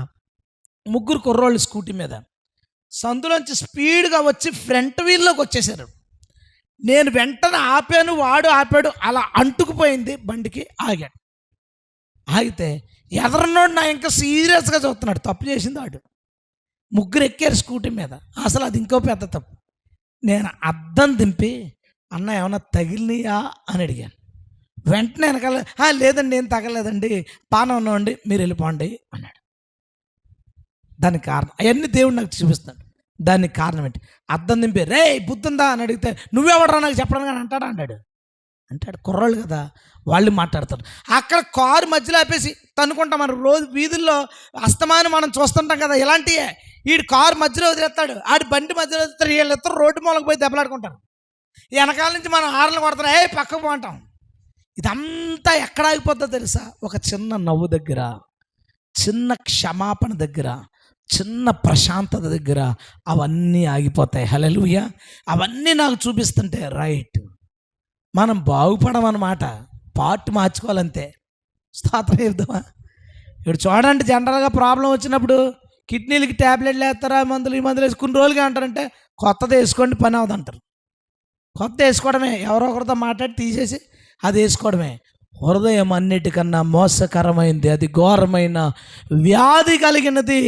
Speaker 1: 3 కుర్రోళ్ళు స్కూటీ మీద సందులోంచి స్పీడ్గా వచ్చి ఫ్రంట్ వీల్లోకి వచ్చేసారు. నేను వెంటనే ఆపాను, వాడు ఆపాడు, అలా అంటుకుపోయింది బండికి. ఆగితే ఎదరన్నోడు నా ఇంకా సీరియస్గా చూస్తున్నాడు. తప్పు చేసింది వాడు. 3 ఎక్కారు స్కూటీ మీద. అసలు అది ఇంకో పెద్ద తప్పు. నేను అద్దం దింపి, అన్న ఏమన్నా తగిలినాయా అని అడిగాను. వెంటనే వెనకాల, లేదండి ఏం తగలేదండి, పానం ఉన్నామండి, మీరు వెళ్ళిపోండి అన్నాడు. దానికి కారణం అవన్నీ దేవుడు నాకు చూపిస్తాడు. దానికి కారణం ఏంటి? అద్దం దింపి, రే బుద్ధుందా అని అడిగితే, నువ్వెవడరా నాకు చెప్పడానికి అని అన్నాడు. అంటే ఆడు కుర్రాళ్ళు కదా, వాళ్ళు మాట్లాడతారు. అక్కడ కారు మధ్యలో ఆపేసి తనుకుంటాం. మనం రోజు వీధుల్లో అస్తమానం మనం చూస్తుంటాం కదా ఇలాంటివే. వీడు కారు మధ్యలో వదిలేస్తాడు, ఆడి బండి మధ్యలో వదిలేస్తాడు, వీళ్ళిద్దరు రోడ్డు మూలకు పోయి దెబ్బలాడుకుంటారు. వెనకాల నుంచి మనం హార్న్లు కొడతాం, ఏ పక్కకు పోంటాం. ఇదంతా ఎక్కడ ఆగిపోద్దో తెలుసా? ఒక చిన్న నవ్వు దగ్గర, చిన్న క్షమాపణ దగ్గర, చిన్న ప్రశాంతత దగ్గర అవన్నీ ఆగిపోతాయి. హల్లెలూయా. అవన్నీ నాకు చూపిస్తుంటే రైట్, మనం బాగుపడమన్నమాట. పార్ట్ మార్చుకోవాలంతే. స్తోత్రం చెప్దామా? ఇప్పుడు చూడండి, జనరల్గా ప్రాబ్లం వచ్చినప్పుడు కిడ్నీలకి ట్యాబ్లెట్లు వేస్తారా, మందులు ఈ మందులు వేసి కొన్ని రోజులుగా అంటారంటే కొత్తది వేసుకోండి పని అవదంటారు. కొత్త వేసుకోవడమే, ఎవరో ఒకరితో మాట్లాడి తీసేసి అది వేసుకోవడమే. హృదయం అన్నిటికన్నా మోసకరమైంది, అది ఘోరమైన వ్యాధి కలిగినది.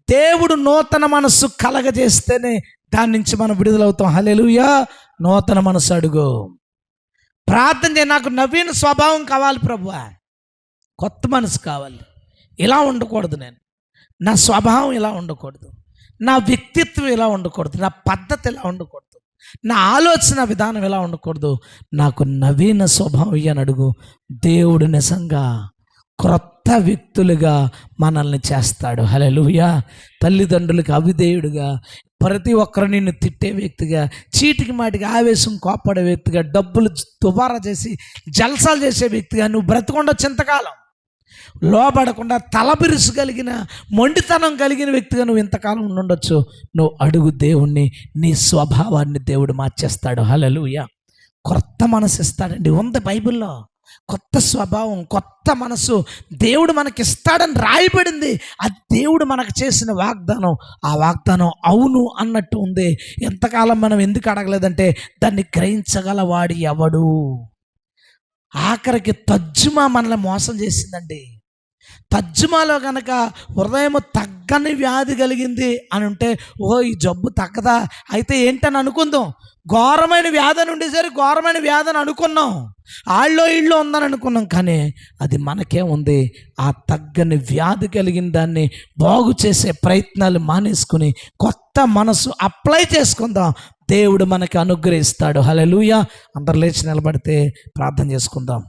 Speaker 1: దేవుడు నూతన మనస్సు కలగజేస్తేనే దాని నుంచి మనం విడుదలవుతాం. హల్లెలూయా. నూతన మనస్సు అడుగు, ప్రార్థన చేయి. నాకు నవీన స్వభావం కావాలి ప్రభువా, కొత్త మనసు కావాలి. ఇలా ఉండకూడదు, నా స్వభావం ఇలా ఉండకూడదు, నా వ్యక్తిత్వం ఇలా ఉండకూడదు, నా పద్ధతి ఇలా ఉండకూడదు, నా ఆలోచన విధానం ఇలా ఉండకూడదు. నాకు నవీన స్వభావం అని అడుగు. దేవుడు నిజంగా క్రొత్త వ్యక్తులుగా మనల్ని చేస్తాడు. హల్లెలూయా. తల్లిదండ్రులకు అవిధేయుడుగా, ప్రతి ఒక్కరు నిన్ను తిట్టే వ్యక్తిగా, చీటికి మాటికి ఆవేశం కోప్పడే వ్యక్తిగా, డబ్బులు దుబారా చేసి జల్సాలు చేసే వ్యక్తిగా నువ్వు బ్రతకుండా చింతకాలం లోబడకుండా తలబిరుసు కలిగిన మొండితనం కలిగిన వ్యక్తిగా నువ్వు ఇంతకాలం ఉండొచ్చు. నువ్వు అడుగు దేవుణ్ణి, నీ స్వభావాన్ని దేవుడు మార్చేస్తాడు. హల్లెలూయా. కొత్త మనసు ఇస్తాడండి. ఉంది బైబిల్లో. కొత్త స్వభావం, కొత్త మనసు దేవుడు మనకిస్తాడని రాయబడింది. అది దేవుడు మనకు చేసిన వాగ్దానం. ఆ వాగ్దానం అవును అన్నట్టు ఉంది. ఎంతకాలం మనం ఎందుకు అడగలేదంటే దాన్ని గ్రహించగలవాడు ఎవడు? ఆఖరికి తర్జుమా మనల్ని మోసం చేసిందండి. తర్జుమాలో కనుక హృదయం తగ్గని వ్యాధి కలిగింది అని ఉంటే, ఓ ఈ జబ్బు తగ్గదా అయితే ఏంటని అనుకుందాం. ఘోరమైన వ్యాధి అని ఉండేసరి ఘోరమైన వ్యాధి అని అనుకున్నాం, ఆళ్ళో ఇళ్ళో ఉందని అనుకున్నాం. కానీ అది మనకేముంది? ఆ తగ్గని వ్యాధి కలిగిన దాన్ని బాగు చేసే ప్రయత్నాలు మానేసుకుని కొత్త మనసు అప్లై చేసుకుందాం. దేవుడు మనకి అనుగ్రహిస్తాడు. హల్లెలూయా. అందరు లేచి నిలబడితే ప్రార్థన చేసుకుందాం.